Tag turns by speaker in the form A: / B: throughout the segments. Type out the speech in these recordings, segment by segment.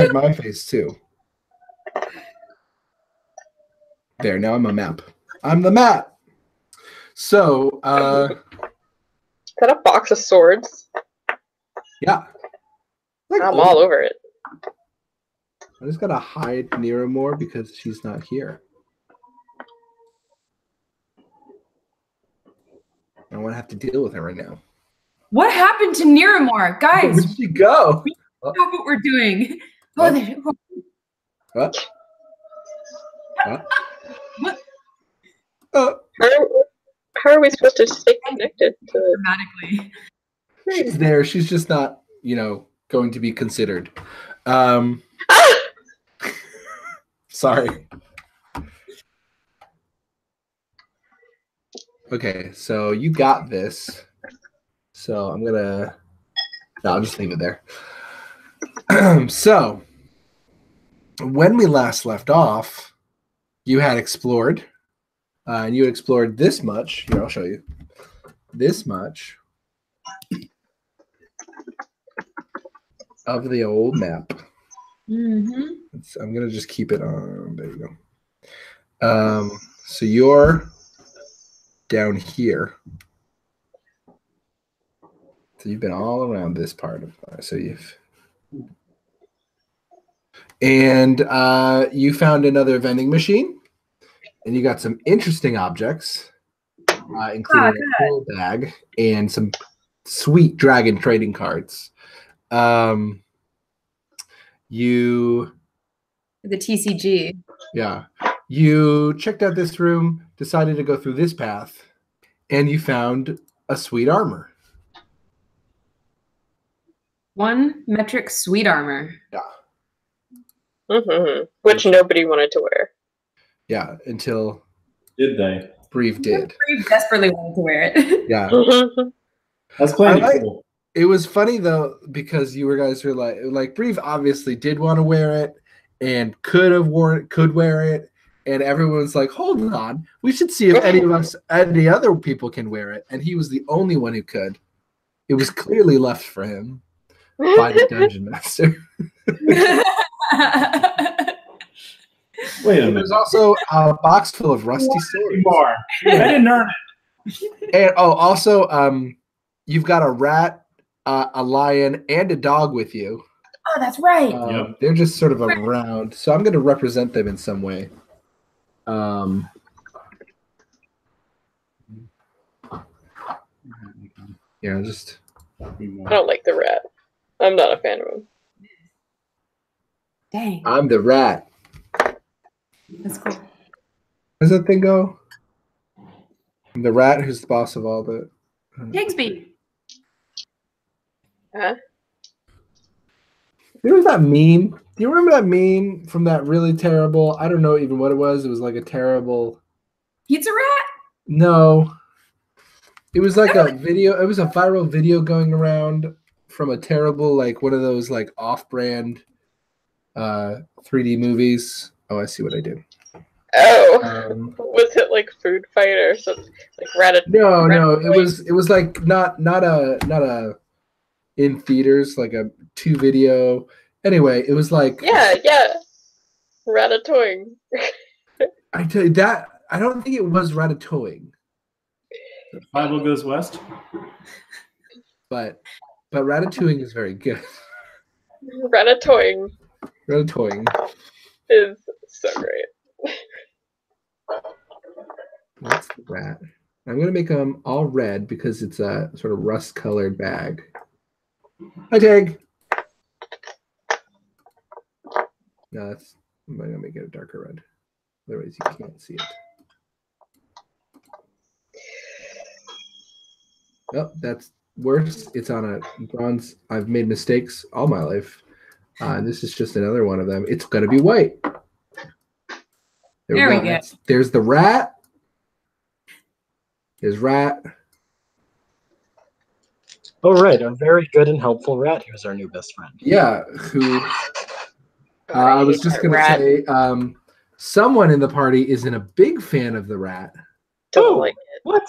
A: hide my face too. There, now I'm a map. I'm the map. So,
B: Is that a box of swords?
A: yeah. Like
B: I'm all over it.
A: I just gotta hide Nira more because she's not here. I don't want to have to deal with her right now.
C: What happened to Niramore? Guys,
A: where'd she go?
C: We know what we're doing.
A: What?
C: What?
A: What?
B: How are we supposed to stay connected to it?
C: Dramatically.
A: She's there. She's just not, going to be considered. Sorry. Okay, so you got this. So I'm gonna. No, I'll just leave it there. So when we last left off, you had explored, and you explored this much. Here, I'll show you. This much of the old map.
C: Mm-hmm.
A: I'm gonna just keep it on. There you go. So you're down here. So you've been all around this part of and you found another vending machine, and you got some interesting objects, including a cool bag and some sweet dragon trading cards. You
C: the TCG.
A: Yeah. You checked out this room, decided to go through this path, and you found a sweet armor.
C: 1 metric sweet armor.
A: Yeah.
B: Mm-hmm. Which nobody wanted to wear.
A: Yeah, until
D: did they?
A: Breve did.
C: Breve desperately wanted to wear it.
A: Yeah.
D: That's plenty cool.
A: It was funny though, because you guys were like Breve obviously did want to wear it and could wear it, and everyone's like, hold on, we should see if any other people can wear it, and he was the only one who could. It was clearly left for him by the dungeon master.
D: Wait a minute.
A: There's also a box full of rusty swords.
D: I didn't earn it.
A: And also, you've got a rat, a lion, and a dog with you.
C: Oh, that's right.
D: Yep.
A: They're just sort of around, so I'm going to represent them in some way. Yeah, just.
B: I don't like the rat. I'm not a fan of him.
C: Dang.
A: I'm the rat.
C: That's cool.
A: How does that thing go? I'm the rat who's the boss of all the.
C: Pigsby.
B: Huh?
A: There was that meme. Do you remember that meme from that really terrible? I don't know even what it was. It was like a terrible.
C: Pizza rat?
A: No. It was like a video. It was a viral video going around from a terrible, like one of those like off-brand 3D movies. Oh, I see what I did.
B: Oh, was it like Food Fight or something? Like Ratatouille?
A: No. It was like not a in theaters, like a 2 video. Anyway, it was like
B: yeah, Ratatouille.
A: I tell you that I don't think it was Ratatouille.
D: Bible Goes West.
A: But Ratatouille is very good.
B: Ratatouille is so great.
A: That's the rat. I'm gonna make them all red because it's a sort of rust-colored bag. Hi, Tag. No, I'm gonna make it a darker red. Otherwise, you can't see it. Oh, that's worse. It's on a bronze. I've made mistakes all my life. And this is just another one of them. It's gonna be white.
C: There we go.
A: There's the rat. There's rat.
E: Oh, right. A very good and helpful rat who's our new best friend.
A: Yeah, who I was just going to say someone in the party isn't a big fan of the rat.
B: Don't like it.
E: What?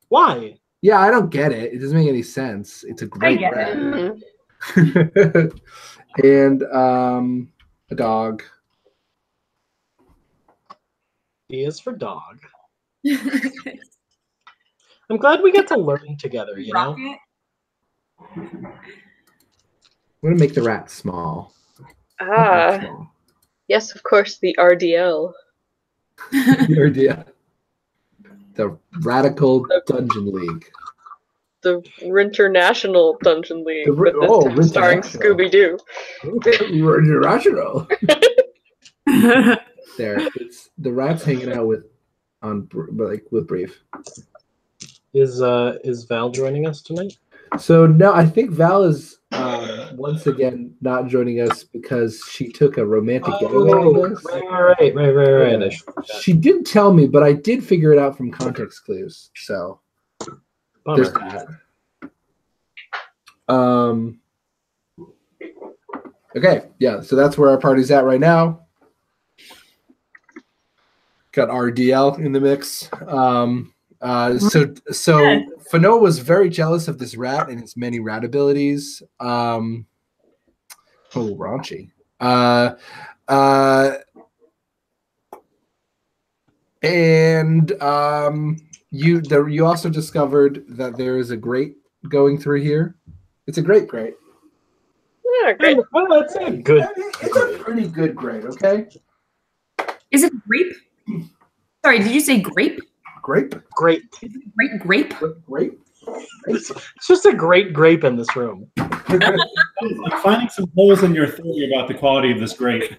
E: Why?
A: Yeah, I don't get it. It doesn't make any sense. It's a great rat.
B: Mm-hmm.
A: And A dog.
E: D is for dog. I'm glad we get to learn together, you know?
C: Rocket.
A: I'm gonna make the rat small. Not
B: Ah,
A: small.
B: yes, of course, the RDL.
A: Your idea. The Radical Dungeon League.
B: The International Dungeon League,
A: The
B: but this time starring
A: International.
B: Scooby-Doo.
A: Irrational. There, it's the rat's hanging out with with Brief.
E: Is Val joining us tonight?
A: So now I think Val is once again not joining us because she took a romantic getaway. I guess.
E: Right.
A: Yeah.
E: I should forget.
A: She didn't tell me, but I did figure it out from context clues. So there's
E: Bummer.
A: that. Okay, yeah. So that's where our party's at right now. Got RDL in the mix. So Fano was very jealous of this rat and its many rat abilities. Oh, raunchy. You also discovered that there is a grate going through here. It's a grate.
B: Yeah, great.
E: Well, that's a good.
A: It's a pretty good grate. Okay.
C: Is it grape? Sorry, did you say grape?
A: Grape.
E: Great.
C: Is it great grape?
A: Grape.
E: It's just a great grape in this room.
D: It's like finding some holes in your theory about the quality of this grape.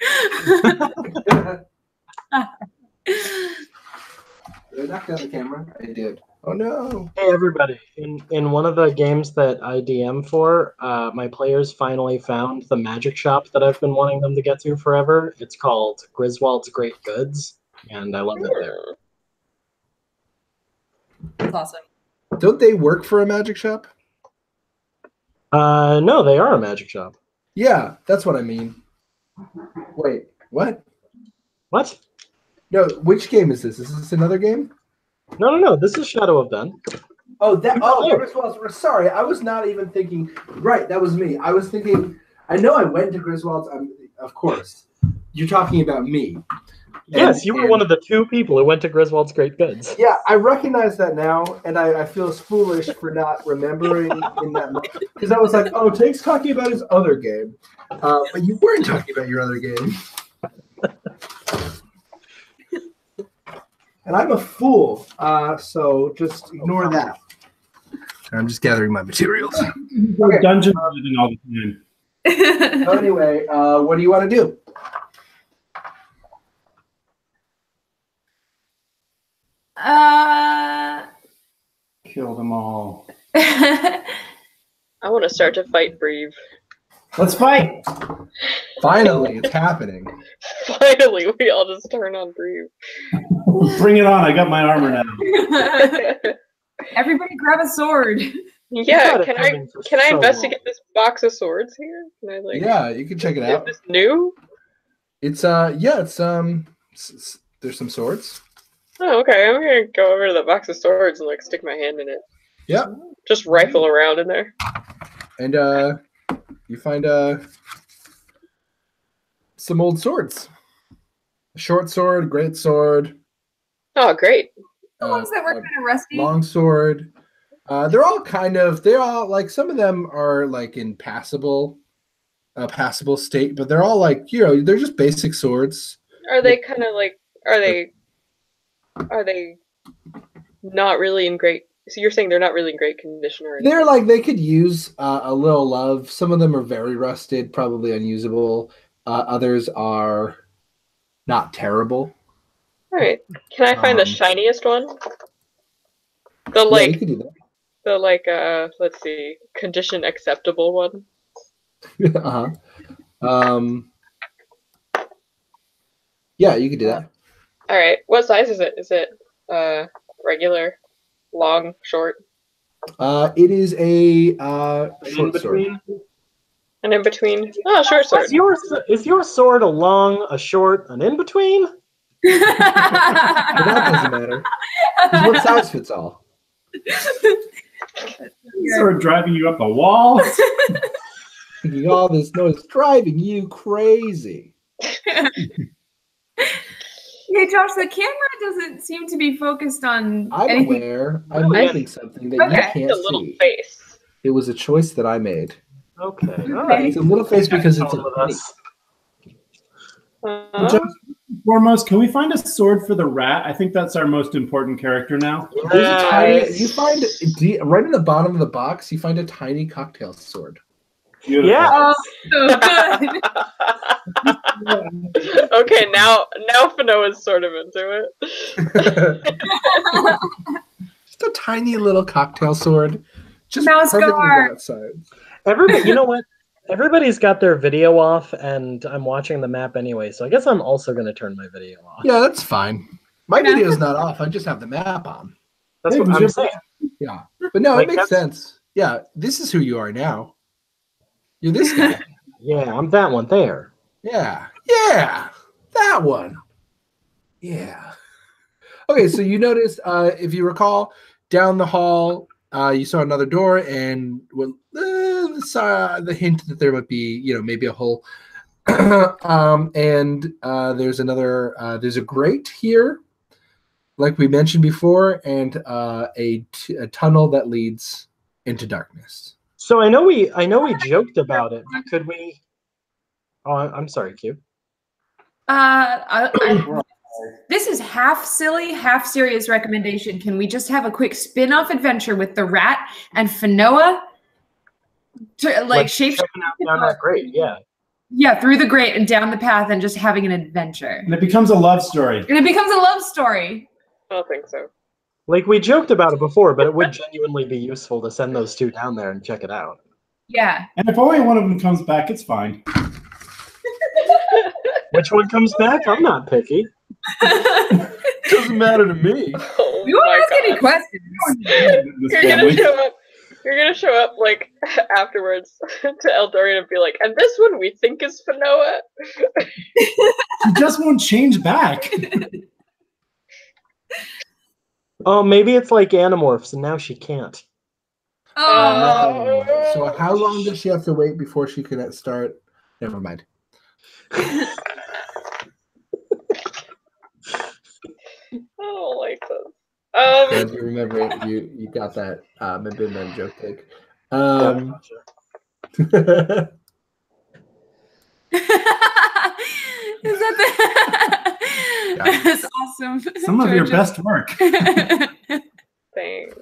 A: Did I knock down the camera? I did. Oh no.
E: Hey everybody! In one of the games that I DM for, my players finally found the magic shop that I've been wanting them to get to forever. It's called Griswold's Great Goods, and I love it there.
C: That's awesome.
A: Don't they work for a magic shop?
E: No, they are a magic shop.
A: Yeah, that's what I mean. Wait, what?
E: What?
A: No, which game is this? Is this another game?
E: No. This is Shadow of Ben.
A: Oh, Griswold's. Sorry, I was not even thinking. Right, that was me. I was thinking. I know I went to Griswold's. Of course, you're talking about me.
E: Yes, you were one of the 2 people who went to Griswold's Great Goods.
A: Yeah, I recognize that now, and I feel foolish for not remembering in that moment. Because I was like, oh, Take's talking about his other game. But you weren't talking about your other game. And I'm a fool, so just ignore that. I'm just gathering my materials.
D: Okay. Dungeon living all the time.
A: So anyway, what do you want to do?
D: Kill them all.
B: I want to start to fight Breve.
D: Let's fight.
A: Finally, it's happening.
B: Finally, we all just turn on Breve.
D: Bring it on. I got my armor now.
C: Everybody grab a sword.
B: Yeah,
E: You've got it
B: can
E: coming for
B: I
E: so
B: investigate this box of swords here? Can I
A: Yeah, you can check it out.
B: Is this new?
A: It's there's some swords.
B: Oh, okay. I'm gonna go over to the box of swords and like stick my hand in it.
A: Yep.
B: Just rifle around in there.
A: And you find some old swords. A short sword, great sword.
B: Oh, great.
C: The ones that were kind of rusty.
A: Long sword. They're all like some of them are like in passable state, but they're all like, they're just basic swords.
B: Are they kind of like? Are they not really in great? So you're saying they're not really in great condition, or anything?
A: They're like they could use a little love. Some of them are very rusted, probably unusable. Others are not terrible.
B: All right. Can I find the shiniest one? The
A: Yeah, you could do that.
B: Let's see, condition acceptable one.
A: Yeah, you could do that.
B: All right. What size is it? Is it regular, long, short?
A: It is a short sword.
B: And in between? Oh, short sword.
E: Is your sword a long, a short, an in between?
A: But that doesn't matter. 'Cause what size fits all?
D: Sword driving you up the wall.
A: Thinking all this noise driving you crazy.
C: Hey, Josh, the camera doesn't seem to be focused on
A: I'm
C: anything.
A: aware. I'm
C: Okay.
A: moving something that
C: Okay.
A: you
B: The
A: can't
B: little
A: see.
B: face.
A: It was a choice that I made.
E: Okay. All
C: Okay.
E: right.
A: It's a little face because it's a
E: With
A: penny.
E: us.
D: Well, Josh, foremost, can we find a sword for the rat? I think that's our most important character now.
A: There's a tiny.
E: Yes.
A: You find right in the bottom of the box. You find a tiny cocktail sword.
D: Beautiful.
E: Yeah.
C: Oh, so good.
B: Okay, now Fanoa's sort of into it.
A: Just a tiny little cocktail sword. Just
C: Mouse
A: perfectly
C: guard.
A: that size.
E: Everybody, you know what? Everybody's got their video off, and I'm watching the map anyway, so I guess I'm also going to turn my video off.
A: Yeah, that's fine. My
C: Yeah.
A: video's not off. I just have the map on.
E: That's
D: Hey,
E: what
D: was
E: I'm
D: your-
E: saying.
A: Yeah, but no,
E: Like,
A: it makes
E: that's-
A: sense. Yeah, this is who you are now. You're this guy.
E: Yeah, I'm that one there.
A: Yeah, that one. Yeah. Okay, so you noticed, if you recall, down the hall, you saw another door, and saw the hint that there might be, maybe a hole. And there's a grate here, like we mentioned before, and a tunnel that leads into darkness.
E: So I know we joked about it, but could we? Oh, I'm sorry, Q.
C: This is half silly, half serious recommendation. Can we just have a quick spin-off adventure with the rat and Fanoa? To shape
E: checking out down that grate, yeah.
C: Yeah, through the grate and down the path and just having an adventure.
D: And it becomes a love story.
C: And it becomes a love story.
B: I don't think so.
E: Like we joked about it before, but it would genuinely be useful to send those two down there and check it out.
C: Yeah.
D: And if only one of them comes back, it's fine.
E: Which one comes back? I'm not picky.
A: Doesn't matter to me.
B: Oh
C: We won't
B: my
C: ask any
B: God.
C: questions.
D: This
B: You're gonna
D: family.
B: show up. You're gonna show up afterwards to Eldorian and be like, and this one we think is Fanoa.
D: She just won't change back.
E: Oh, maybe it's like Animorphs, and now she can't.
C: Oh.
A: So how long does she have to wait before she can start? Never mind.
B: I don't like this.
A: Glad you remember it. You got that Mabimban joke take.
C: Is that
A: Yeah.
C: That's awesome.
D: Some of your
C: Georgia.
D: best work.
B: Thanks.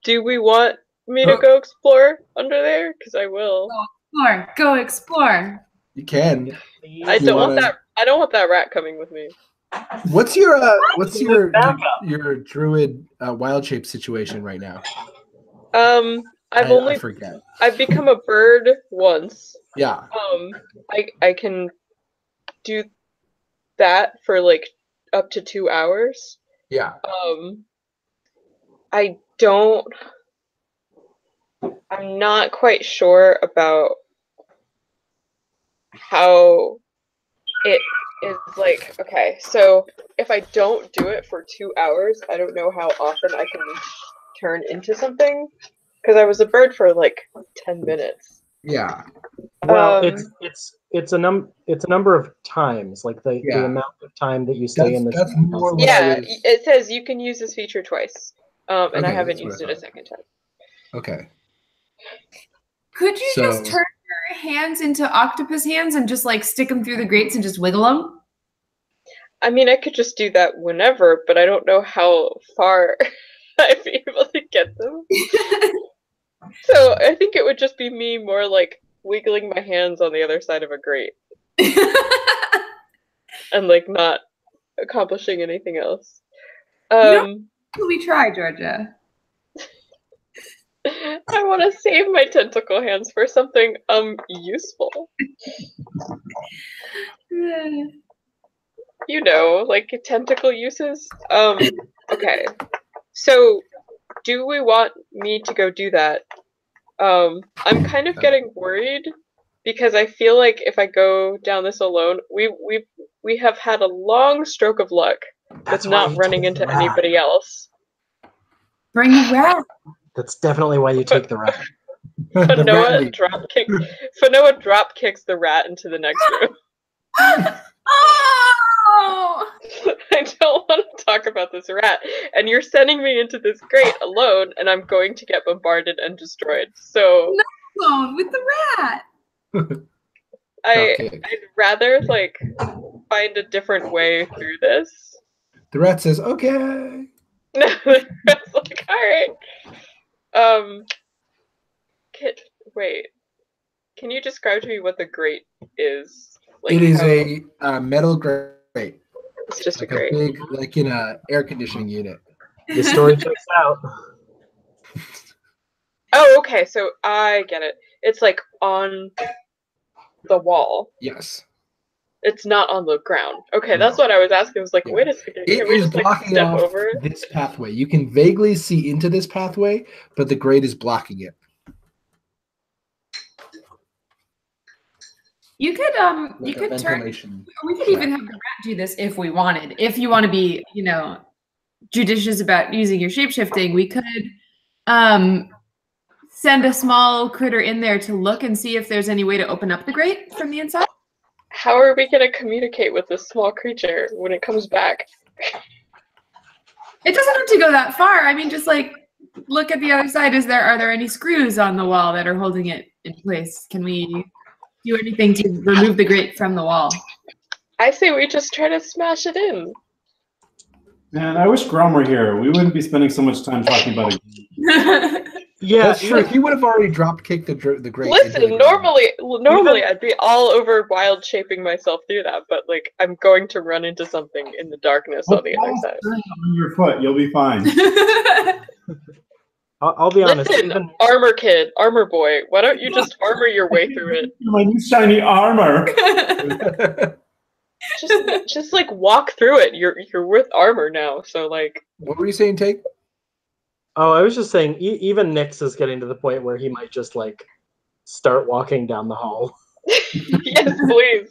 B: Do we want me to go explore under there? Because I will.
C: Explore. Go explore.
A: You can.
B: I
A: You
B: don't want
A: wanna-
B: that. I don't want that rat coming with me.
A: What's your
E: Backup.
A: your druid wild shape situation right now?
B: I
A: I forget.
B: I've become a bird once.
A: Yeah.
B: I can do that for up to 2 hours.
A: Yeah.
B: I'm not quite sure about how it is okay, so if I don't do it for 2 hours, I don't know how often I can turn into something, because I was a bird for 10 minutes.
A: Yeah.
E: Well, it's a number of times, like the
A: Yeah.
E: amount of time that you stay in this.
A: That's more what I
B: Yeah,
A: was-
B: it says you can use this feature twice, and I
A: Okay,
B: haven't
A: that's what
B: used
A: I
B: it a
A: thought.
B: second time.
A: Okay.
C: Could you just
A: So-
C: turn your hands into octopus hands and just stick them through the grates and just wiggle them?
B: I mean, I could just do that whenever, but I don't know how far I'd be able to get them. So I think it would just be me more wiggling my hands on the other side of a grate and not accomplishing anything else.
C: We try, Georgia.
B: I want to save my tentacle hands for something useful. Tentacle uses. Okay. So, do we want me to go do that? I'm kind of getting worried because I feel like if I go down this alone, we have had a long stroke of luck with
E: why
B: not
E: you
B: running
E: take
B: into
E: the rat.
B: anybody else.
C: Bring the rat.
E: That's definitely why you take the rat.
B: Fanoa drop kicks the rat into the next room.
C: Oh!
B: I don't want to talk about this rat, and you're sending me into this grate alone, and I'm going to get bombarded and destroyed. So
C: Alone with the rat.
B: I'd rather like find a different way through this.
A: The rat says, "Okay."
B: No, the rat's like, all right. Wait. Can you describe to me what the grate is? Like,
A: It is a metal grate.
B: It's just
A: like
B: a grate.
A: big, like in a air conditioning unit.
E: The story checks out.
B: Oh, okay. So I get it. It's like on the wall.
A: Yes.
B: It's not on the ground. Okay,
A: No.
B: that's what I was asking. I was like,
A: Yeah.
B: wait a second.
A: It
B: Can we
A: is
B: just like
A: blocking
B: step
A: off
B: over it?
A: this pathway. You can vaguely see into this pathway, but the grate is blocking it.
C: You could
A: Like
C: you could turn.
A: ventilation.
C: We could even have the rat do this if we wanted. If you want to be, judicious about using your shapeshifting, we could send a small critter in there to look and see if there's any way to open up the grate from the inside.
B: How are we going to communicate with this small creature when it comes back?
C: It doesn't have to go that far. I mean, just like look at the other side. Are there any screws on the wall that are holding it in place? Can we do anything to remove the grate from the wall?
B: I say we just try to smash it in.
D: Man, I wish Grom were here. We wouldn't be spending so much time talking about it.
E: Yeah,
A: That's true. He would have already drop kicked the grate.
B: Listen, normally I'd be all over wild shaping myself through that, but like I'm going to run into something in the darkness on the other side.
D: On your foot, you'll be fine.
E: I'll be honest.
B: Listen, armor kid, armor boy, why don't you just armor your way through it?
D: My new shiny armor.
B: Just like walk through it. You're with armor now, so like.
A: What were you saying, Take?
E: Oh, I was just saying, even Nyx is getting to the point where he might just like start walking down the hall.
B: Yes, please.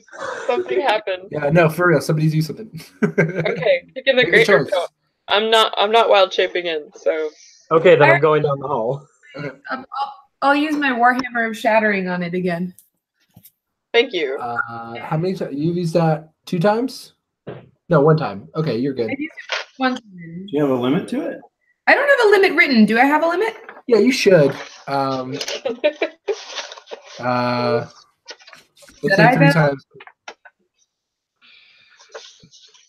B: Something happened.
A: Yeah, no, for real. Somebody do something.
B: Okay, pick in the
A: Make a
B: great
A: choice.
B: no, I'm not wild shaping in, so.
E: Okay, then I'm going down the hall.
C: I'll use my Warhammer of Shattering on it again.
B: Thank you.
A: How many times? You've used that 2 times? No, 1 time. Okay, you're good.
C: I used it one time.
D: Do you have a limit to it?
C: I don't have a limit written. Do I have a limit?
A: Yeah, you should. Let's say 3 times.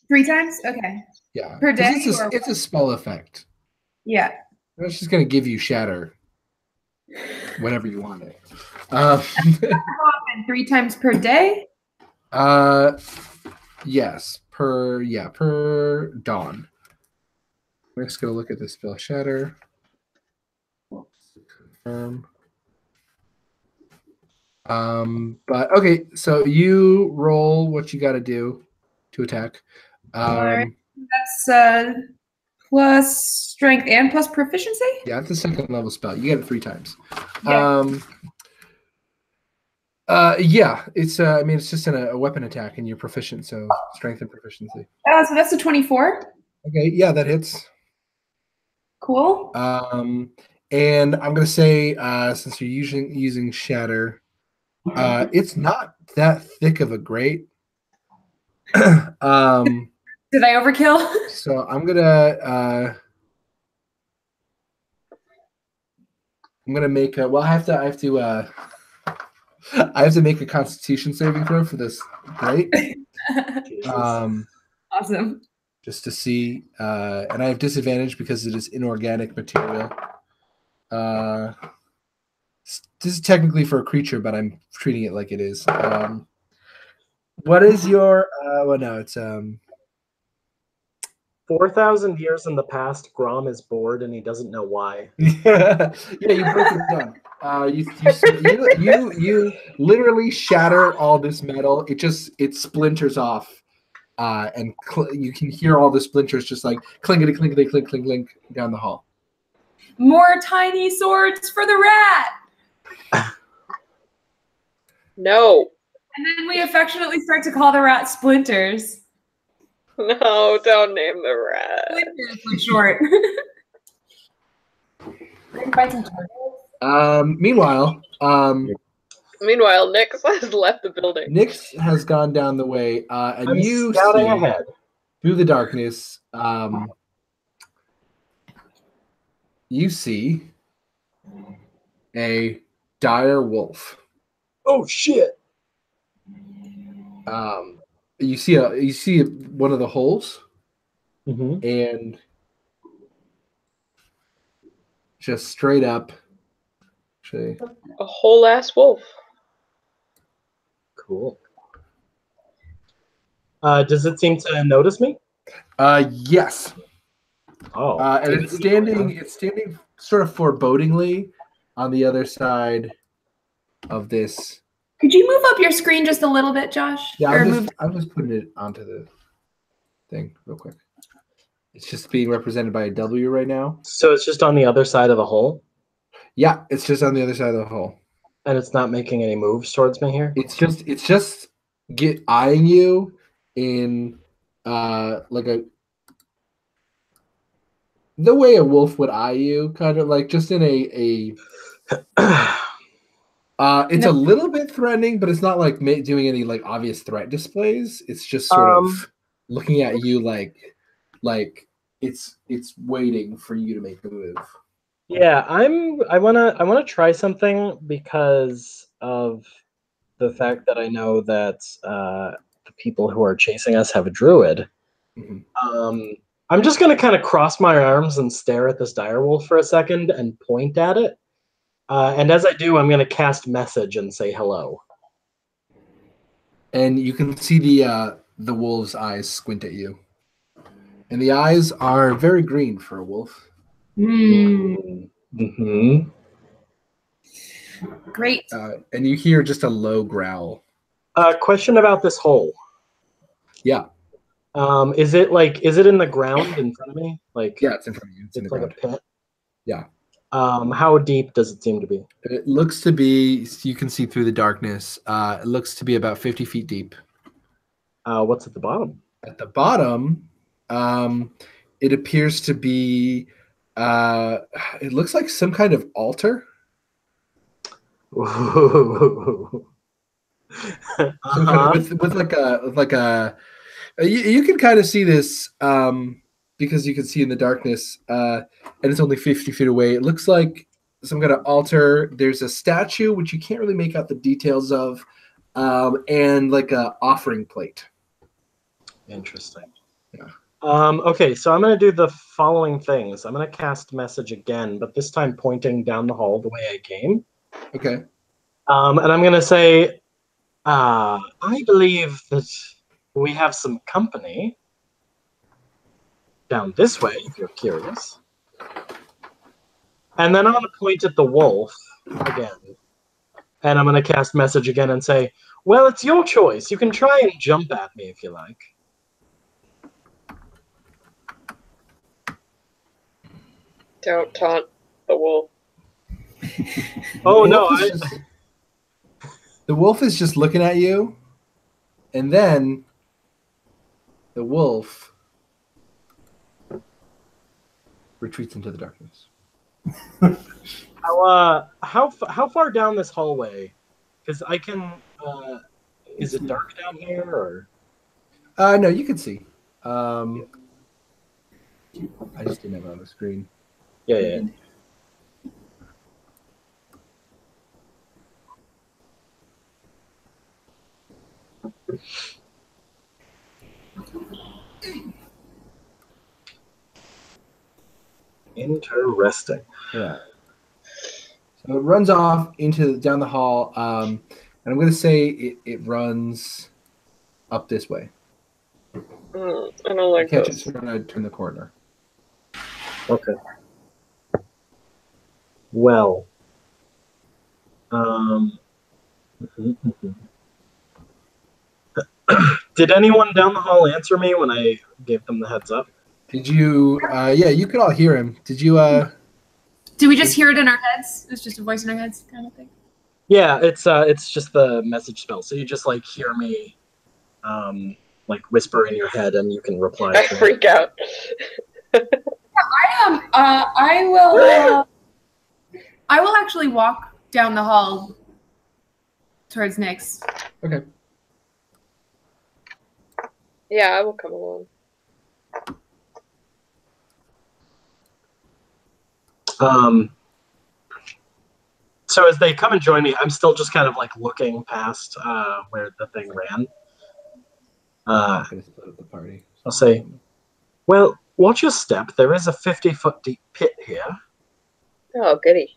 C: 3 times? Okay.
A: Yeah.
C: Per
A: 'Cause
C: day
A: It's a spell effect.
C: Yeah.
A: It's just gonna give you shatter whenever you want it.
C: How often? 3 times per day?
A: Yes, per dawn. Let's go look at the spell shatter. Confirm. But okay, so you roll what you got to do to attack.
C: All right. That's plus strength and plus proficiency?
A: Yeah, it's a 2nd level spell. You get it 3 times.
C: Yeah.
A: Yeah, it's I mean it's just a weapon attack and you're proficient, so strength and proficiency.
C: So that's a 24.
A: Okay, yeah, that hits.
C: Cool.
A: And I'm gonna say since you're using shatter, it's not that thick of a grate.
C: Did I overkill?
A: So I'm gonna make a, well I have to make a Constitution saving throw for this grate.
C: Awesome.
A: Just to see, and I have disadvantage because it is inorganic material. This is technically for a creature, but I'm treating it like it is. What is your? Well, no, it's
E: 4,000 years in the past, Grom is bored and he doesn't know why.
A: Yeah, you break it down. You literally shatter all this metal. It splinters off, and you can hear all the splinters just like clinkety clinkety clink clink clink down the hall.
C: More tiny swords for the rat.
B: No.
C: And then we affectionately start to call the rat Splinters.
B: No, don't name the rat.
C: Splinters for short.
A: Meanwhile,
B: Meanwhile, Nix has left the building.
A: Nyx has gone down the way, and
E: I'm
A: you
E: scouting
A: see
E: ahead.
A: through the darkness. You see a dire wolf.
E: Oh shit!
A: You see one of the holes,
E: Mm-hmm.
A: and just straight up. Actually,
B: A whole ass wolf.
E: Cool. Does it seem to notice me?
A: yes.
E: Oh,
A: And it's standing sort of forebodingly on the other side of this.
C: Could you move up your screen just a little bit, Josh?
A: Yeah,
C: Or
A: I'm just putting it onto the thing real quick. It's just being represented by a W right now.
E: So it's just on the other side of the hole,
A: Yeah, it's just on the other side of the hole.
E: and it's not making any moves towards me here.
A: It's just eyeing you in like the way a wolf would eye you, kind of like just in a it's a little bit threatening, but it's not like doing any like obvious threat displays. It's just sort of looking at you like it's waiting for you to make a move.
E: Yeah, I wanna try something because of the fact that I know that the people who are chasing us have a druid.
A: Mm-hmm.
E: I'm just gonna kind of cross my arms and stare at this direwolf for a second and point at it. And as I do, I'm gonna cast message and say hello.
A: And you can see the wolf's eyes squint at you, and the eyes are very green for a wolf.
E: Mm-hmm.
C: Great.
A: And you hear just a low growl.
E: Question about this hole.
A: Yeah.
E: Is it in the ground in front of me? Like,
A: Yeah, it's in front of you. It's in the
E: like
A: ground.
E: a pit.
A: Yeah.
E: How deep does it seem to be?
A: It looks to be, you can see through the darkness, it looks to be about 50 feet deep.
E: What's at the bottom?
A: At the bottom, it appears to be, it looks like some kind of altar.
E: Ooh.
A: Some kind of, with like a you can kind of see this because you can see in the darkness, and it's only 50 feet away. It looks like some kind of altar. There's a statue which you can't really make out the details of, and like a offering plate.
E: Interesting.
A: Yeah.
E: Okay, so I'm going to do the following things. I'm going to cast message again, but this time pointing down the hall the way I came.
A: Okay.
E: And I'm going to say, I believe that we have some company down this way, if you're curious. And then I'm going to point at the wolf again. And I'm going to cast message again and say, well, it's your choice. You can try and jump at me if you like.
B: Don't taunt the wolf.
E: Oh, no.
A: The wolf is just looking at you, and then the wolf retreats into the darkness.
E: How far down this hallway? Because I can. Is it dark down here, or?
A: No, you can see. I just didn't have it on the screen.
E: Yeah. Interesting.
A: Yeah. So it runs off down the hall, and I'm going to say it runs up this way.
B: I don't like
A: Catch
B: this.
A: it when I turn the corner.
E: Okay. Well. Did anyone down the hall answer me when I gave them the heads up?
A: Did you? Yeah, you could all hear him. Did you?
C: Do we just hear it in our heads? It's just a voice in our heads, kind of thing.
E: Yeah, it's just the message spell. So you just like hear me, like whisper in your head, and you can reply.
B: I freak out.
C: I will actually walk down the hall towards Nyx.
A: Okay.
B: Yeah, I will come along.
E: So as they come and join me, I'm still just kind of like looking past where the thing ran.
A: I'm gonna split up the party.
E: I'll say, well, watch your step. There is a 50-foot deep pit here.
B: Oh, goody.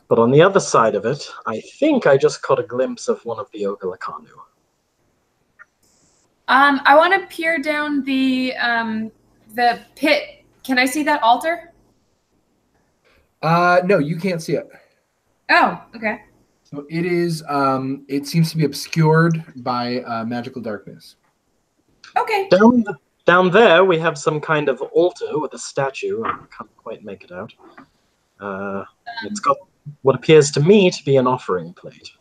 E: But on the other side of it, I think I just caught a glimpse of one of the Ogilakanu.
C: I want to peer down the pit. Can I see that altar?
A: No, you can't see it.
C: Oh, okay.
A: So it is. It seems to be obscured by magical darkness.
C: Okay.
E: Down there, we have some kind of altar with a statue. I can't quite make it out. It's got what appears to me to be an offering plate.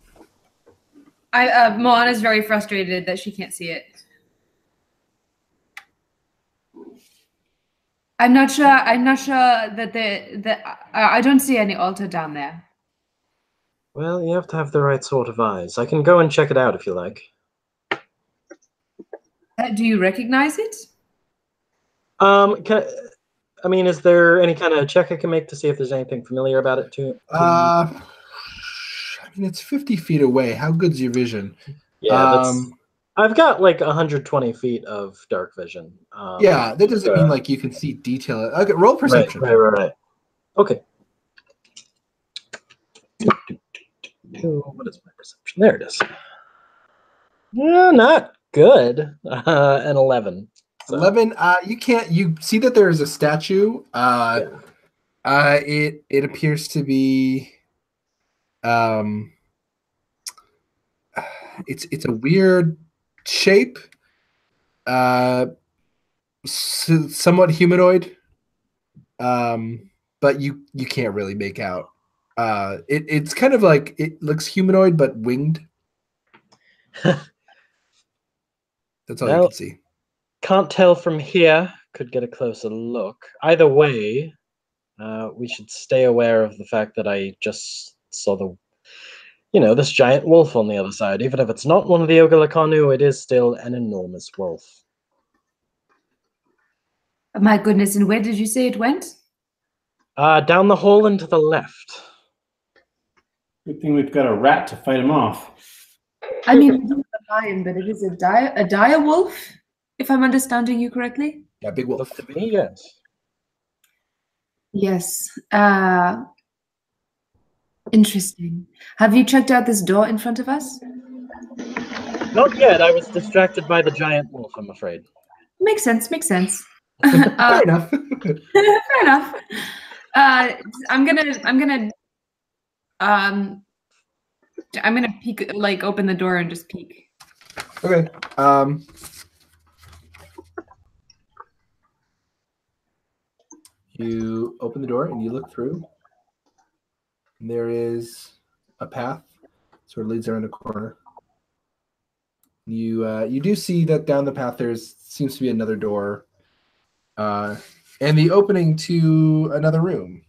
C: Moana's very frustrated that she can't see it. I'm not sure that I don't see any altar down there.
E: Well, you have to have the right sort of eyes. I can go and check it out if you like.
C: Do you recognize it?
E: Is there any kind of check I can make to see if there's anything familiar about it too?
A: I mean, it's 50 feet away. How good's your vision?
E: Yeah, I've got like 120 feet of dark vision.
A: Yeah, that doesn't mean like you can see detail. Okay, roll perception.
E: Right. Okay. What is my perception? There it is. Not good. An 11. So.
A: 11. You see that there is a statue. It appears to be. It's a weird shape. Somewhat humanoid. But you can't really make out. It's kind of like it looks humanoid but winged. That's all you can see.
E: Can't tell from here. Could get a closer look. Either way, we should stay aware of the fact that I just saw this giant wolf on the other side. Even if it's not one of the Ogilakanu, it is still an enormous wolf.
C: My goodness, and where did you say it went?
E: Down the hall and to the left.
D: Good thing we've got a rat to fight him off.
C: I mean, we do have a lion, but it is a dire wolf, if I'm understanding you correctly.
A: Yeah, big wolf.
E: Look to me, yes.
C: Yes. Interesting. Have you checked out this door in front of us?
E: Not yet. I was distracted by the giant wolf, I'm afraid.
C: Makes sense.
A: Fair enough.
C: Fair enough. I'm gonna peek, like open the door and just peek.
A: Okay. You open the door and you look through. And there is a path, sort of leads around a corner. You do see that down the path seems to be another door, and the opening to another room.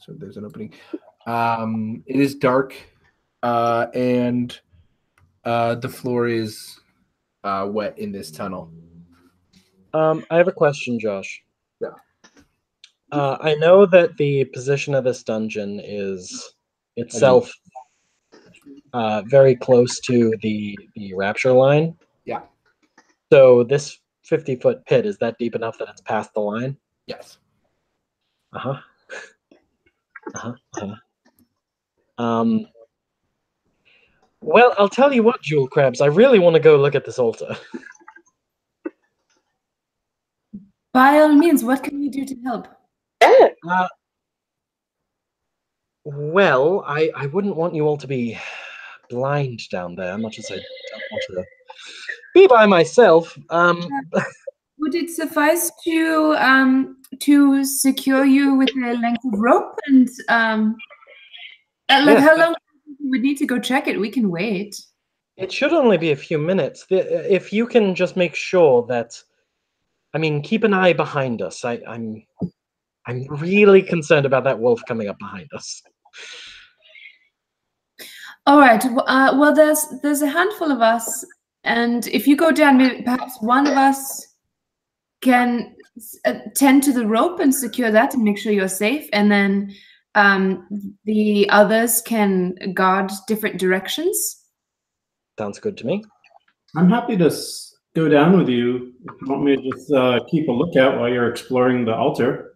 A: So there's an opening. It is dark, and the floor is wet in this tunnel.
E: I have a question, Josh.
A: Yeah.
E: I know that the position of this dungeon is itself very close to the rapture line.
A: Yeah.
E: So this 50-foot pit, is that deep enough that it's past the line?
A: Yes.
E: Well, I'll tell you what, Jewel Crabs, I really want to go look at this altar.
C: By all means, what can we do to help?
E: Well, I wouldn't want you all to be blind down there, much as I don't want to be by myself.
C: Would it suffice to secure you with a length of rope and how long we would need to go check it? We can wait.
E: It should only be a few minutes. If you can just make sure that, keep an eye behind us. I'm really concerned about that wolf coming up behind us.
C: All right. Well, there's a handful of us, and if you go down, maybe perhaps one of us can tend to the rope and secure that and make sure you're safe, and then the others can guard different directions.
E: Sounds good to me.
D: I'm happy to go down with you if you want me to just keep a lookout while you're exploring the altar.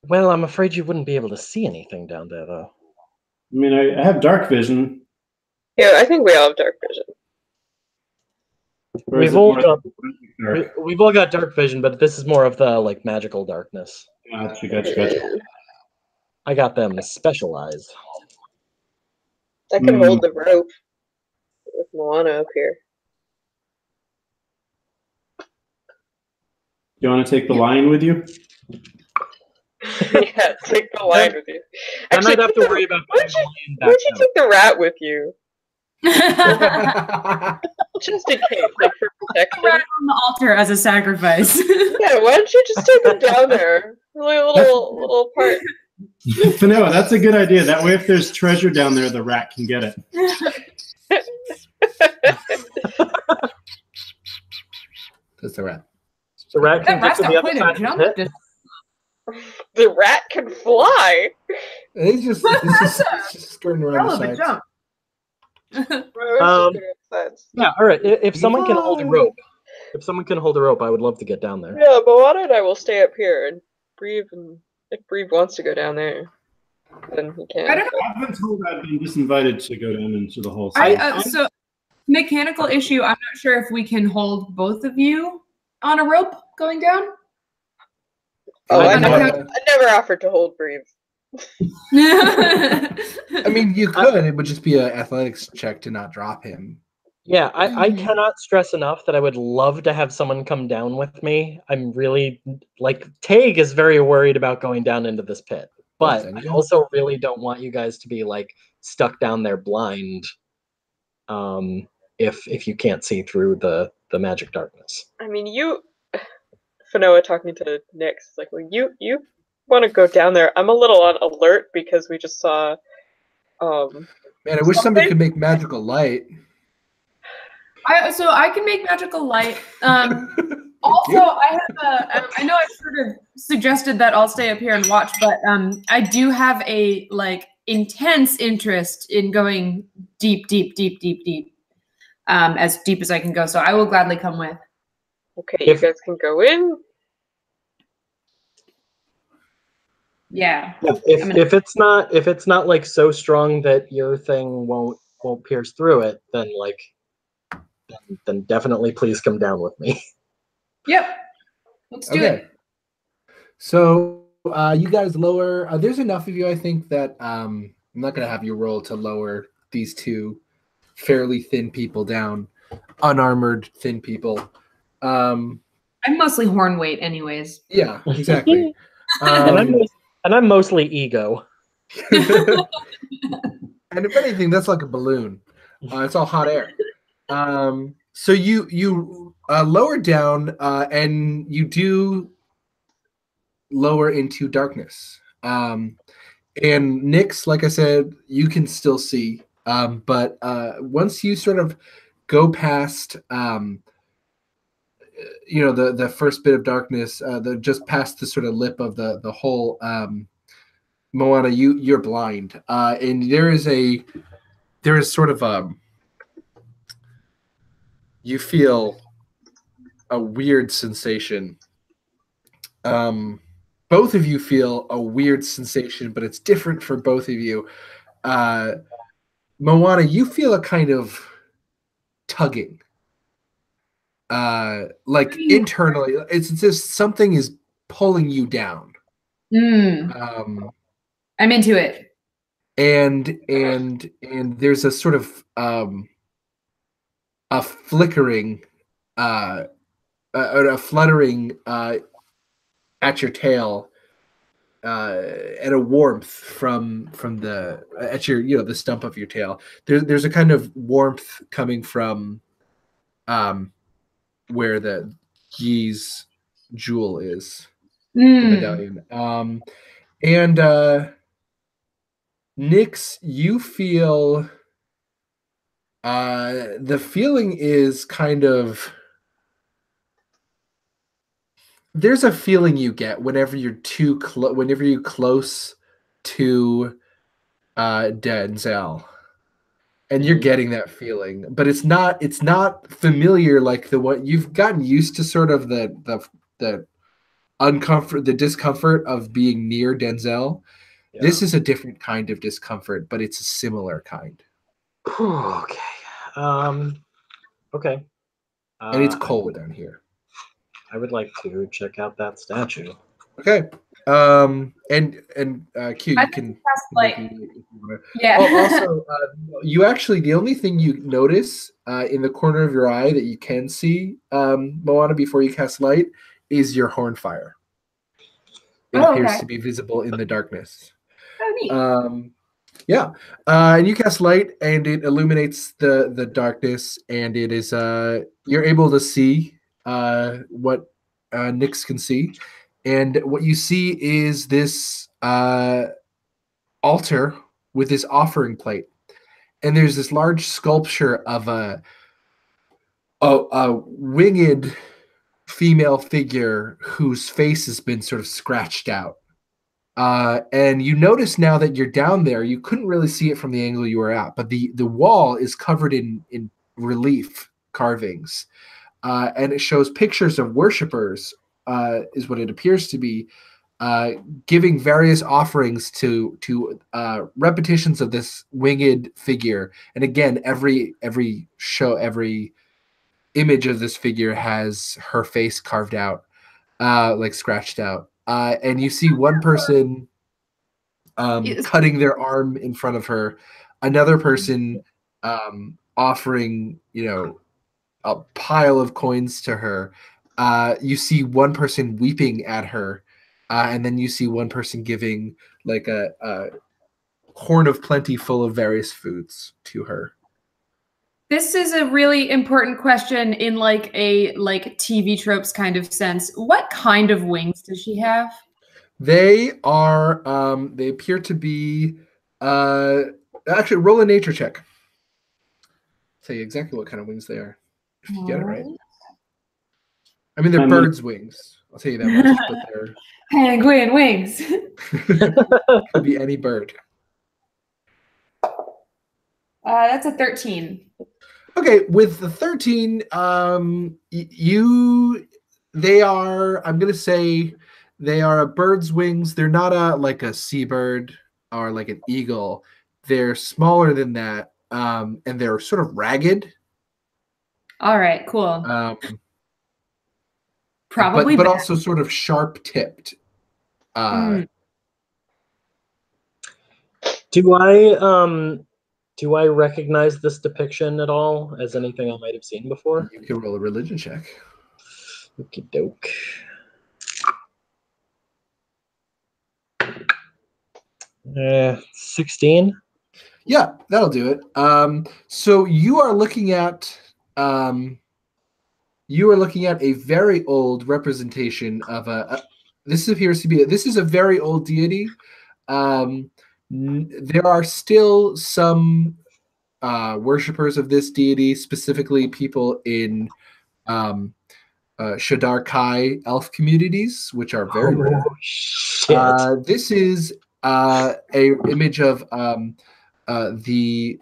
E: Well, I'm afraid you wouldn't be able to see anything down there, though.
D: I mean, I have dark vision.
B: Yeah, I think we all have dark vision.
D: Or is
E: We've
D: it
E: all
D: more
E: got
D: dark?
E: we've all got dark vision, but this is more of the like magical darkness.
D: Gotcha.
E: I got them specialized.
B: I can hold the rope with Moana up here.
D: You want to take the lion with you?
B: Yeah, take the line with you.
E: I might have to
B: put
E: worry about
B: why
E: putting the lion
B: don't
E: back
B: you
E: down.
B: take the rat with you? Just in case, like for protection.
C: Right on the altar as a sacrifice.
B: Yeah, why don't you just take him down there? Like a little part.
D: No, that's a good idea. That way, if there's treasure down there, the rat can get it.
A: That's the rat.
E: The rat can
C: That
E: get
C: rat's
E: to the
C: got
E: other
C: quite a
E: side of
C: jump.
E: the pit.
B: The rat can fly.
A: He's just skirting around
C: Hell
A: the
C: of a
A: sides.
C: jump.
E: Yeah, all right. If someone can hold a rope, I would love to get down there.
B: Yeah, Moana and I will stay up here and Breve, and if Breve wants to go down there, then he can.
C: I don't know.
D: I've been told I've been disinvited to go down into the whole
C: So, mechanical issue. I'm not sure if we can hold both of you on a rope going down.
B: Oh, I
A: I
B: never offered to hold Breve.
A: I mean, you could. It would just be an athletics check to not drop him.
E: Yeah, I cannot stress enough that I would love to have someone come down with me. I'm really like Tag is very worried about going down into this pit, but I also really don't want you guys to be like stuck down there blind. If you can't see through the magic darkness.
B: I mean, Fanoa talking to Nyx, like, well, you want to go down there. I'm a little on alert because we just saw.
A: Man, I wish somebody could make magical light.
C: So I can make magical light. Also, I have I know I sort of suggested that I'll stay up here and watch, but I do have a like intense interest in going deep, as deep as I can go. So I will gladly come with.
B: Okay, you guys can go in.
C: Yeah.
E: If it's not like so strong that your thing won't pierce through it, then definitely please come down with me.
C: Yep. Let's do it.
A: So you guys lower. There's enough of you, I think, that I'm not going to have you roll to lower these two fairly thin people down, unarmored thin people.
C: I'm mostly horn weight, anyways.
A: Yeah, exactly.
E: And I'm mostly ego.
A: And if anything, that's like a balloon. It's all hot air. So you lower down, and you do lower into darkness. And Nyx, like I said, you can still see. But once you sort of go past, the first bit of darkness, just past the sort of lip of the hole, Moana, you're blind, and there is sort of you feel a weird sensation. Both of you feel a weird sensation, but it's different for both of you. Moana, you feel a kind of tugging. Like internally, it's just something is pulling you down.
C: I'm into it.
A: And there's a sort of a flickering, a fluttering at your tail, and a warmth from the at your the stump of your tail. There's a kind of warmth coming from where the Yi's jewel is.
C: Mm.
A: medallion. And Nyx, you feel the feeling is kind of, there's a feeling you get whenever you're whenever you're close to Denzel. And you're getting that feeling, but it's not familiar like the what you've gotten used to, sort of the the discomfort of being near Denzel.
E: Yeah.
A: This is a different kind of discomfort, but it's a similar kind.
E: Okay. Okay.
A: And it's cold down here.
E: I would like to check out that statue.
A: Okay. And Q, you can
C: like,
A: if you wanna.
C: yeah.
A: Oh, also, you actually, the only thing you notice in the corner of your eye that you can see, Moana, before you cast light, is your horn fire. It appears to be visible in the darkness.
C: Oh, neat.
A: Yeah. And you cast light, and it illuminates the darkness, and it is you're able to see what Nyx can see. And what you see is this altar with this offering plate. And there's this large sculpture of a winged female figure whose face has been sort of scratched out. And you notice now that you're down there, you couldn't really see it from the angle you were at, but the wall is covered in relief carvings. And it shows pictures of worshipers, is what it appears to be, giving various offerings to repetitions of this winged figure. And again, every image of this figure has her face carved out, like scratched out. And you see one person cutting their arm in front of her, another person offering, a pile of coins to her. You see one person weeping at her, and then you see one person giving like a horn of plenty full of various foods to her.
C: This is a really important question in like a TV tropes kind of sense. What kind of wings does she have?
A: They are they appear to be actually, roll a nature check. Tell you exactly what kind of wings they are. If you get it right. I mean, they're birds' wings. I'll tell you that much. But they're
C: penguin wings.
A: Could be any bird.
C: That's a 13.
A: Okay, with the 13, they are, I'm gonna say they are a bird's wings. They're not like a seabird or like an eagle. They're smaller than that, and they're sort of ragged.
C: All right, cool.
A: Probably, but also sort of sharp tipped.
E: Do I recognize this depiction at all as anything I might have seen before?
A: You can roll a religion check.
E: Okie doke. Uh, 16.
A: Yeah, that'll do it. So you are looking at a very old representation of this appears to be this is a very old deity. There are still some worshippers of this deity, specifically people in Shadar Kai elf communities, which are very rare.
E: Shit.
A: This is a image of the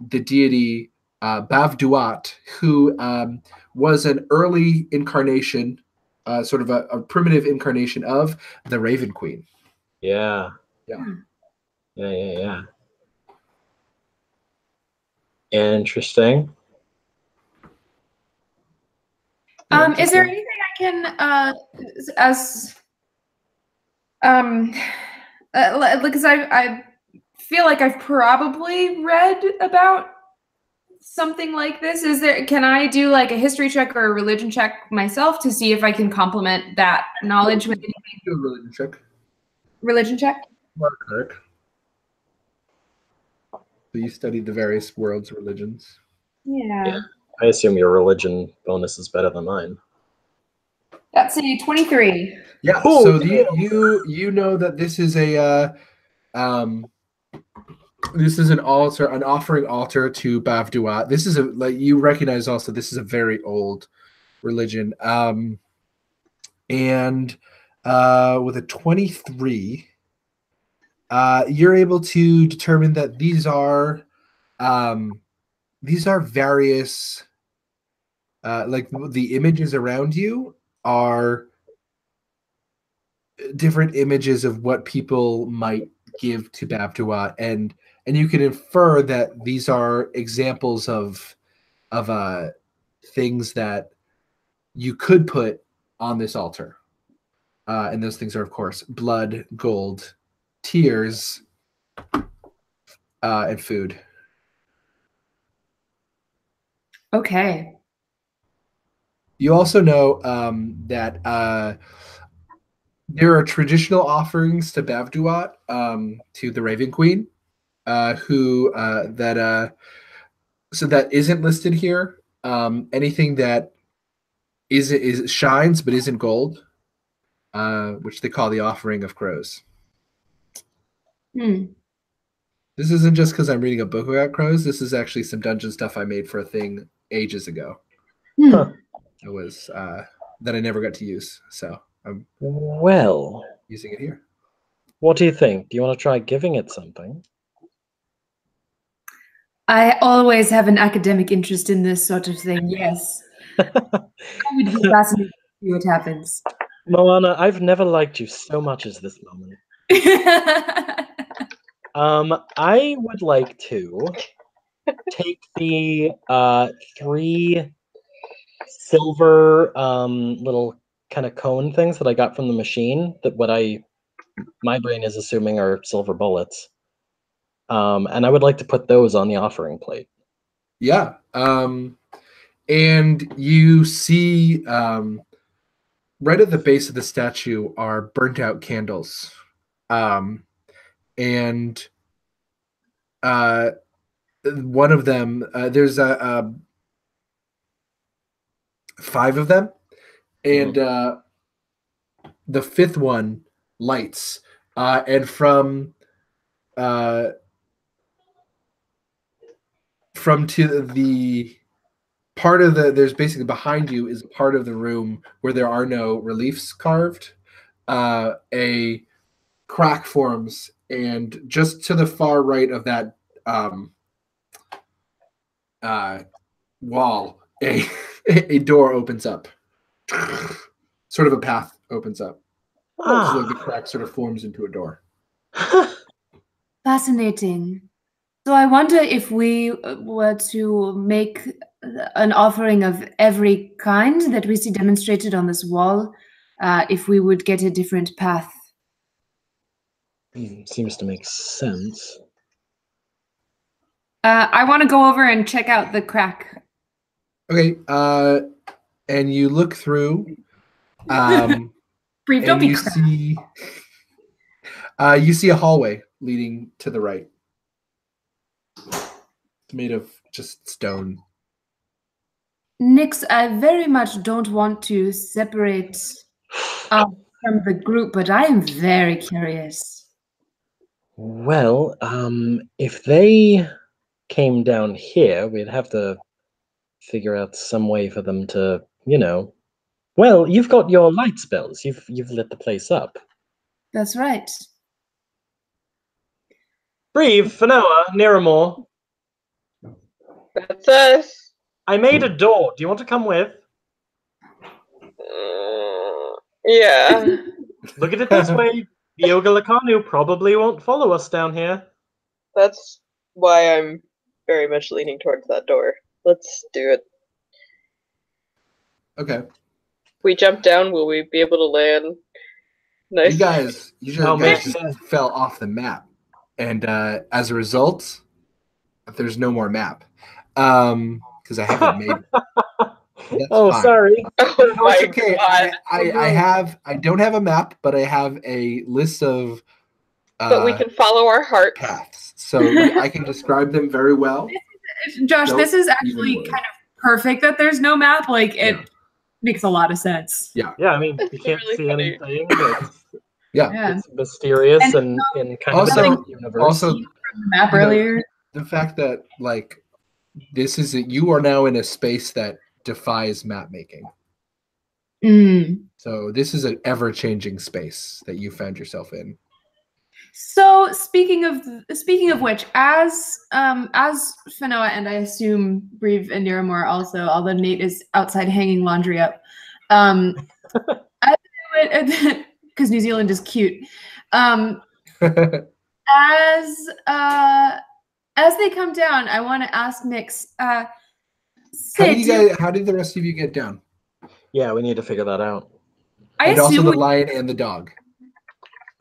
A: deity Bavduat, who was an early incarnation, sort of a primitive incarnation of the Raven Queen.
E: Yeah. Interesting.
C: Is there anything I can because I feel like I've probably read about something like this. Can I do like a history check or a religion check myself to see if I can complement that knowledge with anything?
A: Do a religion check.
C: Religion check?
A: Correct. So you studied the various world's religions.
C: Yeah.
E: I assume your religion bonus is better than mine.
C: That's a 23.
A: Yeah.
E: Oh,
A: So
E: damn.
A: you know that this is a this is an altar, an offering altar to Bavduat. This is you recognize also this is a very old religion. And with a 23, you're able to determine that these are various like the images around you are different images of what people might give to Bavduat, and you can infer that these are examples of things that you could put on this altar. And those things are, of course, blood, gold, tears, and food.
C: Okay.
A: You also know that there are traditional offerings to Bavduat, to the Raven Queen, who so that isn't listed here. Anything that is shines but isn't gold, which they call the offering of crows.
C: Hmm.
A: This isn't just because I'm reading a book about crows. This is actually some dungeon stuff I made for a thing ages ago.
C: Hmm.
E: Huh.
A: It was that I never got to use, so I'm
E: Well,
A: using it here.
E: what do you think? Do you want to try giving it something?
C: I always have an academic interest in this sort of thing, yes. I would be fascinated to see what happens.
E: Moana, I've never liked you so much as this moment. I would like to take the 3 silver little kind of cone things that I got from the machine, that my brain is assuming are silver bullets. And I would like to put those on the offering plate.
A: Yeah. And you see right at the base of the statue are burnt out candles. And one of them, there's 5 of them. And the 5th one lights. And from to the part of there's basically behind you is a part of the room where there are no reliefs carved. A crack forms, and just to the far right of that wall, a door opens up. Sort of a path opens up. So like the crack sort of forms into a door.
C: Fascinating. So I wonder if we were to make an offering of every kind that we see demonstrated on this wall, if we would get a different path.
E: Seems to make sense.
C: I want to go over and check out the crack.
A: Okay. And you look through.
C: Brief, don't
A: And
C: be
A: you
C: crack.
A: see a hallway leading to the right. It's made of just stone.
C: Nix, I very much don't want to separate us from the group, but I am very curious.
E: Well, if they came down here, we'd have to figure out some way for them to, Well, you've got your light spells. You've lit the place up.
C: That's right.
E: Breve, Fanoa, Niramore.
B: That's us.
E: I made a door. Do you want to come with?
B: Yeah.
E: Look at it this way. The Lakanu probably won't follow us down here.
B: That's why I'm very much leaning towards that door. Let's do it.
A: Okay.
B: If we jump down, will we be able to land? Nice.
A: You guys just
E: man.
A: fell off the map. And as a result, there's no more map. Because I haven't made it.
E: Oh,
A: fine.
E: sorry.
B: Oh my
A: It's okay.
B: god.
A: I don't have a map, but I have a list of
B: But we can follow our hearts.
A: paths. So I can describe them very well.
C: Josh,
A: Don't
C: this is
A: even
C: actually
A: worry.
C: kind of perfect that there's no map. Like it, Makes a lot of sense.
E: Yeah, I mean, you
B: It's
E: can't
B: really
E: see
B: funny.
E: anything.
C: Yeah.
E: It's mysterious
C: And
E: and kind of
A: Also-
E: a different universe.
A: also
C: From the map
A: you know,
C: earlier.
A: the fact that like you are now in a space that defies map making.
C: Mm.
A: So this is an ever-changing space that you found yourself in.
C: So speaking of which, as Fanoa and I assume Breve and Niramore also, although Nate is outside hanging laundry up, because New Zealand is cute. As they come down, I want to ask Nix. Sid,
A: How did the rest of you get down?
E: Yeah, we need to figure that out.
C: I
A: And also
C: assume
A: the
C: we-
A: lion and the dog.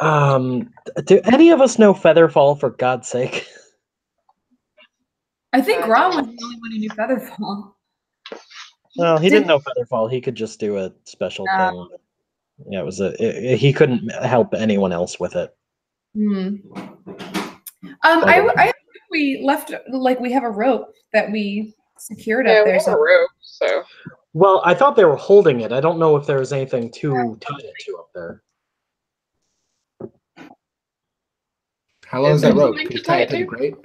E: Do any of us know Featherfall, for God's sake?
C: I think
B: I
C: Grom was
B: don't.
C: the only one who knew Featherfall.
E: Well, he
C: Did-
E: didn't know Featherfall. He could just do a special
C: Ah.
E: thing. Yeah, he couldn't help anyone else with it.
C: Hmm. I think we left, like, we have a rope that we secured
B: Yeah,
C: up
B: we
C: there.
B: have a
C: So
B: rope, so
E: Well, I thought they were holding it. I don't know if there was anything to tie it to up there.
A: How long is
B: Is
A: that
B: there
A: rope?
B: something
A: Can you
B: to
A: tie
B: tie
A: it to
B: it
A: the grate?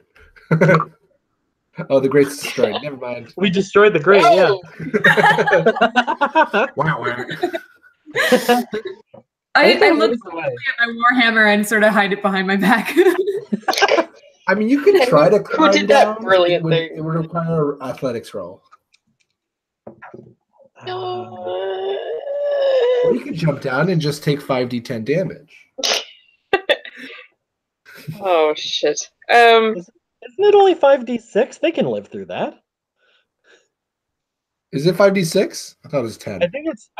A: Oh, the grate's destroyed. Never mind.
E: We destroyed the grate,
B: Oh!
E: yeah.
A: Wow.
C: I
E: Anything
C: look
E: moves away.
C: at my warhammer and sort of hide it behind my back.
A: I mean, you could
B: Hey,
A: try to
B: who
A: climb
B: did that
A: down.
B: brilliant
A: it
B: thing?
A: would require an athletics roll. Or you could jump down and just take 5d10 damage.
B: Oh shit.
E: Isn't it only 5d6? They can live through that.
A: Is it 5d6? I thought it was 10.
E: I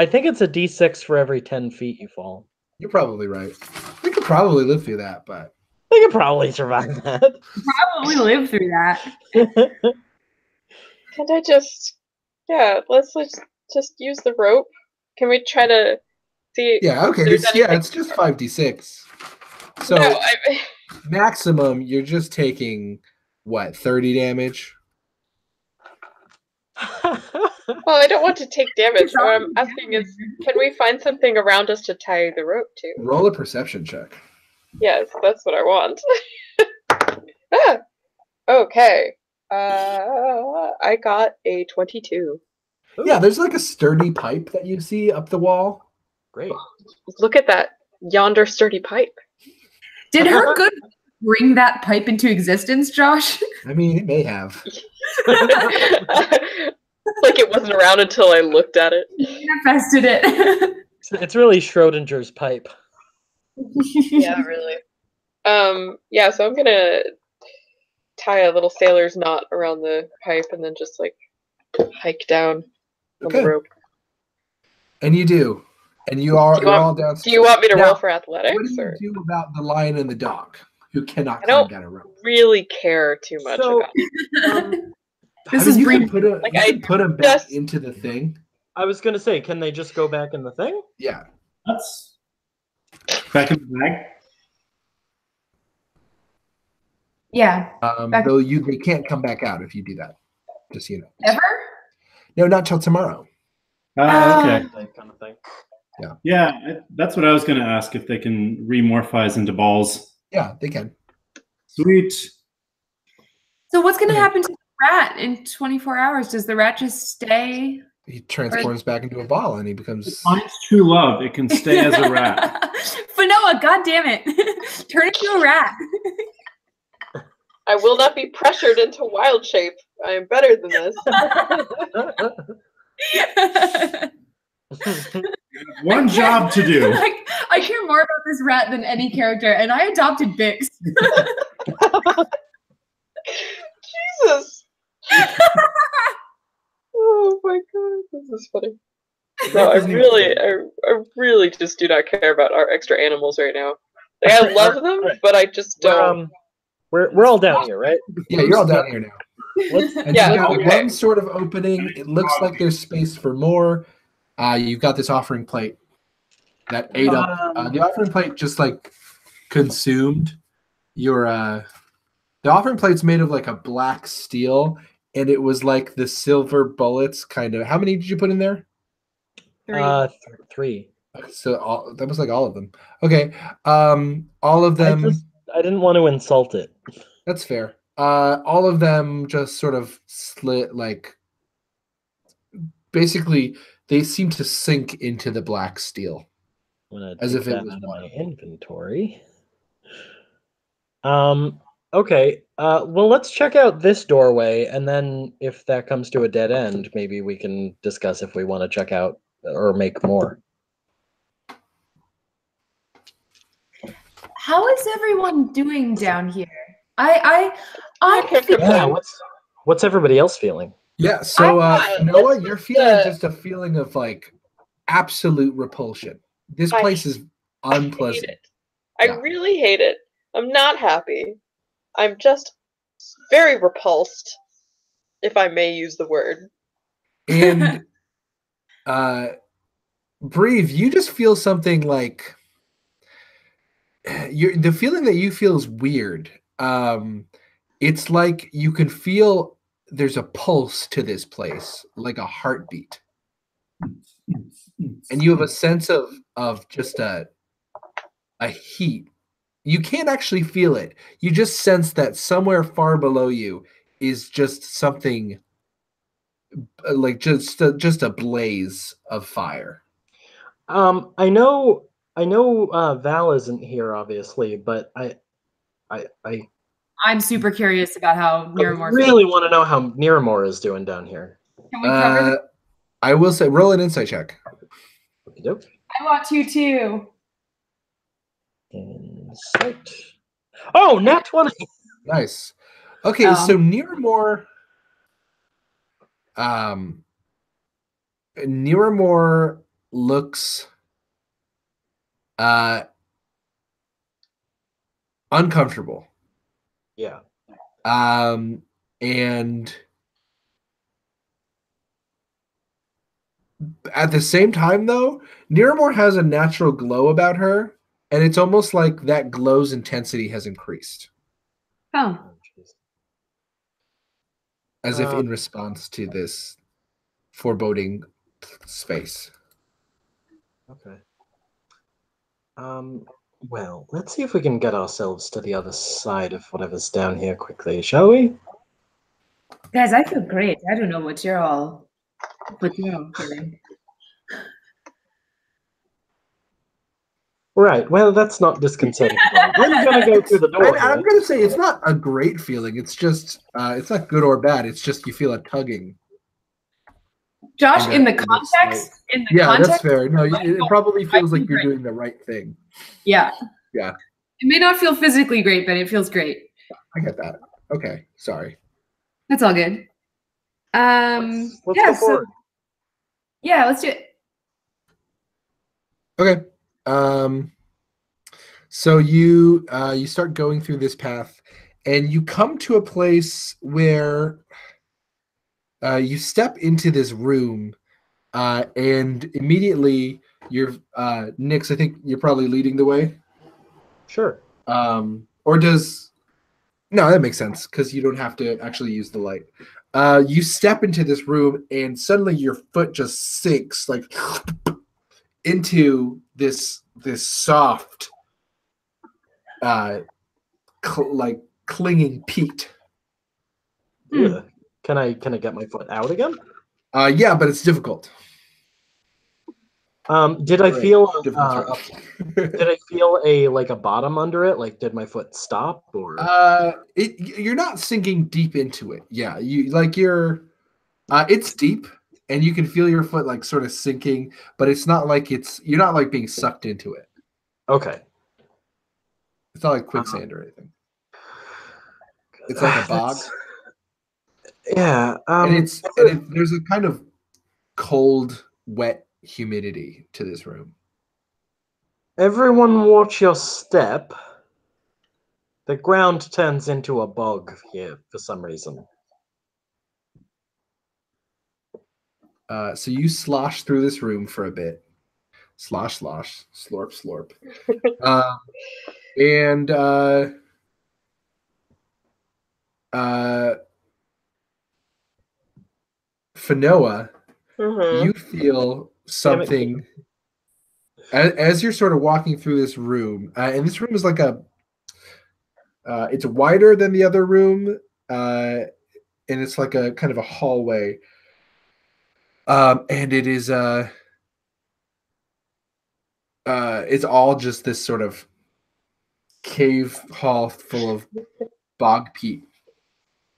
E: think it's a d6 for every 10 feet you fall.
A: You're probably right. We could probably live through that, but
E: They could probably survive that.
C: Probably live through that.
B: Can I just? Yeah, let's just use the rope. Can we try to see?
A: yeah, okay.
B: There's
A: It's just 5d6. So
B: No,
A: maximum, you're just taking what, 30 damage?
B: well, I don't want to take damage. What I'm asking is, can we find something around us to tie the rope to?
A: Roll a perception check.
B: Yes, that's what I want. Ah, okay. I got a 22.
A: Yeah, there's like a sturdy pipe that you see up the wall.
E: Great.
B: Look at that yonder sturdy pipe.
C: Did her good bring that pipe into existence, Josh?
A: I mean, it may have.
B: Like it wasn't around until I looked at it.
C: Manifested it.
E: It's really Schrodinger's pipe.
B: Yeah, really. Yeah, so I'm gonna tie a little sailor's knot around the pipe and then just like hike down on
A: Okay.
B: the rope.
A: And you do. And you're all downstairs.
B: Do you want me to
A: Now,
B: roll for
A: What
B: athletics?
A: do
B: Or
A: you do about the lion and the dog who cannot
B: I
A: climb
B: don't
A: down a rope?
B: really care too much
E: So-
B: about it.
C: This
A: I mean,
C: is
A: you
C: Bree.
A: can put them,
B: Like,
A: you
B: I
A: can put them back
B: just-
A: into the thing.
E: I was gonna say, can they just go back in the thing?
A: Yeah.
D: That's back in the bag.
C: Yeah. Back-
A: Though they can't come back out if you do that. Just so you know.
C: Ever?
A: No, not till tomorrow.
D: Okay.
E: That kind of thing.
D: Yeah, that's what I was going to ask, if they can remorphize into balls.
A: Yeah, they can.
D: Sweet.
C: So what's going to
A: Okay.
C: happen to the rat in 24 hours? Does the rat just stay?
A: He transforms back into a ball and he
D: It
A: becomes.
D: finds true love. It can stay as a rat.
C: Fanoa, God damn it. Turn into a rat.
B: I will not be pressured into wild shape. I am better than this.
D: One job to do.
C: Like, I care more about this rat than any character, and I adopted Bix.
B: Jesus! Oh my god, this is funny. No, I really just do not care about our extra animals right now. Like, I love them, but I just don't.
E: We're all down here, right?
A: Yeah, you're all down here now.
E: Let's,
A: And
B: Yeah,
A: you've got
B: okay.
A: one sort of opening. It looks like there's space for more. You've got this offering plate that ate up. The offering plate just like consumed your. The offering plate's made of like a black steel, and it was like the silver bullets kind of. How many did you put in there?
C: Three.
E: 3.
A: So that was like all of them. Okay. All of them.
E: I didn't want to insult it.
A: That's fair. All of them just sort of slit, like, basically they seem to sink into the black steel.
E: I'm gonna
A: As
E: take
A: if it
E: that
A: was
E: out of
A: water.
E: my inventory. Okay. Well, let's check out this doorway, and then if that comes to a dead end, maybe we can discuss if we want to check out or make more.
C: How is everyone doing down here? I
B: can't
C: feel
B: complain.
E: Yeah. What's everybody else feeling?
A: Yeah, so
B: let's
A: Noah,
B: put
A: you're feeling
B: the-
A: just a feeling of like absolute repulsion. This
B: I
A: place is
B: hate
A: unpleasant.
B: it. I
A: Yeah.
B: really hate it. I'm not happy. I'm just very repulsed, if I may use the word.
A: And Breve, you just feel something like the feeling that you feel is weird. It's like you can feel there's a pulse to this place, like a heartbeat. And you have a sense of just a heat. You can't actually feel it. You just sense that somewhere far below you is just something like just a blaze of fire.
E: I know Val isn't here, obviously, but I
C: I'm super curious about how Miramore
E: really want to know how Miramore is doing down here.
C: Can we cover this?
A: I will say, roll an insight check.
E: Okey-doke.
C: I want to too.
E: Insight. Oh, nat 20.
A: Nice. Okay,
C: Oh.
A: so Miramore looks uncomfortable.
E: Yeah.
A: And at the same time, though, Miramore has a natural glow about her, and it's almost like that glow's intensity has increased,
C: Oh.
E: Oh, jeez.
A: as if in response to this foreboding space.
E: Okay. Well, let's see if we can get ourselves to the other side of whatever's down here quickly, shall we?
C: Guys, I feel great. I don't know what you're all feeling.
E: Right. Well, that's not disconcerting. I'm gonna go through the door.
A: I'm going to say it's not a great feeling. It's just, it's not good or bad. It's just you feel a tugging.
C: Josh, in the
A: in that
C: context,
A: Yeah,
C: context,
A: that's fair. No, it probably feels
C: I
A: like you're
C: feel
A: doing the right thing.
C: yeah.
A: Yeah.
C: It may not feel physically great, but it feels great.
A: I get that. Okay, sorry.
C: That's all good.
E: Let's
C: yeah,
E: go forward.
C: Yeah, let's do it.
A: Okay. So you start going through this path, and you come to a place where you step into this room, and immediately you're Nix. I think you're probably leading the way.
E: Sure.
A: Or does no? That makes sense because you don't have to actually use the light. You step into this room, and suddenly your foot just sinks like into this soft, like clinging peat.
E: Yeah. Can I get my foot out again?
A: Yeah, but it's difficult.
E: Did I feel
A: Difficult.
E: did I feel a bottom under it? Like, did my foot stop or?
A: You're not sinking deep into it. Yeah, it's deep, and you can feel your foot like sort of sinking, but it's not like you're not like being sucked into it.
E: Okay.
A: It's not like quicksand or anything. It's like a bog.
E: Yeah.
A: And there's a kind of cold, wet humidity to this room.
E: Everyone watch your step. The ground turns into a bog here for some reason.
A: So you slosh through this room for a bit. Slosh, slosh, slorp, slorp. And Fanoa, you feel something. As you're sort of walking through this room, and this room is like it's wider than the other room, and it's like a kind of a hallway. And it is it's all just this sort of cave hall full of bog peat,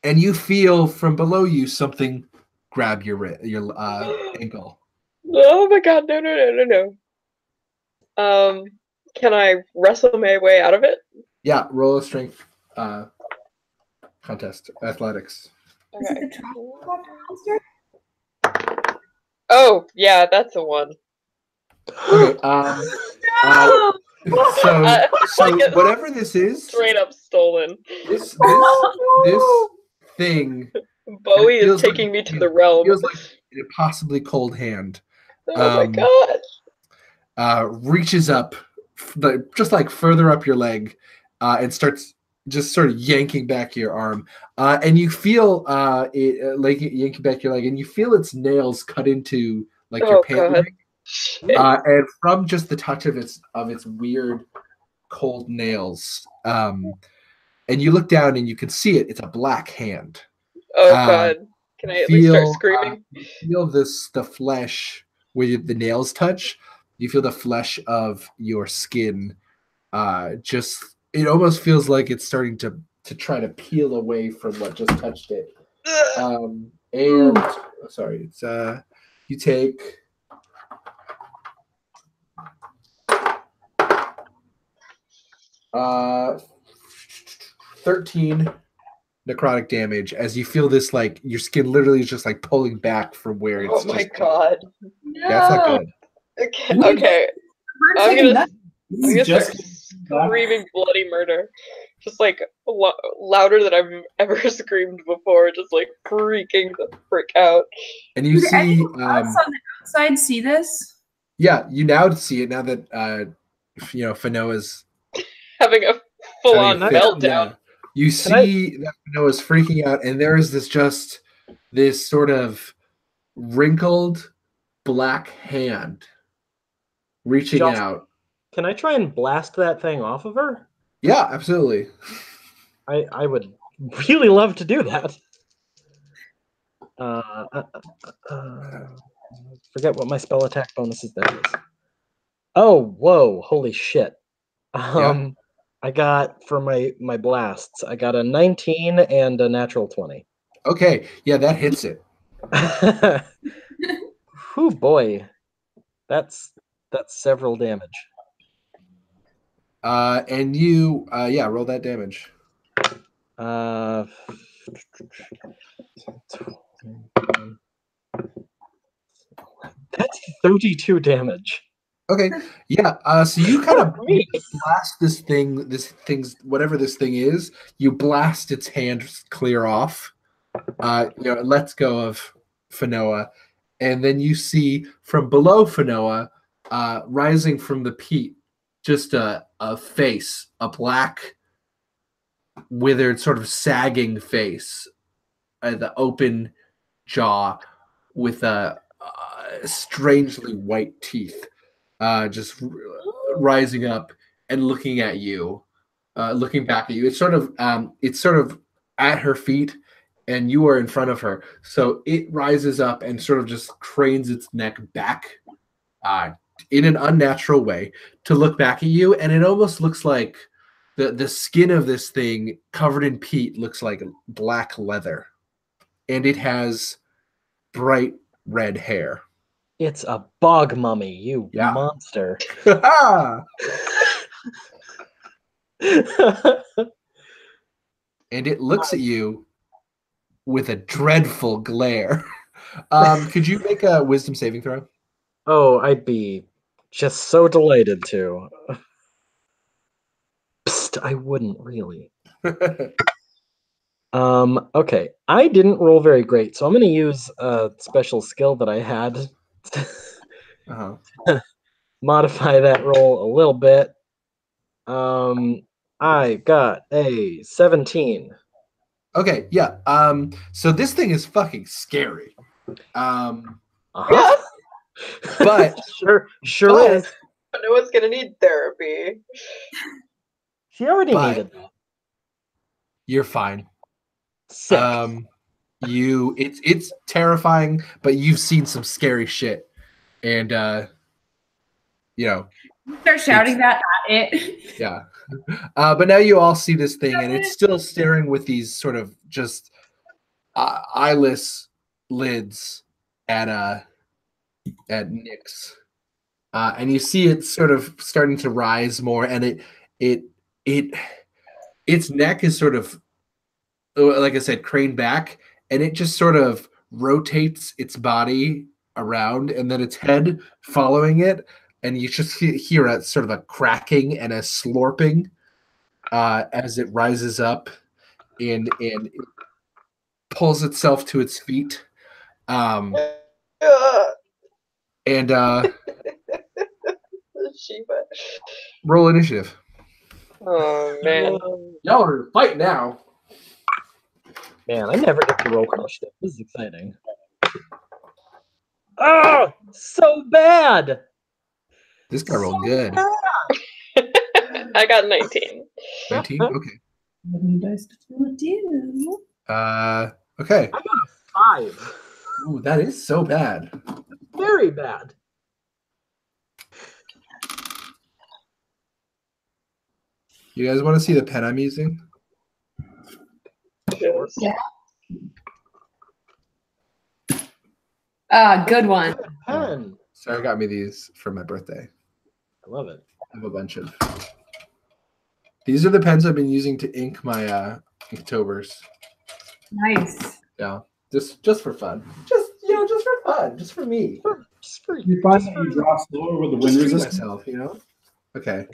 A: and you feel from below you something grab your ankle.
B: Oh my god, no. Can I wrestle my way out of it?
A: Yeah, roll a strength contest, athletics.
C: Is it
B: Okay.
C: the trap monster?
B: Oh, yeah, that's a one.
A: Okay.
C: No!
A: So
B: Like it's
A: whatever this is,
B: straight up stolen.
A: this thing
B: Bowie is
A: feels
B: taking
A: like-
B: me to the realm.
A: feels like an impossibly cold hand.
B: Oh my god.
A: Reaches up, just like further up your leg, and starts just sort of yanking back your arm. And you feel it like yanking back your leg, and you feel its nails cut into like your
B: Oh
A: pant
B: god.
A: leg. And from just the touch of its weird cold nails, and you look down and you can see it. It's a black hand.
B: Oh god. Can I at least start screaming?
A: You feel the flesh where the nails touch. You feel the flesh of your skin. Just it almost feels like it's starting to try to peel away from what just touched it. Sorry, it's you take 13 necrotic damage as you feel this, like your skin literally is just like pulling back from where it's
B: Oh my
A: just
B: god.
C: No.
A: that's not good.
B: Okay. I'm gonna
D: Just
B: start screaming bloody murder. Just like louder than I've ever screamed before. Just like freaking the frick out.
A: And you
C: Did
A: see
C: anyone else on the outside see this?
A: yeah, you now see it now that Fanoa's
B: Having a full on
A: having a fit.
B: meltdown.
A: Yeah. You see that Fanoa's freaking out, and there is this sort of wrinkled black hand reaching
E: Just-
A: out.
E: Can I try and blast that thing off of her?
A: Yeah, absolutely.
E: I would really love to do that. Forget what my spell attack bonus is. There it is. Oh, whoa! Holy shit!
A: Yeah.
E: I got for my blasts. I got a 19 and a natural 20.
A: Okay, yeah, that hits it.
E: Oh boy, that's several damage.
A: And you roll that damage.
E: That's 32 damage.
A: Okay, yeah. So you kind of
B: Me.
A: blast whatever this thing is. You blast its hand clear off. It lets go of Fanoa, and then you see from below Fanoa, rising from the peat, just a face, a black, withered, sort of sagging face, the open jaw with strangely white teeth, just rising up and looking at you, looking back at you. It's sort of at her feet, and you are in front of her. So it rises up and sort of just cranes its neck back, in an unnatural way, to look back at you, and it almost looks like the skin of this thing covered in peat looks like black leather, and it has bright red hair.
E: It's a bog mummy, you
A: Yeah.
E: monster.
A: And it looks at you with a dreadful glare. Could you make a wisdom saving throw?
E: Oh, I'd be just so delighted to. Psst, I wouldn't really. Okay, I didn't roll very great, so I'm going to use a special skill that I had. Modify that roll a little bit. I got a 17.
A: Okay, yeah. So this thing is fucking scary.
E: Uh-huh.
A: But
E: sure
A: but-
E: is.
B: No one's gonna need therapy.
E: She already
A: But-
E: needed that.
A: you're fine.
E: Sick.
A: It's terrifying, but you've seen some scary shit, and you know,
C: Start shouting that at it.
A: yeah. But now you all see this thing, and it's still staring with these sort of just eyeless lids at Nyx, and you see it sort of starting to rise more, and its neck is sort of, like I said, craned back, and it just sort of rotates its body around, and then its head following it, and you just hear a sort of a cracking and a slurping as it rises up and it pulls itself to its feet. And
B: Shiva.
A: roll initiative.
B: Oh man.
A: Y'all are fighting now.
E: Man, I never get to roll initiative. This is exciting. Oh, so bad.
A: This guy rolled good.
B: I got 19.
A: 19? Okay. Okay.
E: I got a 5.
A: Ooh, that is so bad.
E: Very bad.
A: You guys want to see the pen I'm using?
B: Yes.
C: Good one.
E: Pen.
A: Sarah got me these for my birthday.
E: I love it.
A: I have a bunch of. These are the pens I've been using to ink my Inktober's.
C: Nice.
A: Yeah, just for fun. Just for fun. Just for me.
D: You find that you draw slower with the wind
A: Just for
D: resistance?
A: myself. Okay.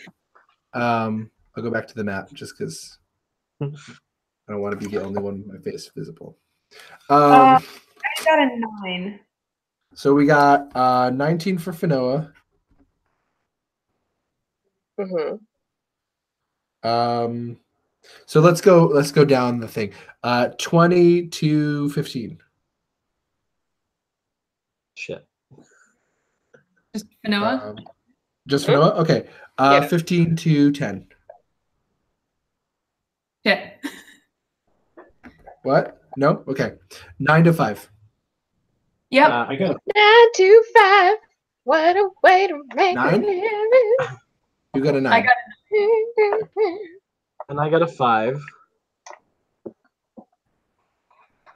A: I'll go back to the map just because I don't want to be the only one with my face visible.
C: I got a 9.
A: So we got 19 for Finoa.
B: Mm-hmm.
A: So let's go down the thing. 20 to 15.
E: Shit.
C: Just Finoa.
A: Just Finoa? Okay.
B: Yeah.
A: 15 to 10.
C: Shit.
A: What? No? Okay. 9 to 5.
C: Yep.
D: I got
B: 9 to 5. What a way to make
A: 9?
B: it.
A: You got a 9.
C: I got
E: And I got a 5.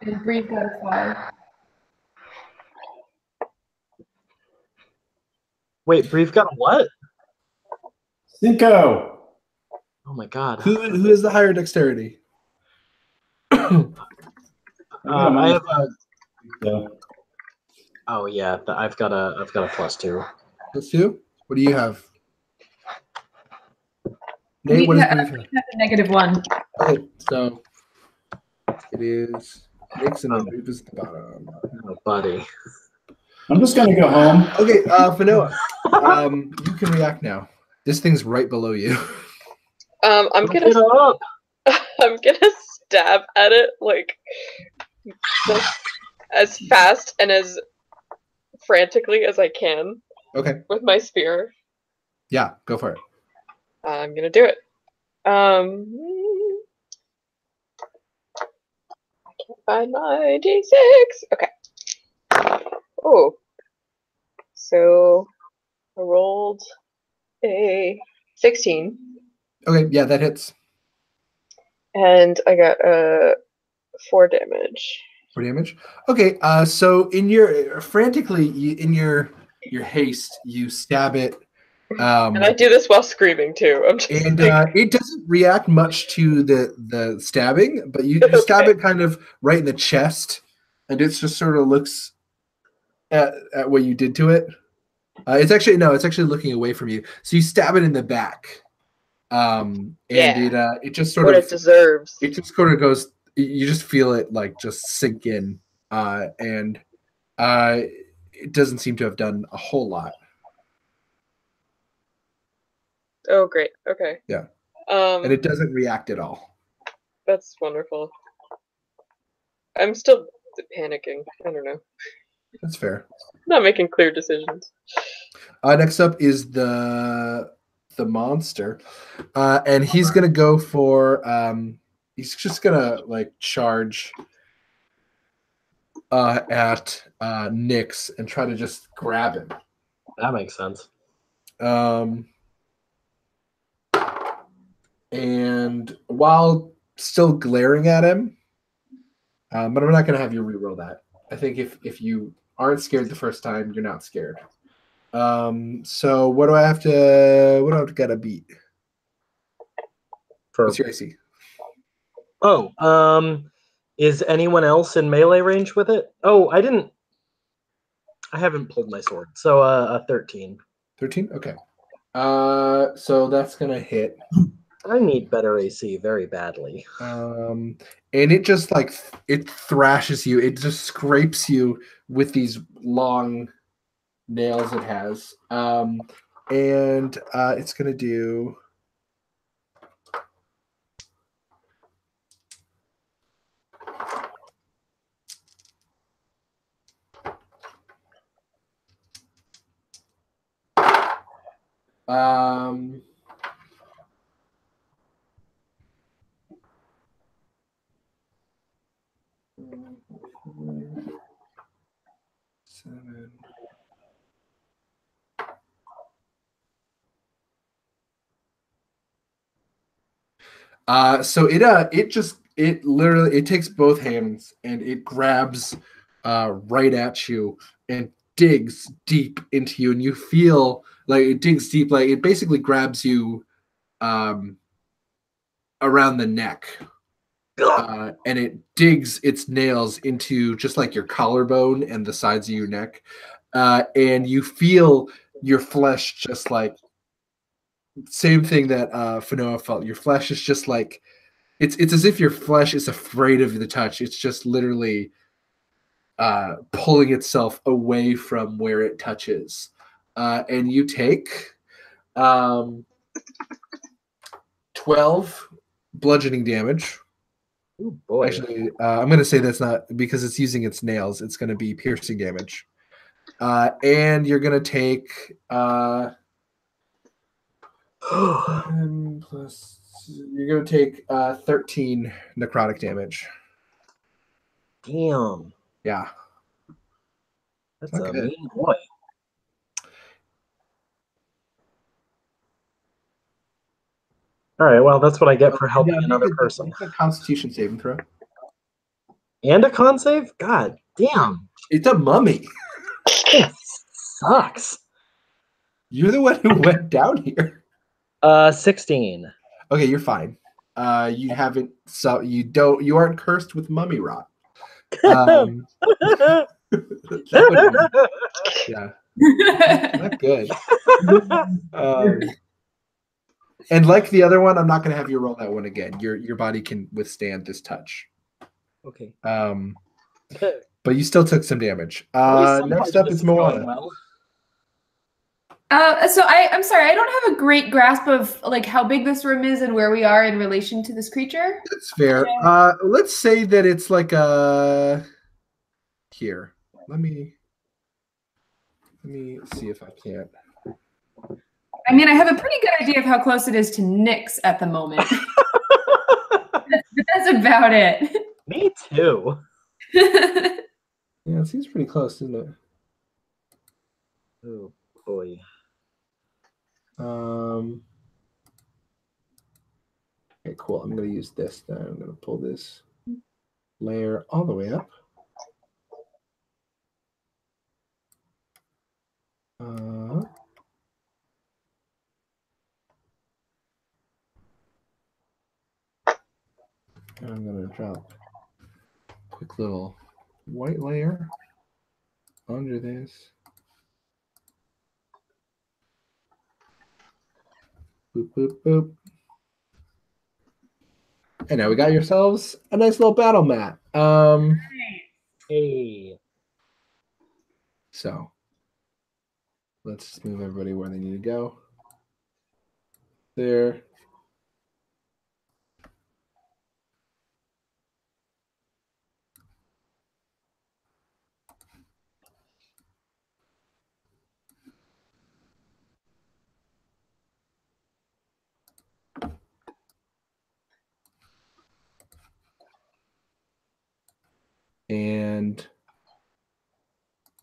C: and Bree got a 5.
E: Wait, Brief got a what?
D: Cinco.
E: Oh my god.
A: Who has the higher dexterity?
E: I have a.
D: So,
E: Oh yeah, I've got a +2.
A: Let's do. What do you have? Nate, what does Brief have?
C: That's a -1.
A: Okay, so it is Nick's and then Brief is at the bottom.
E: Oh, buddy.
D: I'm just gonna go home.
A: Okay, Finoa, you can react now. This thing's right below you.
B: I'm
E: Get up.
B: gonna stab at it like just as fast and as frantically as I can
A: Okay,
B: with my spear.
A: yeah, go for it.
B: I'm gonna do it. I can't find my D6. Okay. Oh. So I rolled a 16.
A: Okay, yeah, that hits.
B: And I got 4 damage.
A: 4 damage. Okay, so in your in your haste, you stab it.
B: And I do this while screaming too. I'm just
A: And
B: like,
A: it doesn't react much to the stabbing, but you stab it kind of right in the chest, and it just sort of looks at what you did to it. It's actually looking away from you. So you stab it in the back, and it just sort
B: what
A: of
B: it deserves.
A: it just sort of goes. You just feel it like just sink in, and it doesn't seem to have done a whole lot.
B: Oh, great. Okay.
A: Yeah. And it doesn't react at all.
B: That's wonderful. I'm still panicking. I don't know.
A: That's fair.
B: Not making clear decisions.
A: Next up is the monster, and he's gonna go for. He's just gonna like charge at Nyx and try to just grab him.
E: That makes sense.
A: And while still glaring at him, but I'm not gonna have you reroll that. I think if you aren't scared the first time, you're not scared. So what do I have to gotta beat?
E: For
A: What's your AC?
E: is anyone else in melee range with it? Oh, I haven't pulled my sword. So a 13.
A: 13? Okay. So that's gonna hit.
E: I need better AC very badly.
A: And it just like it thrashes you. It just scrapes you with these long nails it has. And it's gonna do. Um, seven. So it literally it takes both hands and it grabs right at you and digs deep into you, and you feel like it digs deep, like it basically grabs you around the neck. And it digs its nails into just like your collarbone and the sides of your neck. And you feel your flesh just like same thing that Fanoa felt. Your flesh is just like it's as if your flesh is afraid of the touch. It's just literally pulling itself away from where it touches. And you take 12 bludgeoning damage.
E: Oh boy.
A: Actually, I'm going to say that's not because it's using its nails. It's going to be piercing damage. And you're going to take 10 plus. You're going to take 13 necrotic damage.
E: Damn.
A: Yeah.
E: That's
A: Not
E: a
A: good.
E: mean boy. All right, well, that's what I get for helping another person.
A: Make a Constitution saving throw.
E: And a con save? God damn.
A: It's a mummy.
E: It sucks.
A: You're the one who went down here.
E: 16.
A: Okay, you're fine. You haven't. So you aren't cursed with mummy rot. That would be, yeah, not good. And like the other one, I'm not going to have you roll that one again. Your body can withstand this touch.
E: Okay.
A: But you still took some damage. Next up is Moana.
E: Well.
C: So I'm sorry, I don't have a great grasp of like how big this room is and where we are in relation to this creature.
A: That's fair. Let's say that it's like a here. Let me see if I can't.
C: I mean, I have a pretty good idea of how close it is to Nyx at the moment. But that's about it.
E: Me too.
A: Yeah, it seems pretty close, isn't it?
E: Oh boy.
A: Okay, cool. I'm going to use this then. I'm going to pull this layer all the way up. And I'm going to drop a quick little white layer under this. Boop, boop, boop. And now we got yourselves a nice little battle mat.
E: Hey.
A: So let's move everybody where they need to go. There.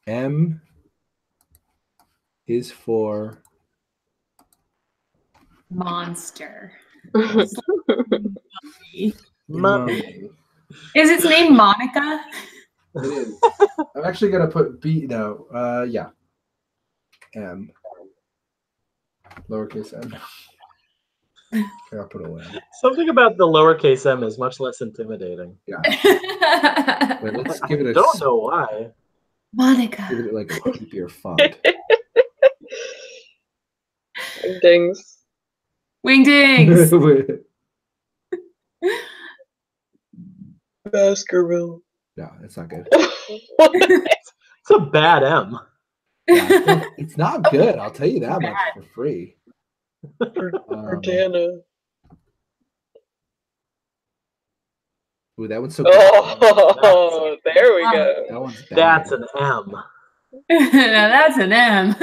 A: M is for
C: Monster.
A: mummy.
C: Is its name Monica?
A: It is. I'm actually gonna put B. No. Yeah. M. Lowercase m. Okay, I'll put a M.
E: Something about the lowercase m is much less intimidating.
A: Yeah. Wait, let's give it a.
E: Don't know why.
C: Monica.
A: Give it like a creepier font.
B: Dings.
C: Wingdings.
B: Baskerville.
A: No, that's not good.
E: It's a bad M.
A: Yeah, it's not good. I'll tell you that much for free.
B: Verdana.
A: Ooh, that one's so good.
B: Oh, there we go.
A: That one's bad.
E: That's an M.
C: Now that's an M.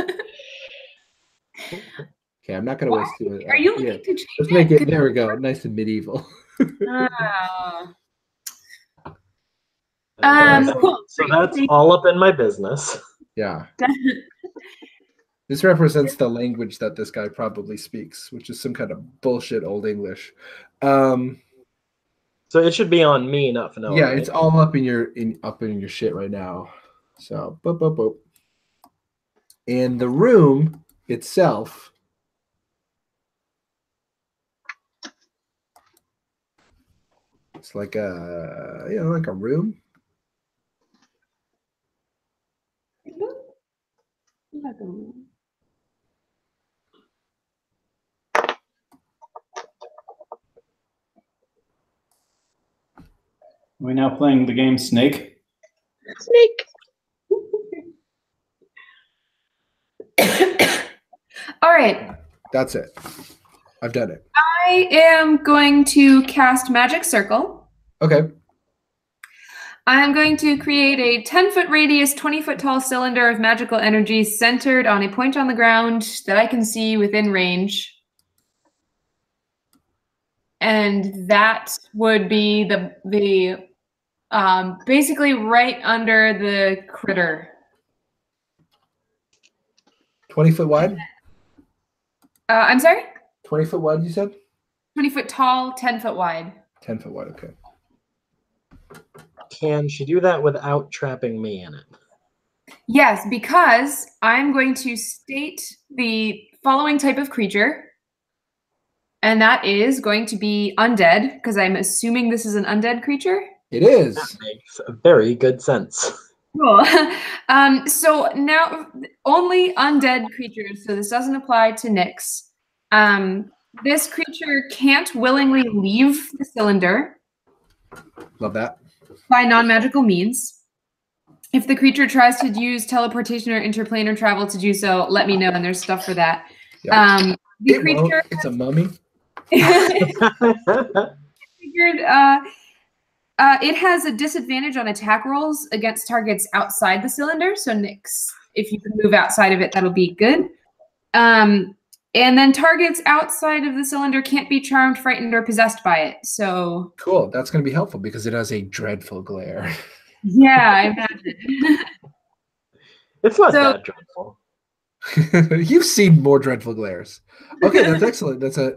A: Okay, I'm not gonna waste too much.
C: Are you looking
A: Yeah,
C: to change
A: let's make it. There we go. Nice and medieval.
C: Oh.
E: So,
C: Cool.
E: so that's all up in my business.
A: Yeah. This represents the language that this guy probably speaks, which is some kind of bullshit old English.
E: So it should be on me, not Fanoa.
A: Yeah,
E: right?
A: it's all up in your shit right now. So boop, boop, boop. And the room itself it's like a like a room.
D: Are we now playing the game Snake?
B: Snake.
C: All right.
A: That's it. I've done it.
C: I am going to cast Magic Circle.
A: Okay.
C: I'm going to create a 10-foot radius, 20-foot tall cylinder of magical energy centered on a point on the ground that I can see within range. And that would be the basically right under the critter.
A: 20 foot wide?
C: I'm sorry?
A: 20 foot wide, you said?
C: 20-foot tall, 10-foot wide.
A: 10 foot wide, okay.
E: Can she do that without trapping me in it?
C: Yes, because I'm going to state the following type of creature. And that is going to be undead, because I'm assuming this is an undead creature.
A: It is.
E: That makes very good sense.
C: Cool. So now only undead creatures, so this doesn't apply to Nyx. This creature can't willingly leave the cylinder
A: Love that.
C: by non-magical means. If the creature tries to use teleportation or interplanar travel to do so, let me know, and there's stuff for that.
A: Yep.
C: The
A: It won't.
C: creature
A: It's a mummy.
C: figured it has a disadvantage on attack rolls against targets outside the cylinder. So Nyx, if you can move outside of it, that'll be good. And then targets outside of the cylinder can't be charmed, frightened, or possessed by it. So
A: Cool. That's going to be helpful because it has a dreadful glare.
C: yeah, I imagine.
E: It's not
C: So-
E: that dreadful.
A: You've seen more dreadful glares. Okay, that's excellent. That's a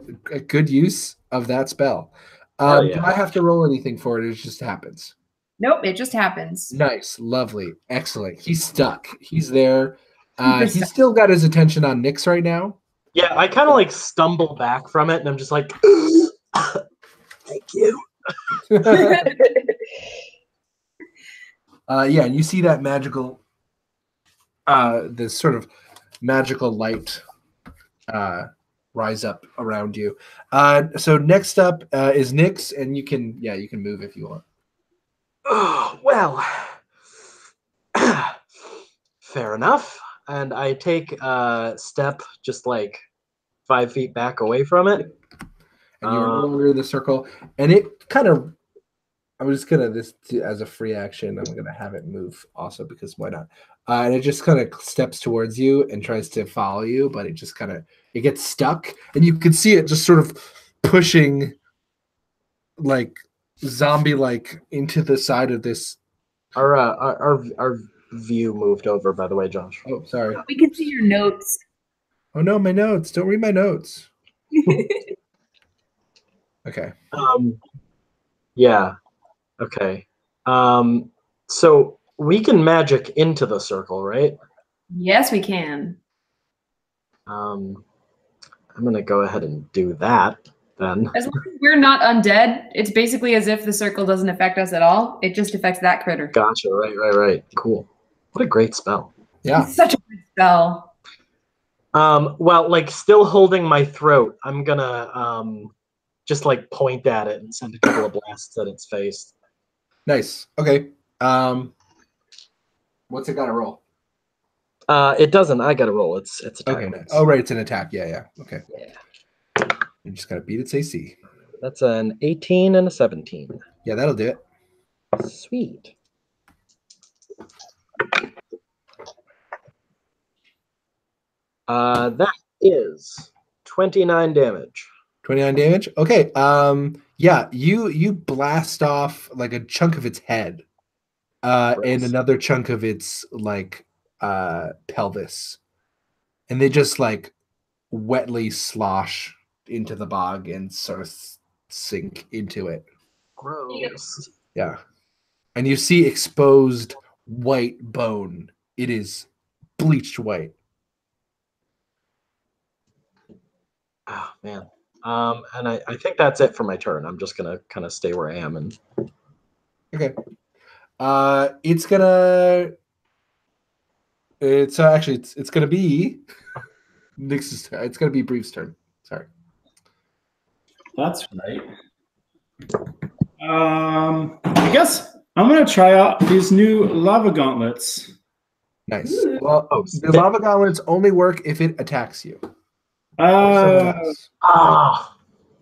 A: good use of that spell.
E: Hell yeah.
A: Do I have to roll anything for it? It just happens.
C: Nope, it just happens.
A: Nice, lovely, excellent. He's stuck. He's there.
C: Super
A: He's
C: stuck.
A: still got his attention on Nyx right now.
E: Yeah, I kind of like stumble back from it, and I'm just like, thank you.
A: Yeah, and you see that magical, this sort of magical light rise up around you. So next up is Nyx, and you can move if you want.
E: Oh, well, fair enough. And I take a step just like 5 feet back away from it.
A: And you're no longer in the circle, and it kind of. I'm just gonna as a free action. I'm gonna have it move also because why not? And it just kind of steps towards you and tries to follow you, but it just it gets stuck, and you can see it just sort of pushing, like zombie-like, into the side of this.
E: Are view moved over, by the way, Josh.
A: Oh, sorry.
C: We can see your notes.
A: Oh no, my notes. Don't read my notes. Okay.
E: Yeah. Okay. So we can magic into the circle, right?
C: Yes, we can.
E: I'm gonna go ahead and do that then.
C: As long as we're not undead, it's basically as if the circle doesn't affect us at all. It just affects that critter.
E: Gotcha. Right. Cool. What a great spell.
A: Yeah.
C: It's such a good spell.
E: Well, like still holding my throat, I'm gonna just like point at it and send a couple of blasts at its face.
A: Nice. Okay. What's it got to roll?
E: It doesn't. I gotta roll. It's attack.
A: Okay. Nice. Oh, right. It's an attack. Yeah. Okay.
E: Yeah.
A: You just got to beat its AC.
E: That's an 18 and a 17.
A: Yeah, that'll do it.
E: Sweet. That is 29 damage.
A: 29 damage. Okay. Yeah, you blast off like a chunk of its head, and another chunk of its like pelvis, and they just like wetly slosh into the bog and sort of sink into it.
E: Gross.
A: Yeah, and you see exposed white bone. It is bleached white.
E: Oh man. And I think that's it for my turn. I'm just gonna kind of stay where I am and
A: Okay. It's gonna be Nix's turn. It's gonna be Brief's turn. Sorry.
D: That's right. I guess I'm gonna try out these new lava gauntlets.
A: Nice. Well, the lava gauntlets only work if it attacks you. So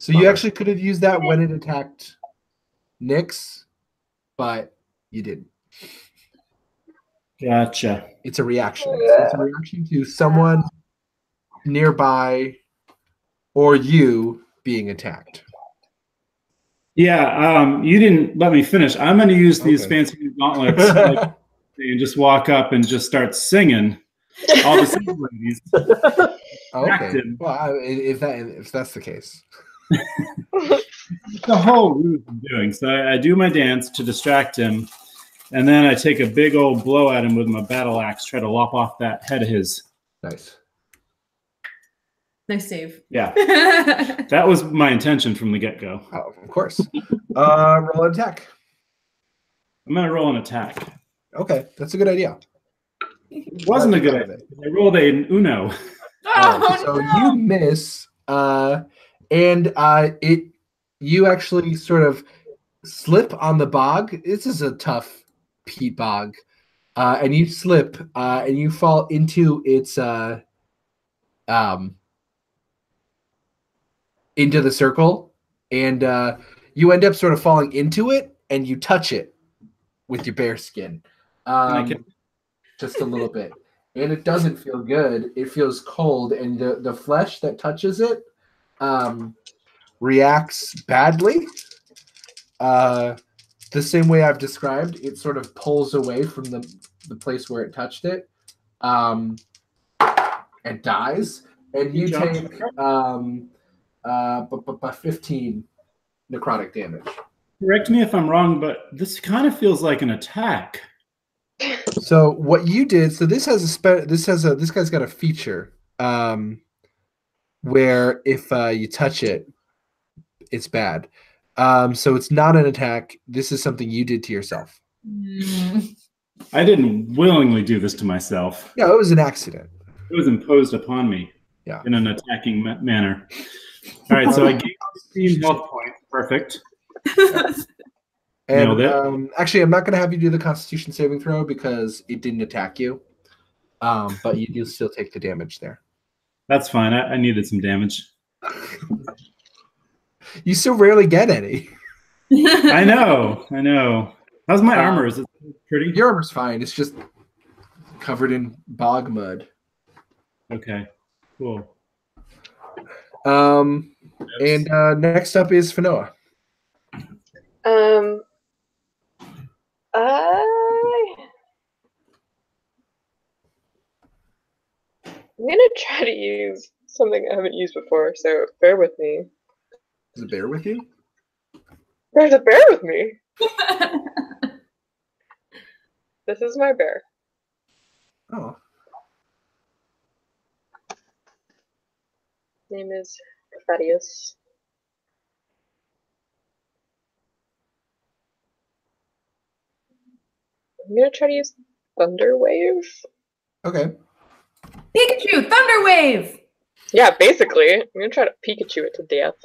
A: you actually could have used that when it attacked Nyx, but you didn't.
D: Gotcha.
A: It's a reaction. So it's a reaction to someone nearby or you being attacked.
D: Yeah, you didn't let me finish. I'm going to use these fancy new gauntlets and just walk up and just start singing. All the singing ladies.
A: Okay. Well, if that's the case.
D: The whole route I'm doing. So I do my dance to distract him, and then I take a big old blow at him with my battle axe, try to lop off that head of his.
A: Nice.
C: Nice save.
D: Yeah. That was my intention from the get-go.
A: Oh, of course. Roll an attack.
D: I'm going to roll an attack.
A: Okay, that's a good idea.
D: It wasn't a good idea. I rolled an Uno.
A: So you miss, and you actually sort of slip on the bog. This is a tough peat bog, and you slip, and you fall into its into the circle, and you end up sort of falling into it, and you touch it with your bare skin, just a little bit. And it doesn't feel good. It feels cold, and the flesh that touches it reacts badly. The same way I've described, it sort of pulls away from the place where it touched it, and dies. And you take 15 necrotic damage.
D: Correct me if I'm wrong, but this kind of feels like an attack.
A: So what you did? So this guy's got a feature where if you touch it, it's bad. So it's not an attack. This is something you did to yourself.
D: I didn't willingly do this to myself.
A: Yeah, it was an accident.
D: It was imposed upon me.
A: Yeah.
D: In an attacking manner. All right, so I gained 16 health points. Perfect.
A: Yeah. And actually, I'm not going to have you do the Constitution saving throw because it didn't attack you. But you do still take the damage there.
D: That's fine. I needed some damage.
A: You still rarely get any.
D: I know. How's my armor? Is it pretty?
A: Your armor's fine. It's just covered in bog mud.
D: Okay, cool.
A: And next up is Fanoa.
B: I'm gonna try to use something I haven't used before, so bear with me.
A: Is a bear with you?
B: There's a bear with me. This is my bear.
A: Oh.
B: His name is Thaddeus. I'm gonna try to use Thunder Wave.
A: Okay.
C: Pikachu, Thunder Wave.
B: Yeah, basically. I'm gonna try to Pikachu it to death.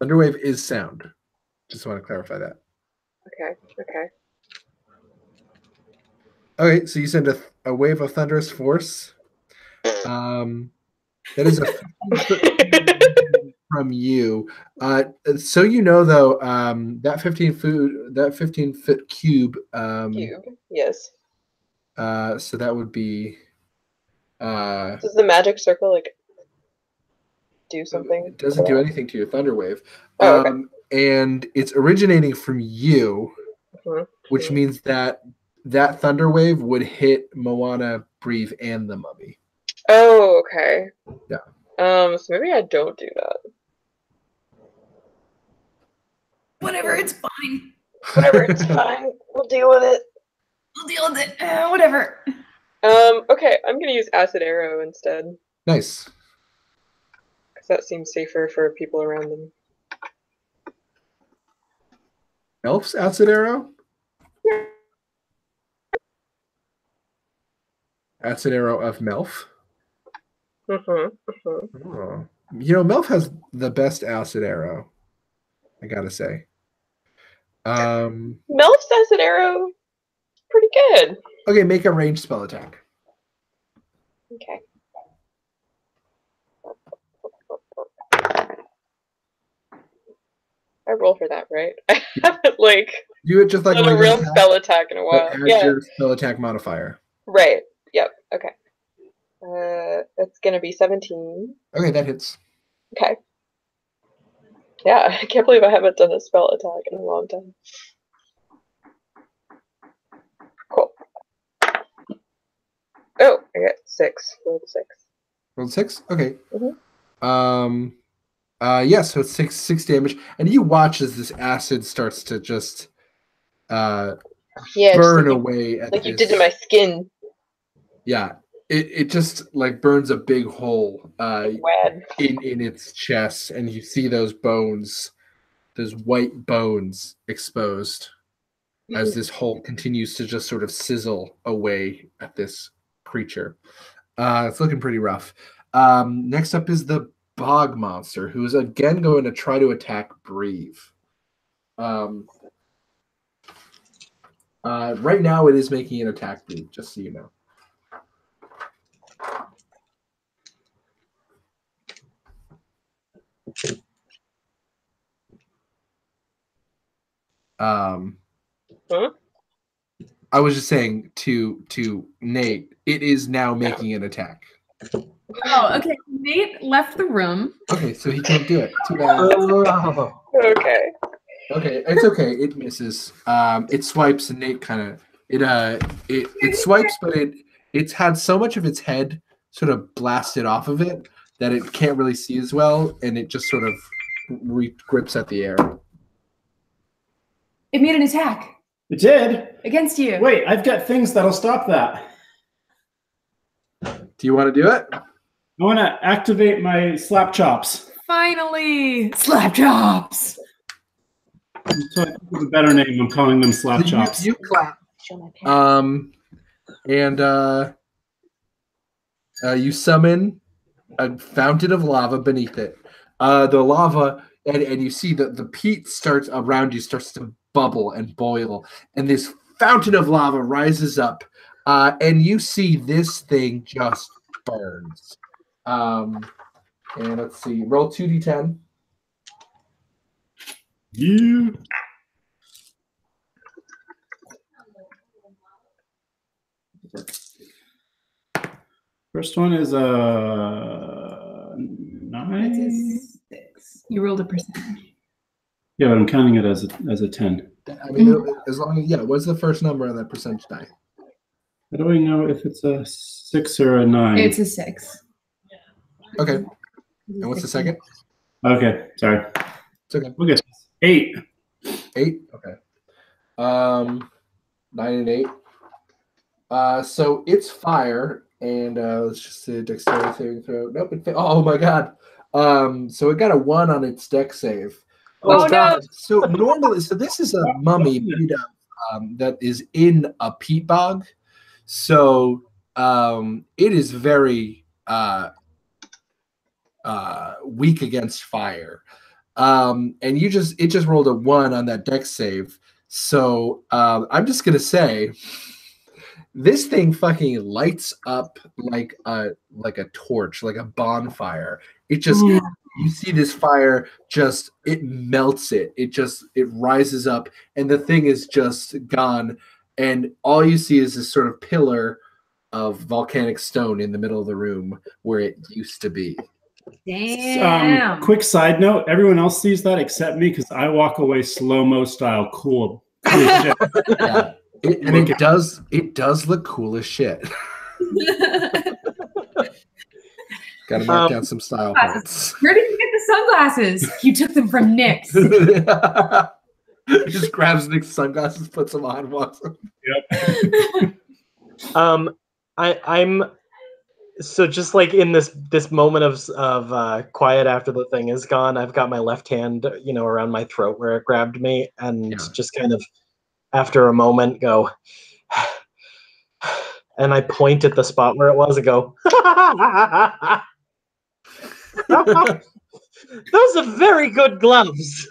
A: Thunderwave is sound. Just want to clarify that.
B: Okay, okay.
A: Okay, so you send a wave of thunderous force. That is a 15-foot from you. So you know though, that 15-foot cube.
B: Cube. Yes.
A: So that would be.
B: Does the magic circle like do something?
A: It doesn't do anything to your thunder wave.
B: Oh, okay.
A: And it's originating from you, which means that thunder wave would hit Moana, Breve, and the mummy.
B: Oh, okay.
A: Yeah.
B: So maybe I don't do that.
C: Whatever, it's fine.
B: Whatever, it's fine. We'll deal with it.
C: We'll deal with it. Whatever.
B: Okay, I'm gonna use Acid Arrow instead.
A: Nice.
B: Because that seems safer for people around them.
A: Elf's acid arrow?
B: Yeah.
A: Acid arrow of Melf.
B: Oh.
A: You know, Melf has the best acid arrow, I gotta say.
B: Melf's Acid Arrow, pretty good.
A: Okay, make a ranged spell attack.
B: Okay. I roll for that, right? I haven't
A: do it just like
B: done a real spell attack in a while.
A: Add
B: Yeah.
A: your spell attack modifier.
B: Right. Yep. Okay. It's gonna be 17.
A: Okay, that hits.
B: Okay. Yeah, I can't believe I haven't done a spell attack in a long time. Cool. Oh, I got 6. Rolled 6.
A: Rolled 6? Okay.
B: Mm-hmm.
A: Yeah, so it's six damage. And you watch as this acid starts to just burn away at
B: like you did to my skin.
A: Yeah. It just like burns a big hole in its chest, and you see those bones, those white bones exposed as this hole continues to just sort of sizzle away at this creature. It's looking pretty rough. Next up is the bog monster, who is again going to try to attack Breve. Right now it is making an attack, Breve, just so you know. I was just saying to Nate, it is now making an attack.
C: Oh, okay. Nate left the room.
A: Okay, so he can't do it. Too bad.
B: Okay.
A: Okay, it's okay. It misses. It swipes, and Nate kind of it swipes, but it's had so much of its head sort of blasted off of it that it can't really see as well, and it just sort of grips at the air.
C: It made an attack.
D: It did?
C: Against you.
D: Wait, I've got things that'll stop that.
A: Do you want to do it?
D: I want to activate my slap chops.
C: Finally! Slap chops!
D: So I think it's a better name. I'm calling them slap chops.
A: You clap. And you summon a fountain of lava beneath it. The lava, and you see that the peat starts around you starts to bubble and boil, and this fountain of lava rises up, and you see this thing just burns. And let's see, roll 2d10.
D: You. First one is a 9.
C: 6. You rolled a percentage.
D: Yeah, but I'm counting it as a 10.
A: I mean, as long as what's the first number on that percentage die?
D: How do we know if it's a 6 or a 9?
C: It's a 6.
A: Okay. And what's the second?
D: Okay, sorry.
A: It's okay.
D: We'll get 8.
A: 8? Okay. 9 and 8. So it's fire, and let's just do a dexterity saving throw. Nope. Oh my god. So it got a 1 on its dex save.
C: Oh, no.
A: So normally, so this is a mummy made of, that is in a peat bog. So it is very weak against fire. And it just rolled a 1 on that dex save. So I'm just gonna say this thing fucking lights up like a torch, like a bonfire. It just you see this fire, just it melts it. It rises up, and the thing is just gone. And all you see is this sort of pillar of volcanic stone in the middle of the room where it used to be.
C: Damn.
D: Quick side note: everyone else sees that except me because I walk away slow-mo style, cool as shit.
A: Yeah. It does look cool as shit. Gotta mark down some style points.
C: Where did you get the sunglasses? You took them from Nick's.
A: He just grabs Nick's sunglasses, puts them on, walks on.
D: Yep.
E: I'm so just like in this moment of quiet after the thing is gone, I've got my left hand, around my throat where it grabbed me, and just kind of after a moment go, and I point at the spot where it was and go, those are very good gloves.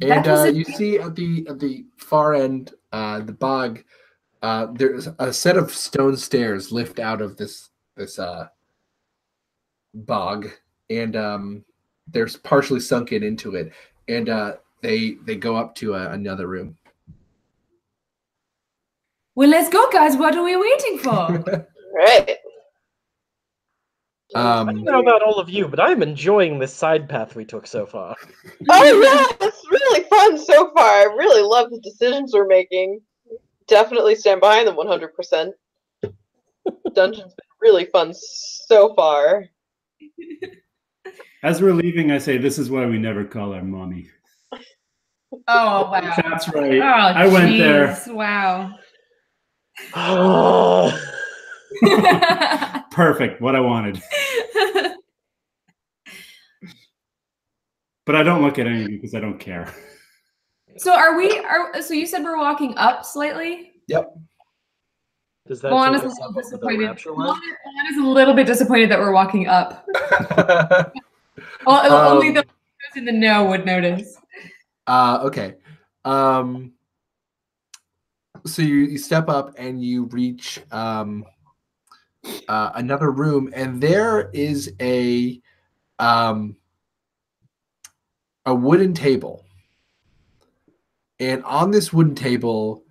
A: And you see at the far end, the bog, there's a set of stone stairs lift out of this bog, and they're partially sunken into it, and they go up to another room.
C: Well, let's go, guys. What are we waiting for?
B: Right.
E: I don't know about all of you, but I'm enjoying this side path we took so far.
B: Oh yeah, it's really fun so far. I really love the decisions we're making. Definitely stand behind them 100%. Dungeon's been really fun so far.
D: As we're leaving, I say, "This is why we never call our mommy."
C: Oh, wow.
D: That's right.
C: Oh,
D: I went there.
C: Wow.
E: Oh.
D: Perfect. What I wanted. But I don't look at any of you because I don't care.
C: So so you said we're walking up slightly?
A: Yep.
E: Does that
C: Moana's
E: take
C: a
E: us
C: little
E: up over the
C: disappointed.
E: rapture line?
C: Moana's a little bit disappointed that we're walking up. Only those in the know would notice.
A: Okay. So you step up and you reach another room, and there is a wooden table, and on this wooden table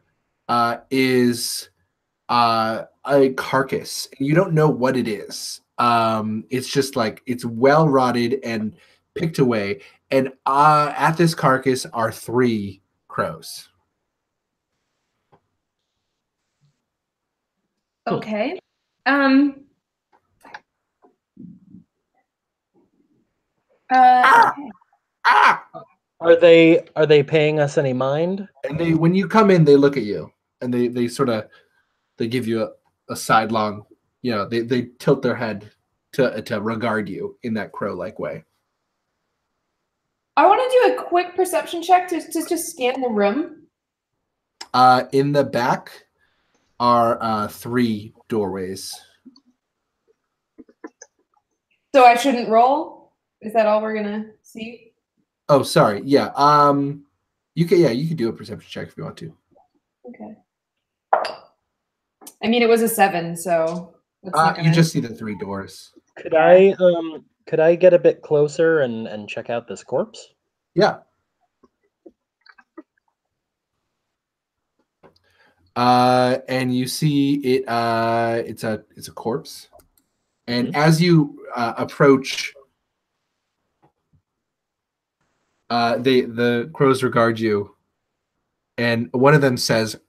A: is a carcass. You don't know what it is. It's just like it's well rotted and picked away, and at this carcass are 3 crows.
C: Okay.
E: Are they paying us any mind?
A: And when you come in, they look at you, and they sort of give you a sidelong, they tilt their head to regard you in that crow-like way.
C: I want to do a quick perception check to just scan the room.
A: In the back are 3 doorways.
C: So I shouldn't roll? Is that all we're gonna see?
A: Oh, sorry. Yeah. You can do a perception check if you want to.
C: Okay. I mean, it was a 7, so
A: you just see the 3 doors.
E: Could I get a bit closer and check out this corpse?
A: Yeah. And you see it. It's a corpse, and as you approach, the crows regard you, And one of them says,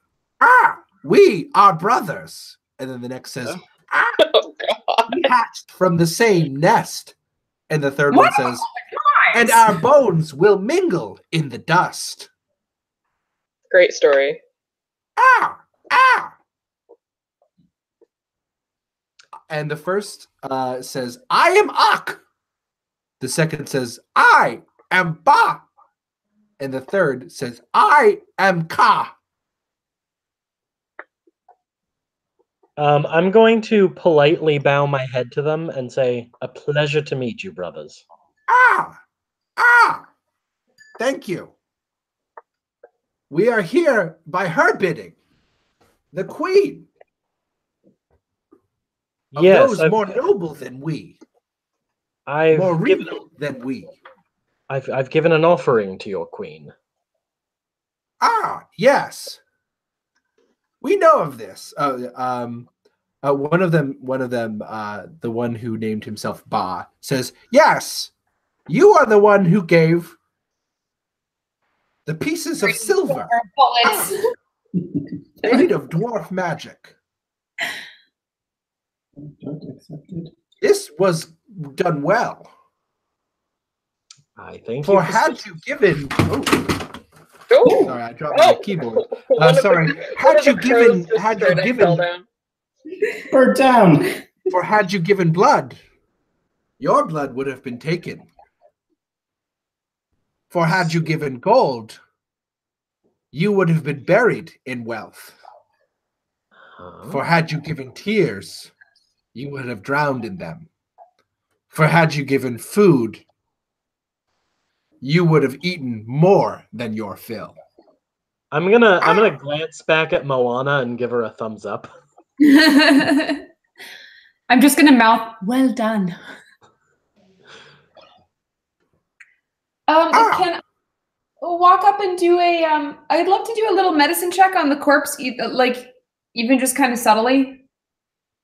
A: "Ah, we are brothers." And then the next says, "Ah,
B: Oh god.
A: we hatched from the same nest." And the third
C: What?
A: one says, "And our bones will mingle in the dust."
B: Great story.
A: Ah, ah. And the first says, "I am Ak." The second says, "I am Ba." And the third says, "I am Ka."
E: I'm going to politely bow my head to them and say, "A pleasure to meet you, brothers."
A: Ah, ah. Thank you. We are here by her bidding. The queen of
E: Yes,
A: those more noble than we, more
E: I've given
A: regal than we.
E: I've given an offering to your queen.
A: Ah, yes. We know of this. One of them, the one who named himself Ba, says, "Yes, you are the one who gave the pieces of silver
C: Bullets.
A: made of dwarf magic.
D: Don't accept it.
A: This was done well.
E: I think
A: For had you given,
B: Oh,
A: sorry, I dropped my keyboard.
B: one of
A: Sorry,
B: one
A: had
B: of
A: you
B: the crows
A: given,
B: just
A: had you
B: straight up fell
A: given,
B: down.
D: Bird down.
A: for had you given blood, your blood would have been taken. For had you given gold, you would have been buried in wealth. For had you given tears, you would have drowned in them. For had you given food, you would have eaten more than your fill."
E: I'm gonna glance back at Moana and give her a thumbs up.
C: I'm just gonna mouth, "Well done." Can I walk up and do a I'd love to do a little medicine check on the corpse, like even just kind of subtly,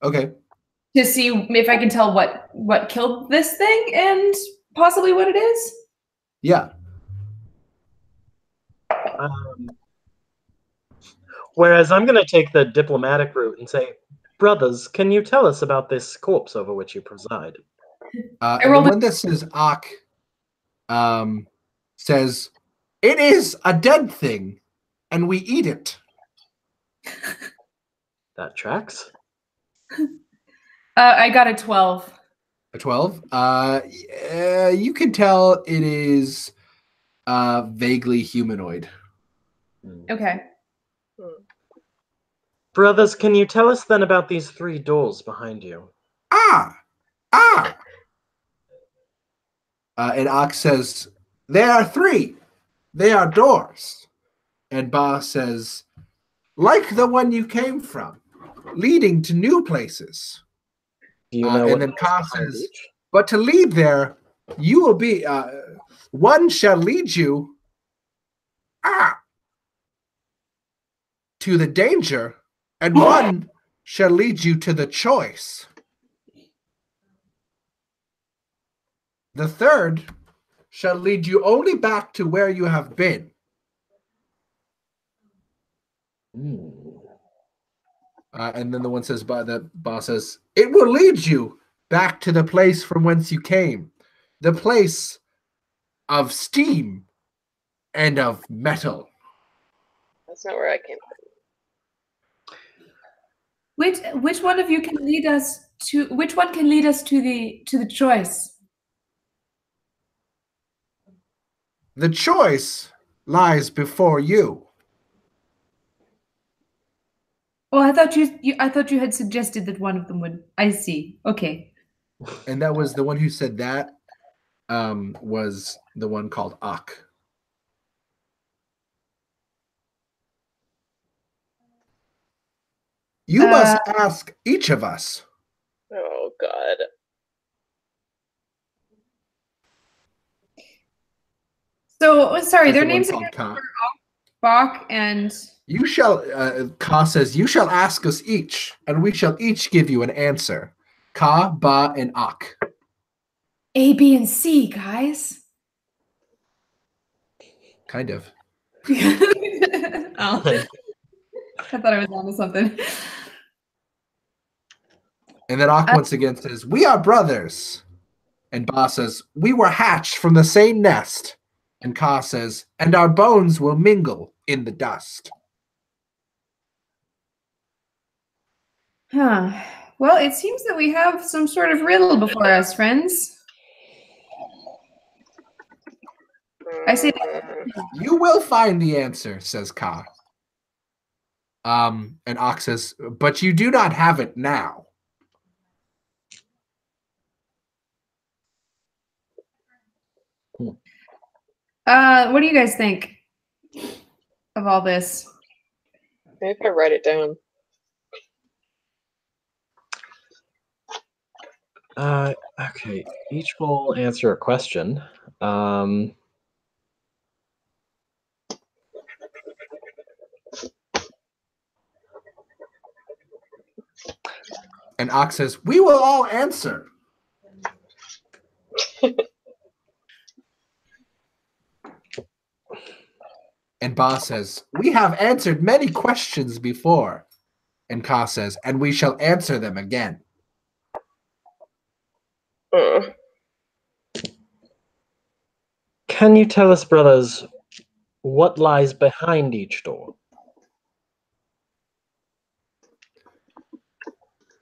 A: Okay.
C: to see if I can tell what killed this thing and possibly what it is.
A: Yeah.
E: Whereas I'm gonna take the diplomatic route and say, "Brothers, can you tell us about this corpse over which you preside?"
A: And the one that says Ak says, "It is a dead thing, and we eat it."
E: That tracks.
C: I got a 12.
A: A 12. You can tell it is vaguely humanoid.
C: Okay.
E: Brothers, can you tell us then about these 3 doors behind you?
A: Ah! And Ak says, "There are 3. They are doors." And Ba says, "Like the one you came from, leading to new places."
E: Do you know?
A: And then Ka says, "But to lead there, you will be, one shall lead you to the danger, and one shall lead you to the choice. The third shall lead you only back to where you have been." And then the one says, the boss says, "It will lead you back to the place from whence you came, the place of steam and of metal."
B: That's not where I came from.
C: Which one of you can lead us to which one can lead us to the choice?
A: The choice lies before you.
C: Oh, I thought you had suggested that one of them would. I see. Okay.
A: And that was the one who said that was the one called Ak. You must ask each of us.
B: Oh god.
C: So sorry,
A: That's
C: their
A: the one
C: names
A: called
C: are
A: Ka.
C: Bach and
A: You shall, Ka says, "You shall ask us each, and we shall each give you an answer." Ka, Ba, and Ak.
C: A, B, and C, guys.
A: Kind of.
C: Oh. I thought I was onto something.
A: And then Ak once again says, "We are brothers." And Ba says, "We were hatched from the same nest." And Ka says, "And our bones will mingle in the dust."
C: Huh. Well, it seems that we have some sort of riddle before us, friends. I say
A: "You will find the answer," says Ka. And Ak says, "But you do not have it now."
C: what do you guys think of all this?
B: Maybe if I write it down.
E: Okay, each will answer a question.
A: And Ak says, "We will all answer." And Ba says, "We have answered many questions before." And Ka says, "And we shall answer them again."
E: Can you tell us, brothers, what lies behind each door?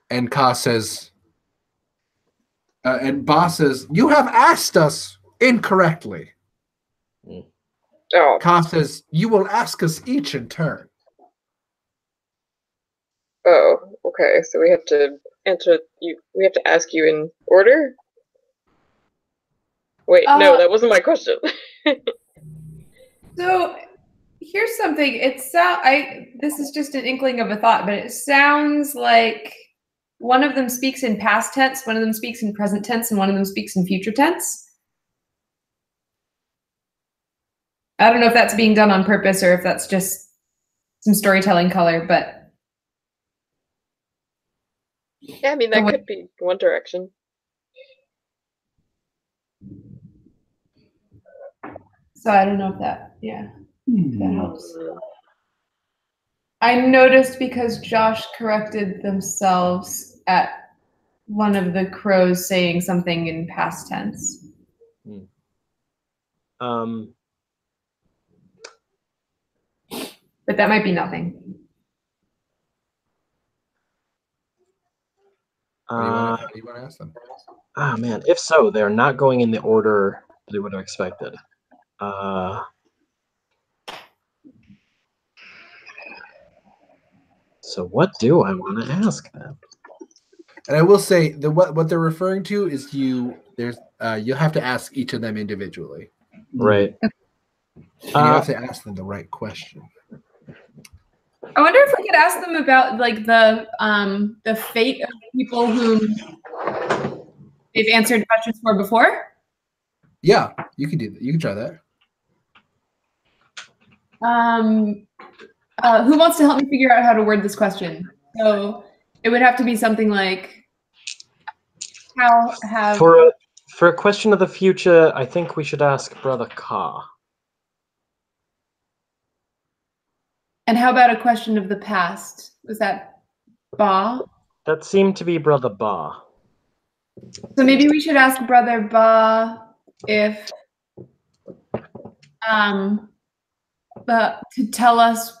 A: And Ka says, and Ba says, "You have asked us incorrectly."
B: Oh.
A: Ka says, "You will ask us each in turn."
B: Oh, okay. So we have to answer you. We have to ask you in order. Wait, no, that wasn't my question.
C: So here's something. This is just an inkling of a thought, but it sounds like one of them speaks in past tense, one of them speaks in present tense, and one of them speaks in future tense. I don't know if that's being done on purpose or if that's just some storytelling color, but
B: Yeah, I mean, that could be one direction.
C: So I don't know if that, if that helps. I noticed because Josh corrected themselves at one of the crows saying something in past tense. But that might be nothing.
A: What do you want to ask them?
E: Ah, man. If so, they're not going in the order they would have expected. So what do I want to ask them?
A: And I will say that what they're referring to is you'll have to ask each of them individually.
E: Right.
A: And you have to ask them the right question.
C: I wonder if we could ask them about like the fate of people whom they've answered questions for before.
A: Yeah, you can do that. You can try that.
C: Who wants to help me figure out how to word this question? So it would have to be something like, how have...
E: For a question of the future, I think we should ask Brother Ka.
C: And how about a question of the past? Was that Ba?
E: That seemed to be Brother Ba.
C: So maybe we should ask Brother Ba if to tell us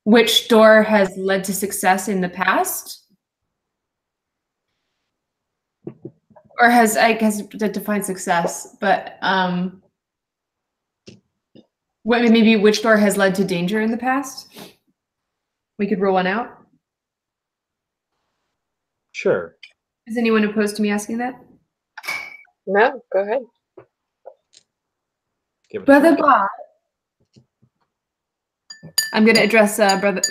C: which door has led to success in the past, or has, I guess, to define success, but maybe which door has led to danger in the past. We could rule one out.
E: Sure.
C: Is anyone opposed to me asking that?
B: No, go ahead.
C: Brother Ba. I'm going to address Brother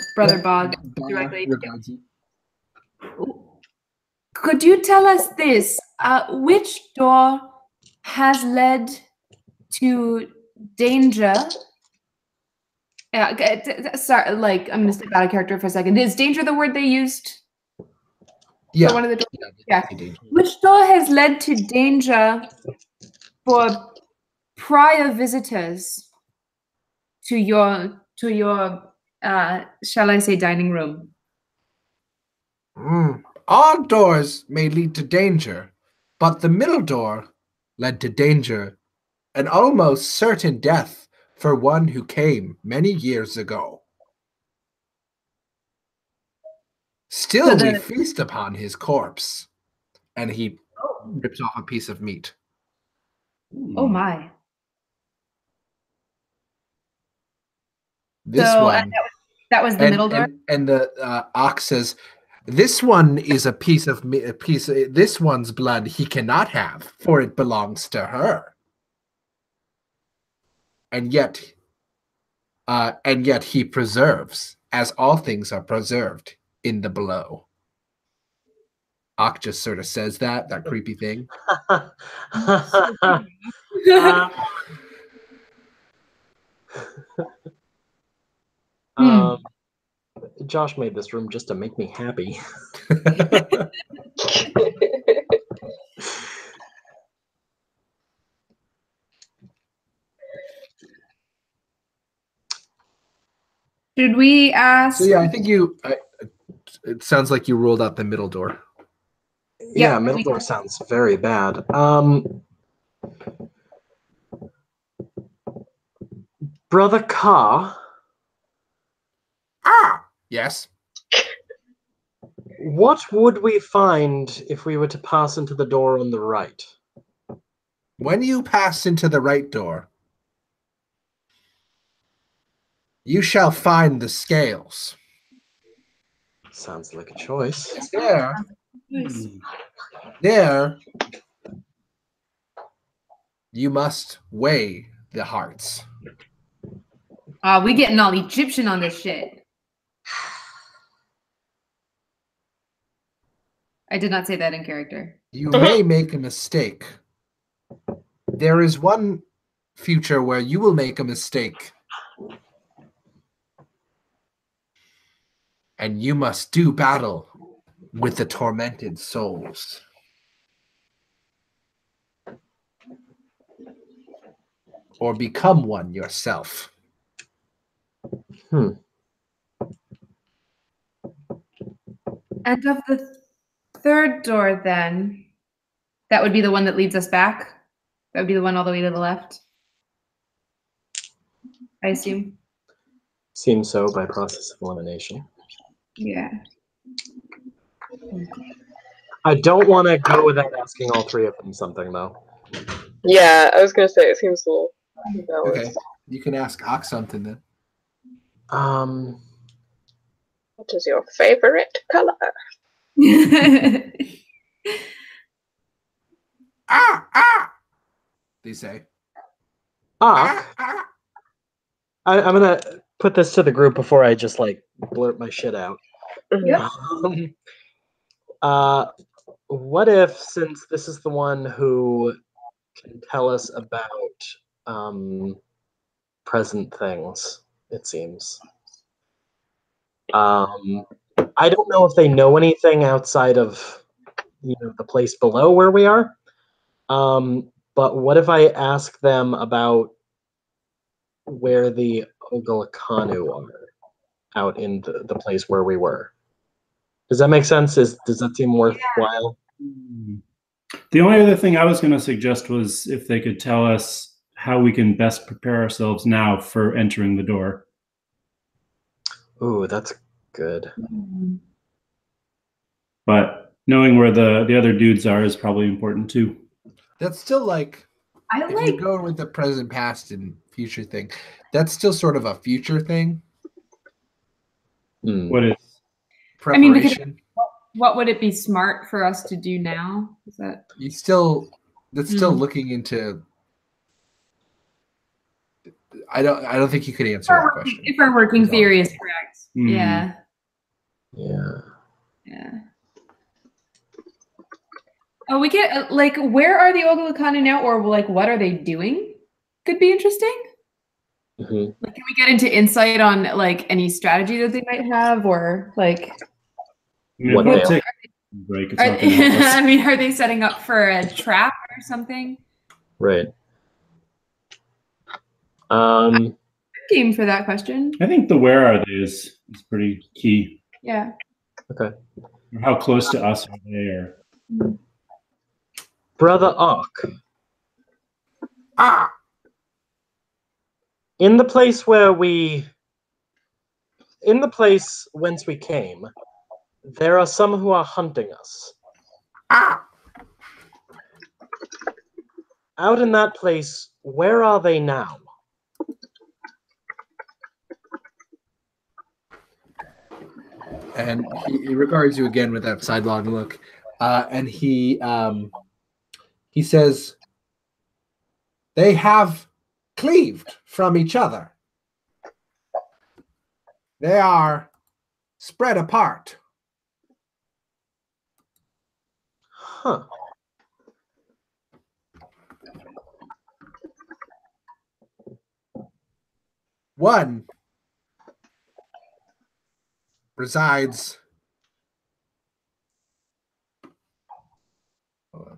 C: Ba directly. Could you tell us this? Which door has led to danger? Sorry, like, I'm going to step out of character for a second. Is danger the word they used?
A: Yeah.
C: For one of the doors? Yeah. Which door has led to danger for prior visitors? to your shall I say dining room.
A: All doors may lead to danger, but the middle door led to danger, an almost certain death for one who came many years ago. Still, we feast upon his corpse, and he rips off a piece of meat.
C: Oh my!
A: This one.
C: That was the middle door.
A: And the ox says, "This one is a piece of this one's blood he cannot have, for it belongs to her. And yet he preserves, as all things are preserved in the below." Ox just sort of says that creepy thing.
E: Josh made this room just to make me happy.
C: Should we ask?
A: So yeah, I think it sounds like you ruled out the middle door.
E: Yeah, middle door sounds very bad. Brother Ka.
A: Yes.
E: What would we find if we were to pass into the door on the right?
A: When you pass into the right door, you shall find the scales.
E: Sounds like a choice.
A: There, you must weigh the hearts.
C: We getting all Egyptian on this shit. I did not say that in character.
A: You may make a mistake. There is one future where you will make a mistake. And you must do battle with the tormented souls. Or become one yourself.
C: And of the third door, then, that would be the one that leads us back? That would be the one all the way to the left? I assume?
E: Seems so by process of elimination.
C: Yeah.
E: I don't want to go without asking all three of them something, though.
B: Yeah, I was going to say, it seems a little imbalanced.
A: Okay, you can ask Ox something then.
B: What is your favorite color?
A: They say.
E: I'm going to put this to the group before I just, like, blurt my shit out.
C: Yep.
E: What if, since this is the one who can tell us about present things, it seems. I don't know if they know anything outside of, the place below where we are. But what if I ask them about where the Ogalakanu are out in the place where we were? Does that make sense? Does that seem worthwhile?
D: The only other thing I was going to suggest was if they could tell us how we can best prepare ourselves now for entering the door.
E: Ooh, that's good.
D: But knowing where the other dudes are is probably important too.
A: That's still like, if you go with the present, past, and future thing, that's still sort of a future thing.
D: What is?
A: Preparation.
C: I mean, because what would it be smart for us to do now? Is that
A: that's still looking into. I don't think you could answer that question.
C: If our working theory is correct. Yeah. Oh, we get like, where are the Ogalakanu now, or like, what are they doing? Could be interesting. Like, can we get into insight on like any strategy that they might have, or like?
D: What take a break?
C: I mean, are they setting up for a trap or something?
E: Right.
C: scheme for that question.
D: I think the where are they is pretty key.
C: Yeah.
E: Okay.
D: Or how close to us are they? Or...
E: Brother Ark. In the place whence we came, there are some who are hunting us. Out in that place, where are they now?
A: And he regards you again with that sidelong look, and he says, "They have cleaved from each other. They are spread apart."
E: Huh.
A: One resides. Let's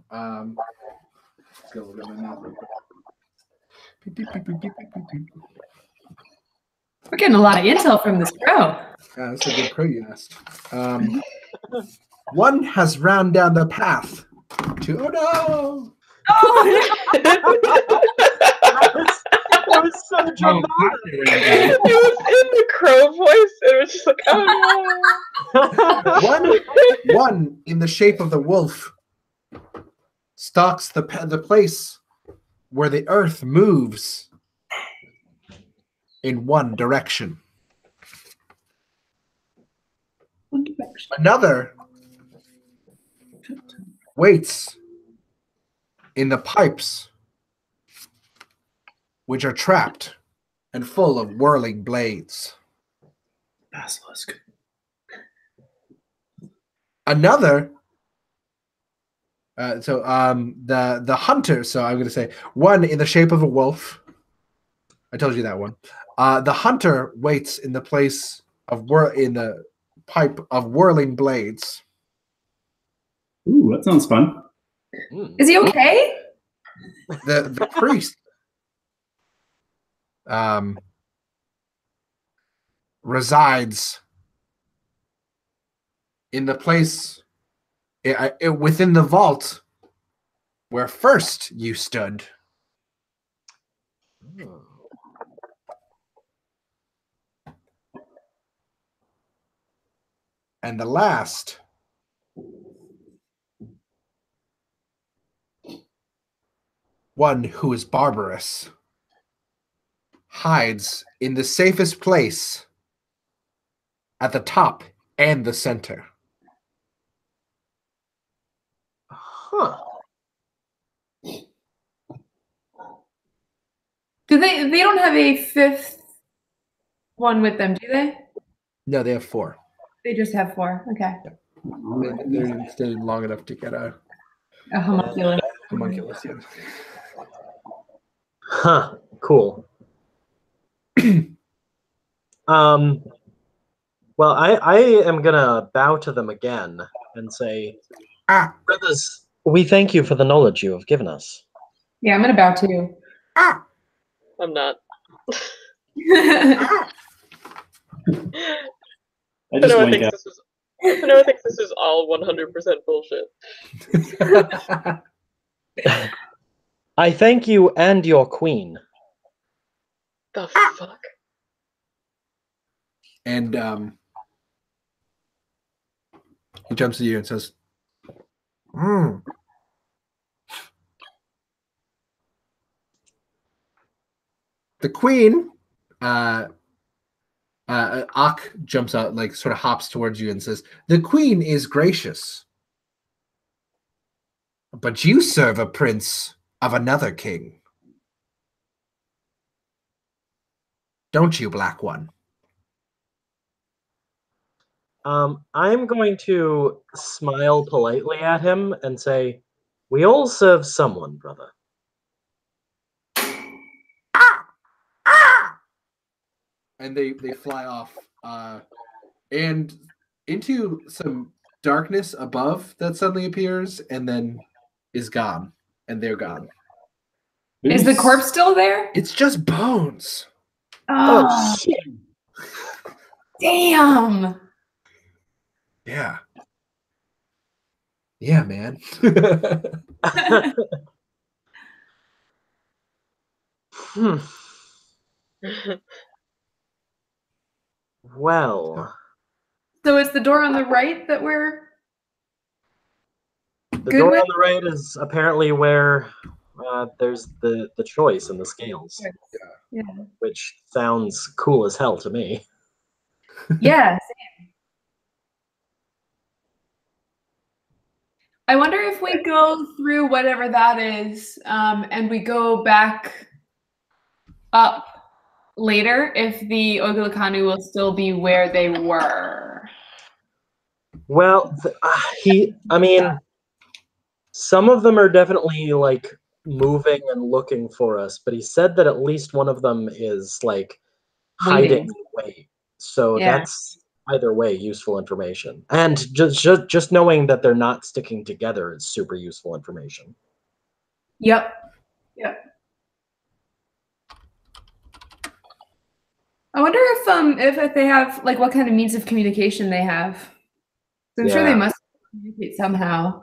A: go look at my mouth real quick. Beep, beep, beep, beep, beep, beep, beep.
C: We're getting a lot of intel from this bro.
A: That's a good pro you asked. One has ran down the path to. Oh no!
E: That was so dramatic.
B: It was in the crow voice. It was just like, oh no.
A: One in the shape of the wolf stalks the place where the earth moves in one direction. Another waits in the pipes, which are trapped and full of whirling blades.
D: Basilisk.
A: Another, the hunter. So I'm going to say one in the shape of a wolf. I told you that one. The hunter waits in the place of in the pipe of whirling blades.
D: Ooh, that sounds fun.
C: Is he okay?
A: The priest resides in the place within the vault where first you stood. And the last one, who is barbarous, hides in the safest place at the top and the center.
E: Huh.
C: Do they don't have a fifth one with them, do they?
A: No, they have 4.
C: They just have 4. Okay.
A: They're extended long enough to get a
C: homunculus.
A: homunculus. Yeah.
E: Huh. Cool. Well, I am gonna bow to them again and say, brothers, we thank you for the knowledge you have given us.
C: Yeah, I'm gonna bow too.
B: I'm not.
D: I just
B: Noah
D: wink
B: thinks
D: out.
B: this is all 100% bullshit.
E: I thank you and your queen.
B: The fuck?
A: And he jumps to you and says, The queen, Ak jumps out, like sort of hops towards you and says, the queen is gracious, but you serve a prince of another king. Don't you, Black One?
E: I'm going to smile politely at him and say, we all serve someone, brother.
A: And they fly off and into some darkness above that suddenly appears and then is gone, and they're gone.
C: Is the corpse still there?
A: It's just bones.
C: Oh,
E: shit.
C: damn.
A: Yeah. Yeah, man.
E: Hmm. Well,
C: So it's the door on the right that we're
E: the
C: good
E: door
C: with?
E: on the right is apparently where there's the choice and the scales,
C: Yeah.
E: which sounds cool as hell to me.
C: Yeah. I wonder if we go through whatever that is, and we go back up later, if the Ogilakanu will still be where they were.
E: Well, I mean, some of them are definitely like moving and looking for us, but he said that at least one of them is like hiding
C: Waiting.
E: away. So
C: Yeah.
E: that's either way useful information. And just knowing that they're not sticking together is super useful information.
C: Yep. I wonder if they have like what kind of means of communication they have. I'm sure they
E: Yeah.
C: must communicate somehow.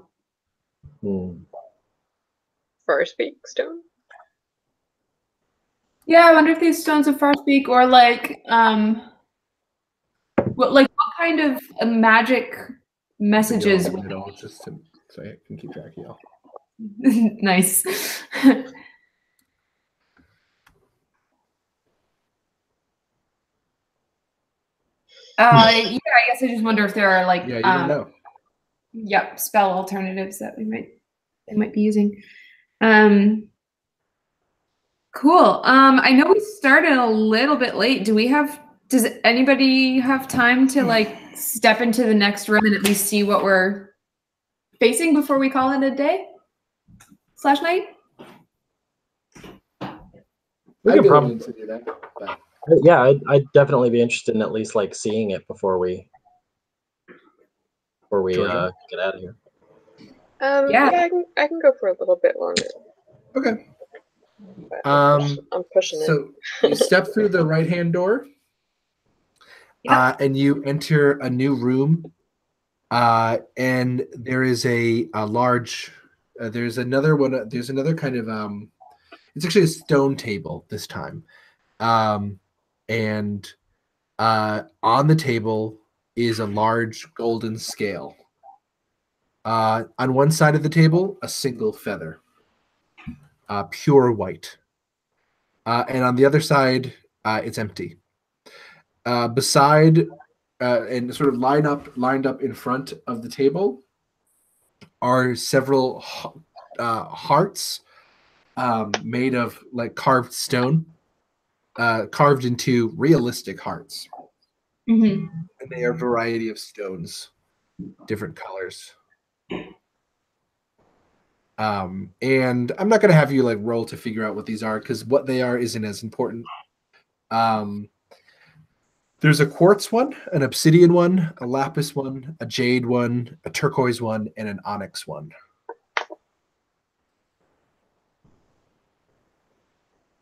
B: Far speak stone.
C: Yeah, I wonder if these stones of far speak or what kind of magic messages.
A: In the middle, just to, so I can keep track of y'all.
C: Nice. Yeah, I guess I just wonder if there are like
A: Yeah, you don't know.
C: Yep, spell alternatives that they might be using. Cool. I know we started a little bit late. Does anybody have time to like step into the next room and at least see what we're facing before we call it a day? /night?
E: We
A: I'd
E: could
A: be
E: probably
A: willing to do that. But
E: yeah, I'd definitely be interested in at least like seeing it before we
A: Georgia?
E: get out of here.
B: Yeah, I can go for a little bit longer.
A: okay.
B: But I'm pushing it.
A: So you step through the right-hand door, and you enter a new room, and there is a large. There's another one. There's another kind of. It's actually a stone table this time, and on the table is a large golden scale. On one side of the table, a single feather, pure white. And on the other side, it's empty. Beside and sort of lined up in front of the table are several hearts made of like carved stone, carved into realistic hearts.
C: Mm-hmm.
A: And they are a variety of stones, different colors. And I'm not going to have you like roll to figure out what these are because what they are isn't as important. There's a quartz one, an obsidian one, a lapis one, a jade one, a turquoise one, and an onyx one.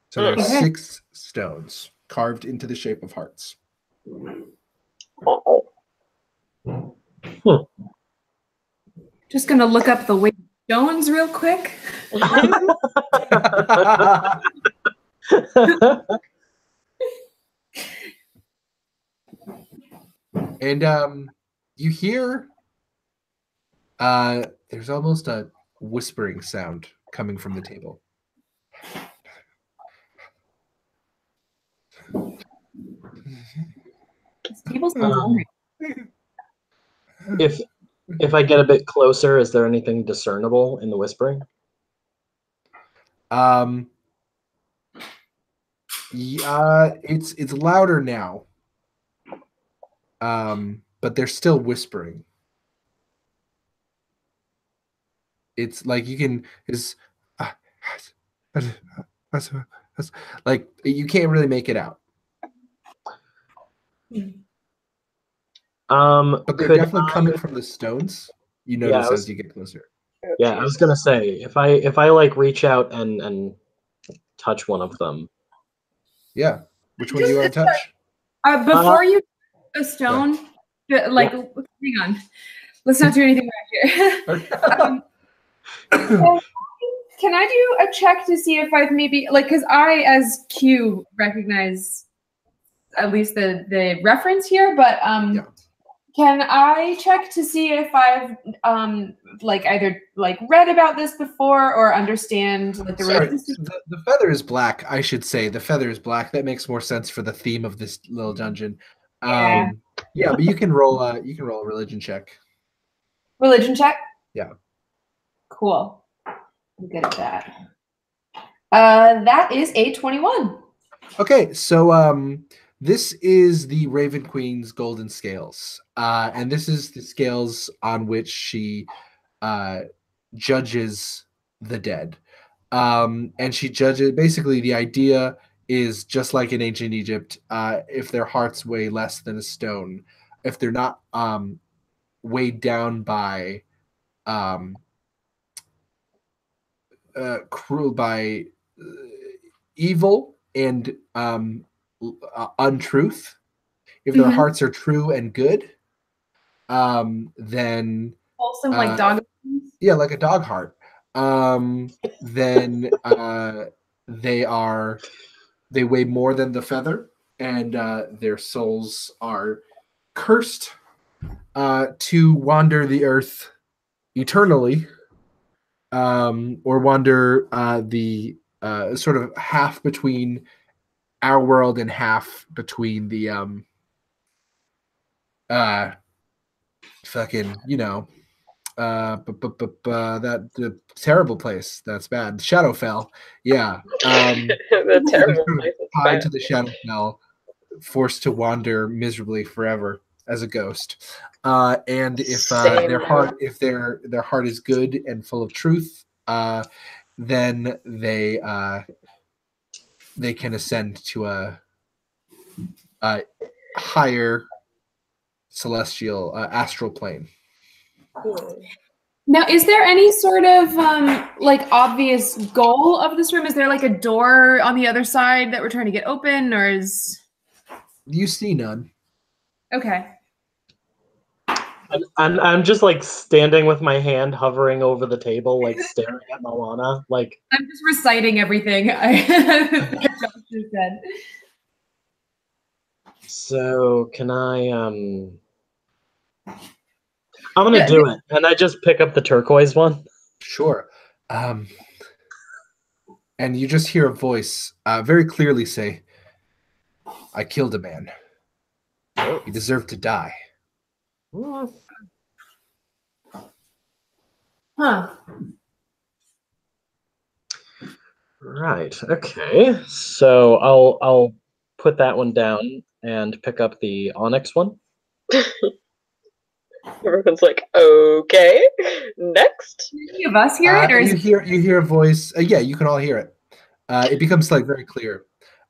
A: So there's 6 stones carved into the shape of hearts.
C: Just gonna look up the weight of stones real quick.
A: And you hear there's almost a whispering sound coming from the table.
C: This table sounds hungry.
E: If I get a bit closer, is there anything discernible in the whispering?
A: It's louder now. But they're still whispering. It's like you can like you can't really make it out. But they're definitely coming from the stones. You notice as you get closer.
E: Yeah, I was gonna say if I like reach out and touch one of them.
A: Yeah. Which one do you want to touch?
C: Before you a stone, like hang on. Let's not do anything right here. Can I do a check to see if I've maybe because I as Q recognize at least the reference here, but can I check to see if I've either read about this before or understand the relationship?
A: The feather is black, I should say. The feather is black. That makes more sense for the theme of this little dungeon. Yeah, but you can roll a religion check.
C: Religion check?
A: Yeah.
C: Cool. I'm good at that. That is a 21.
A: Okay, so this is the Raven Queen's golden scales, and this is the scales on which she judges the dead. And she judges, basically the idea is just like in ancient Egypt, if their hearts weigh less than a stone, if they're not weighed down by cruel, by evil and untruth, if their hearts are true and good, then
C: wholesome, like dog.
A: Yeah, like a dog heart. Then they weigh more than the feather, and their souls are cursed to wander the earth eternally, or wander the sort of half between our world and half between the fucking, that the terrible place that's bad, Shadowfell. Yeah.
B: The terrible place is
A: tied
B: bad.
A: to the Shadowfell, forced to wander miserably forever as a ghost. And if their heart is good and full of truth, then they can ascend to a higher celestial astral plane.
C: Now, is there any sort of obvious goal of this room? Is there a door on the other side that we're trying to get open, or is
A: you see none?
C: Okay.
E: I'm just standing with my hand hovering over the table, staring at Moana. I'm
C: just reciting everything I just said.
E: So can I I'm gonna do it. And I just pick up the turquoise one.
A: Sure. And you just hear a voice very clearly say, "I killed a man. He deserved to die."
C: Huh.
E: Right. Okay. So I'll put that one down and pick up the onyx one.
B: Everyone's like, okay, next.
C: Any of us hear it, or is
A: you hear a voice? Yeah, you can all hear it. It becomes very clear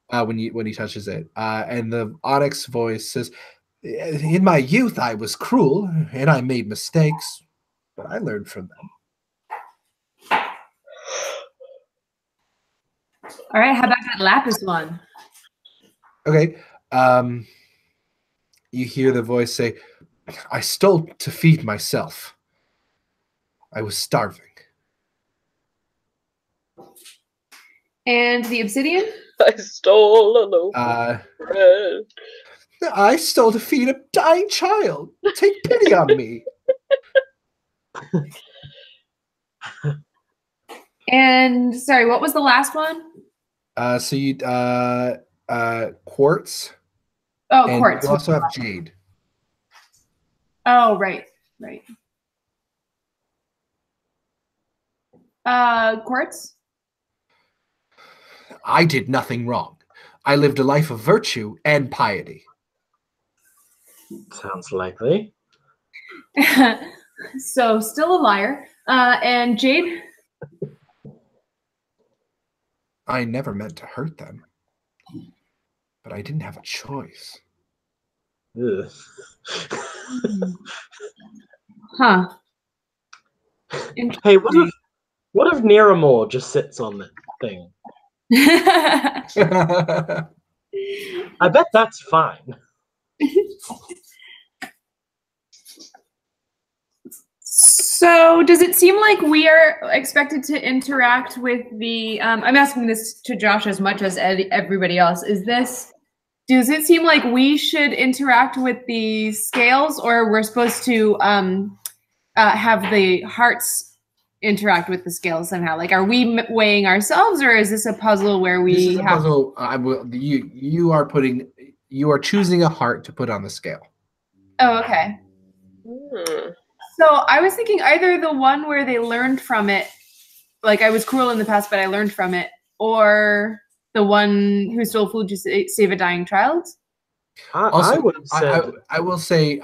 A: when he touches it, and the onyx voice says, "In my youth, I was cruel and I made mistakes, but I learned from them."
C: All right, how about that lapis one?
A: Okay. You hear the voice say, "I stole to feed myself. I was starving."
C: And the obsidian?
B: I stole a loaf of bread.
A: "I stole to feed a dying child. Take pity on me."
C: And sorry, what was the last one?
A: So you quartz.
C: Oh,
A: and
C: quartz.
A: You also have jade.
C: Oh, right. Quartz?
A: I did nothing wrong. I lived a life of virtue and piety.
E: Sounds likely.
C: So still a liar. And jade?
A: I never meant to hurt them, but I didn't have a choice.
E: Ugh.
C: Huh.
E: Hey, what if Niramore just sits on that thing? I bet that's fine.
C: So, does it seem like we are expected to interact with the? I'm asking this to Josh as much as everybody else. Does it seem like we should interact with the scales, or we're supposed to have the hearts interact with the scales somehow? Like, are we weighing ourselves, or is this a puzzle where we
A: This is a
C: have?
A: puzzle. You are choosing a heart to put on the scale.
C: Oh, okay. So I was thinking either the one where they learned from it, like I was cruel in the past, but I learned from it, or the one who stole food to save a dying child.
A: Also,
E: I would have said.
A: I will say,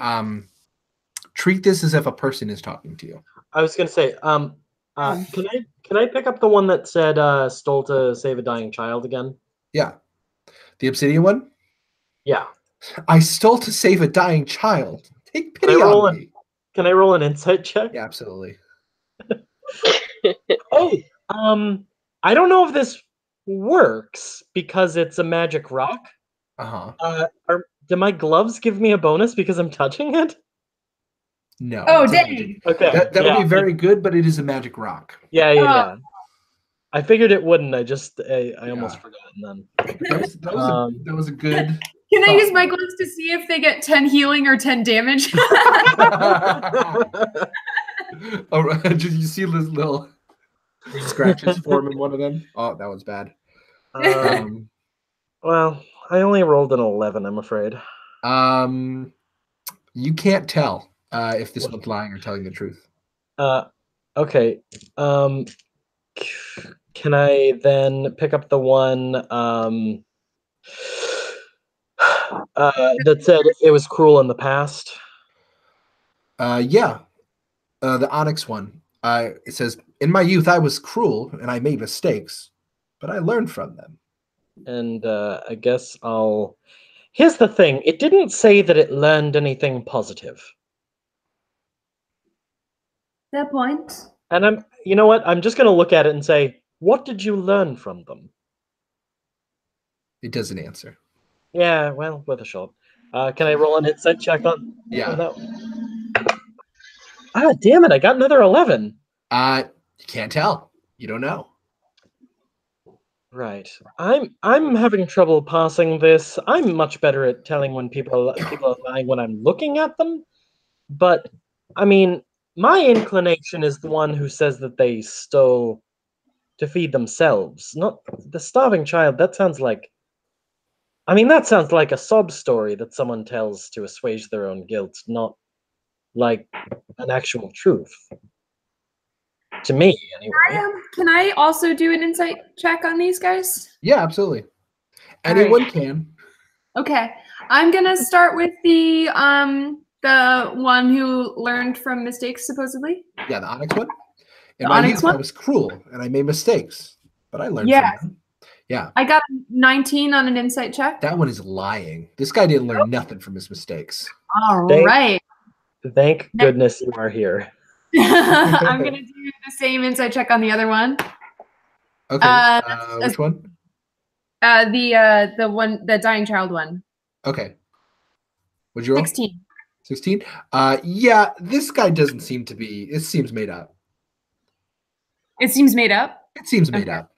A: treat this as if a person is talking to you.
E: I was going to say. Can I pick up the one that said "stole to save a dying child" again?
A: Yeah, the obsidian one.
E: Yeah.
A: I stole to save a dying child. Take pity on me.
E: Can I roll an insight check?
A: Yeah, absolutely.
E: Hey, I don't know if this works because it's a magic rock. Do my gloves give me a bonus because I'm touching it?
A: No.
C: Oh, dang.
E: Okay.
A: That would be very good, but it is a magic rock.
E: Yeah. I figured it wouldn't. I almost forgot. And then
A: that was a good.
C: Can I use my gloves to see if they get 10 healing or 10 damage?
A: Oh, did you see this little scratches form in one of them? Oh, that was bad.
E: Well, I only rolled an 11, I'm afraid.
A: You can't tell if this one's lying or telling the truth.
E: Okay. Can I then pick up the one that said it was cruel in the past?
A: Yeah. The onyx one. It says, "In my youth, I was cruel and I made mistakes, but I learned from them."
E: And I guess I'll. Here's the thing: it didn't say that it learned anything positive.
C: Fair point.
E: And you know what? I'm just going to look at it and say, what did you learn from them?
A: It doesn't answer.
E: Yeah, well, worth a shot. Can I roll an insight check on?
A: Yeah.
E: On that one? Damn it! I got another 11.
A: You can't tell. You don't know.
E: Right. I'm having trouble passing this. I'm much better at telling when people are lying when I'm looking at them. But I mean, my inclination is the one who says that they stole to feed themselves, not the starving child. That sounds like a sob story that someone tells to assuage their own guilt, not like an actual truth. To me, anyway.
C: Can I also do an insight check on these guys?
A: Yeah, absolutely. Anyone can.
C: Okay. I'm gonna start with the one who learned from mistakes, supposedly.
A: Yeah, the onyx one. In my youth, I was cruel and I made mistakes, but I learned from them. Yeah.
C: I got a 19 on an insight check.
A: That one is lying. This guy didn't learn nothing from his mistakes.
C: All right.
E: Thank goodness you are here.
C: I'm gonna do the same insight check on the other one.
A: Okay. Which one?
C: The dying child one.
A: Okay. What'd you roll?
C: 16.
A: 16? Yeah, this guy doesn't seem to be. It seems made up.
C: It seems made up?
A: It seems made up.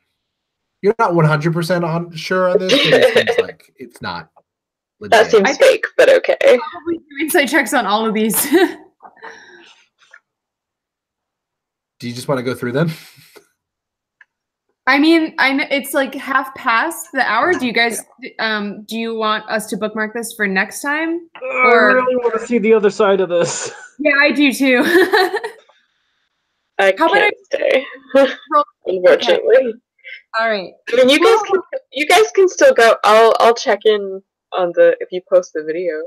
A: You're not 100% sure on this, but it seems like it's not legit.
B: That seems fake, but okay.
C: I probably do insight checks on all of these.
A: Do you just want to go through them?
C: I mean, it's like half past the hour. Do you guys, do you want us to bookmark this for next time?
E: Or... I really want to see the other side of this.
C: Yeah, I do too.
B: I can't stay, unfortunately.
C: Okay. All right.
B: I mean, you guys can still go. I'll check in on if you post the video.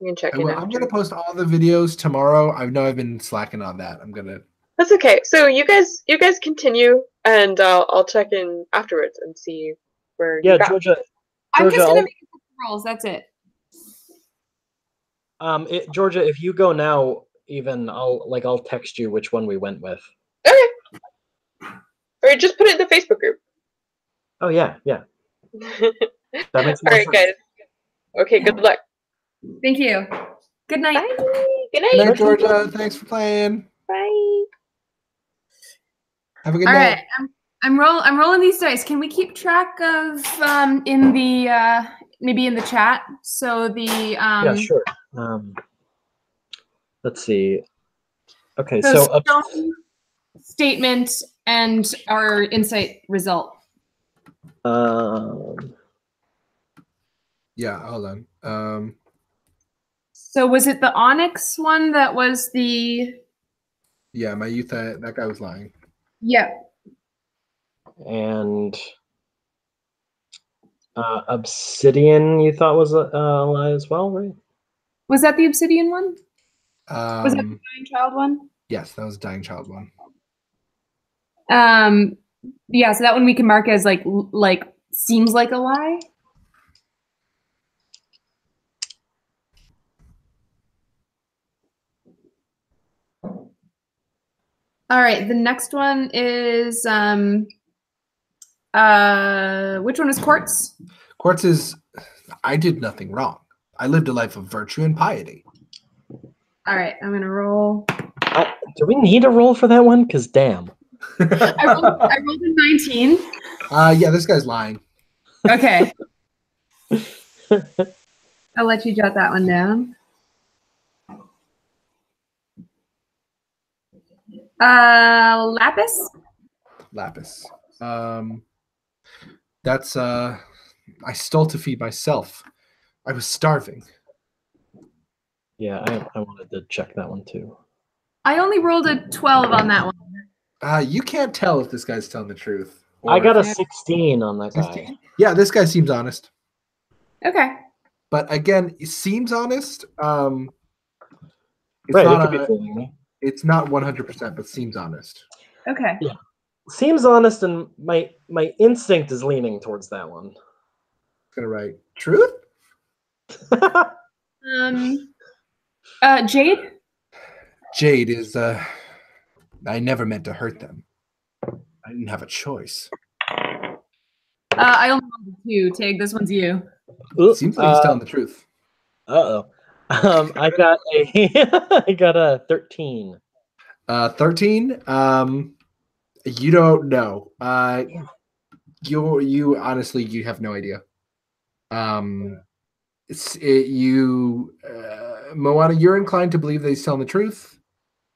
B: You can check in.
A: I'm gonna post all the videos tomorrow. I know I've been slacking on that. I'm gonna.
B: That's okay. So you guys continue, and I'll check in afterwards and see where.
E: Yeah,
B: you got.
E: Georgia.
C: I'm just gonna make rolls. That's it.
E: Georgia, if you go now, even I'll text you which one we went with.
B: Okay. Or just put it in the Facebook group.
E: Oh yeah. That makes
B: All
E: more
B: right,
E: sense.
B: guys. Okay, good luck.
C: Thank you. Good night.
B: Bye. Good
A: Good
B: night.
A: night, Georgia. Thanks for playing.
B: Bye.
A: Have a good
C: All
A: night.
C: right, I'm rolling these dice. Can we keep track of in the maybe in the chat? So the
E: Yeah, sure. Let's see. Okay,
C: so
E: so
C: stone statement and our insight result.
A: Yeah, hold on.
C: So was it the onyx one that was the?
A: Yeah, my youth, that guy was lying.
C: Yeah.
E: and obsidian, you thought was a lie as well, right?
C: Was that the obsidian one? Was that the dying child one?
A: Yes, that was Dying Child one.
C: Yeah, so that one we can mark as like seems like a lie. All right, the next one is which one is quartz?
A: Quartz is, I did nothing wrong. I lived a life of virtue and piety.
C: All right, I'm gonna roll.
E: Do we need a roll for that one? Because damn.
C: I rolled a 19.
A: Yeah, this guy's lying.
C: Okay. I'll let you jot that one down. Lapis?
A: Lapis. That's I stole to feed myself. I was starving.
E: Yeah, I wanted to check that one too.
C: I only rolled a 12 on that one.
A: You can't tell if this guy's telling the truth.
E: I got a
A: if-
E: 16 on that guy.
A: 16? Yeah, this guy seems honest.
C: Okay.
A: But again, it seems honest. It's
E: Right, it
A: not
E: could be fooling me.
A: it's not 100%, but seems honest.
C: Okay.
E: Yeah. Seems honest, and my instinct is leaning towards that one.
A: Gonna write truth.
C: Jade?
A: Jade is I never meant to hurt them. I didn't have a choice.
C: I only rolled a 2. Tig, this one's you.
A: Seems like he's telling the truth.
E: I got a I got a 13.
A: 13. You don't know. You honestly, you have no idea. Moana, you're inclined to believe that he's telling the truth.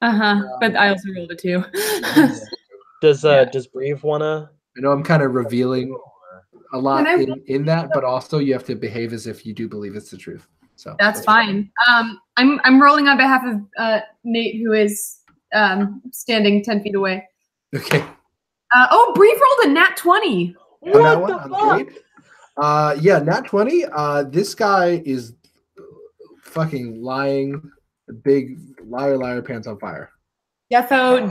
C: But I also rolled a 2.
E: Does Brave wanna?
A: I know I'm kind of revealing a lot in that, but also you have to behave as if you do believe it's the truth. So
C: that's fine. I'm rolling on behalf of Nate, who is standing 10 feet away.
A: Okay.
C: Breve rolled a nat 20.
A: On that one, on the grade? Yeah, nat 20. This guy is fucking lying. Big liar, pants on fire.
C: Defo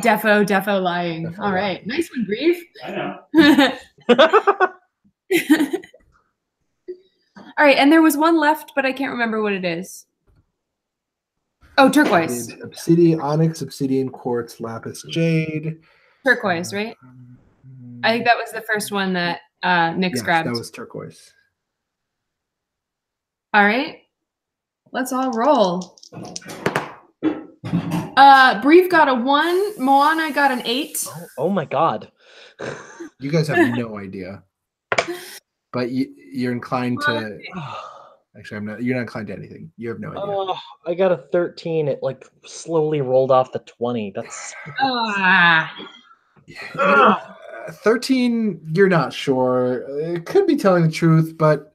C: lying.
A: Defo
C: All right. Nice one, Breve.
D: I know.
C: All right, and there was one left, but I can't remember what it is. Oh, turquoise.
A: Obsidian, onyx, obsidian, quartz, lapis, jade.
C: Turquoise, right? I think that was the first one that Nick's grabbed.
A: That was turquoise.
C: All right. Let's all roll. Breve got a 1. Moana got an 8.
E: Oh my god.
A: You guys have no idea. But you're inclined to. Actually, I'm not. You're not inclined to anything. You have no idea.
E: Oh, I got a 13. It like slowly rolled off the 20. That's.
A: 13. You're not sure. It could be telling the truth, but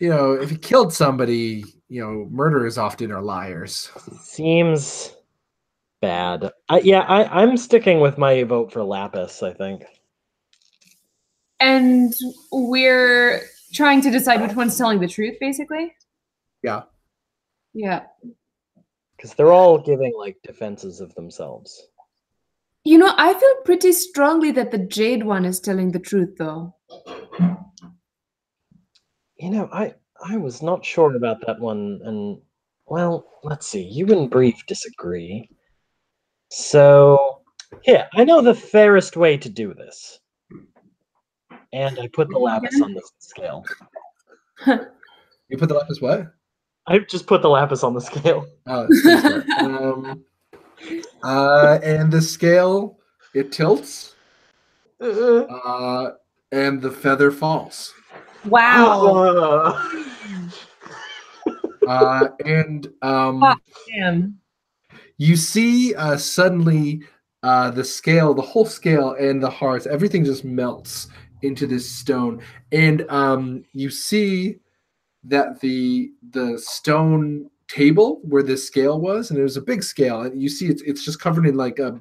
A: if you killed somebody, murderers often are liars.
E: Seems bad. I'm sticking with my vote for Lapis, I think.
C: And we're trying to decide which one's telling the truth, basically?
A: Yeah.
C: Yeah.
E: Because they're all giving like defenses of themselves.
C: I feel pretty strongly that the Jade one is telling the truth, though.
E: I was not sure about that one, and well, let's see. You and Brief disagree. So, yeah, I know the fairest way to do this. And I put the Lapis on the scale.
A: You put the lapis what?
E: I just put the lapis on the scale.
A: Oh, smart. And the scale, it tilts, and the feather falls.
C: Wow.
A: And
C: Damn.
A: you see suddenly the scale, the whole scale, and the hearts, everything just melts into this stone, and you see that the stone table where this scale was, and it was a big scale, and you see it's just covered in like a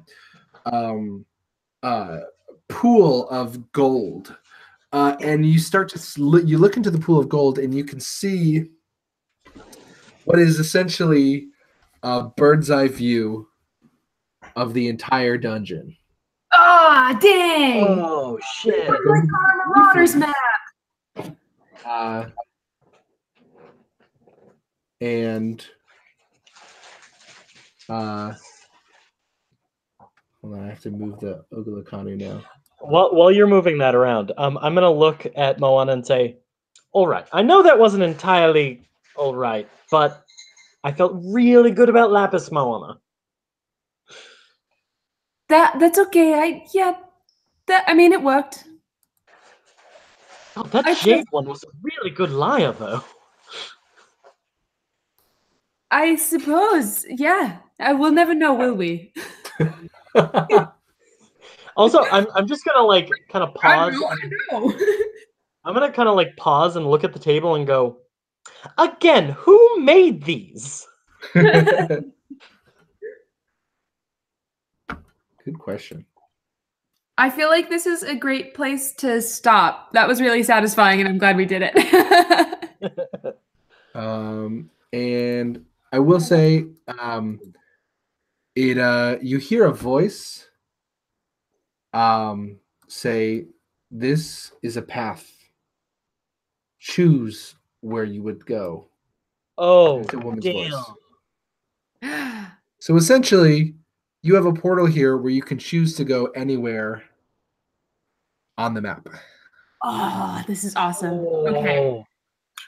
A: pool of gold, and you start to you look into the pool of gold, and you can see what is essentially a bird's eye view of the entire dungeon.
C: Ah, dang!
E: Oh shit!
C: Like on a Marauders map.
A: And hold on, I have to move the Ogulakanu now.
E: While you're moving that around, I'm gonna look at Moana and say, "All right, I know that wasn't entirely all right, but I felt really good about Lapis, Moana."
C: That's okay. I mean, it worked.
E: Oh, that jade one was a really good liar, though.
C: I suppose, yeah. We'll never know, will we?
E: Also, I'm just gonna like kind of pause.
C: I know.
E: I'm gonna kind of like pause and look at the table and go, again, who made these?
A: Good question.
C: I feel like this is a great place to stop. That was really satisfying, and I'm glad we did it.
A: And I will say, you hear a voice say, "This is a path. Choose where you would go."
E: Oh,
A: it's a woman's
E: damn.
A: voice. So essentially, you have a portal here where you can choose to go anywhere on the map.
C: Oh, this is awesome.
E: Oh.
C: Okay.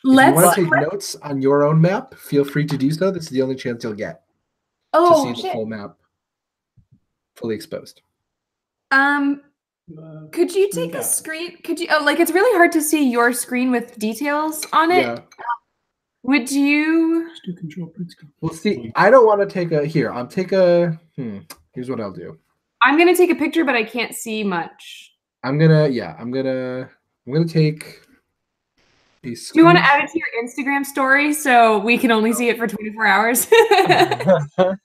A: If you want to take notes on your own map, feel free to do so. This is the only chance you'll get to see the full map fully exposed.
C: Could you take a screen? Could you? Oh, like it's really hard to see your screen with details on it.
A: Yeah.
C: Would you?
A: Well, see, I don't want to take a here. I'll take a. Here's what I'll do.
C: I'm gonna take a picture, but I can't see much.
A: I'm gonna take.
C: Do you want to add it to your Instagram story so we can only see it for 24 hours?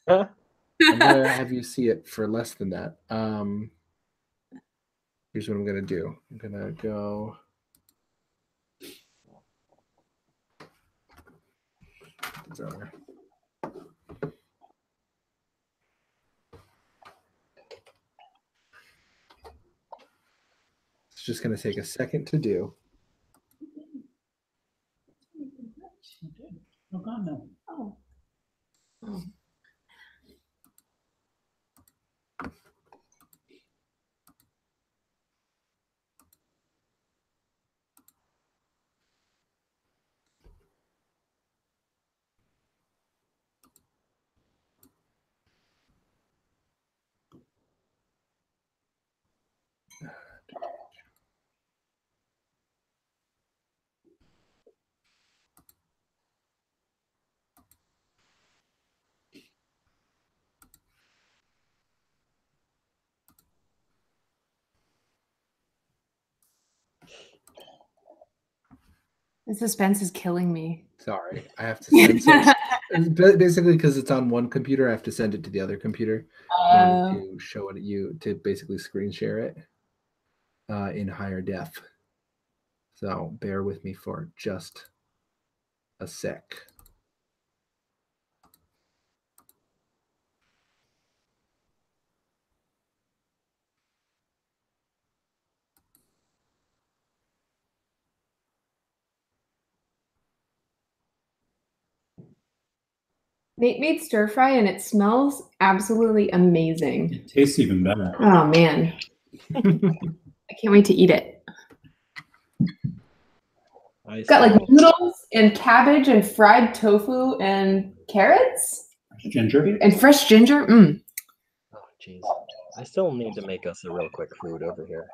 A: I'm gonna have you see it for less than that. Here's what I'm gonna do. I'm gonna go. It's over. It's just gonna take a second to do.
D: Oh God, no.
C: Oh. The suspense is killing me.
A: Sorry, I have to send it. Basically, because it's on one computer, I have to send it to the other computer to show it at you, to basically screen share it in higher def. So bear with me for just a sec.
C: Nate made stir fry and it smells absolutely amazing.
D: It tastes even better.
C: Oh man. I can't wait to eat it. Got like noodles and cabbage and fried tofu and carrots
D: Ginger.
C: and fresh ginger. Mm.
E: Oh, jeez. I still need to make us a real quick food over here.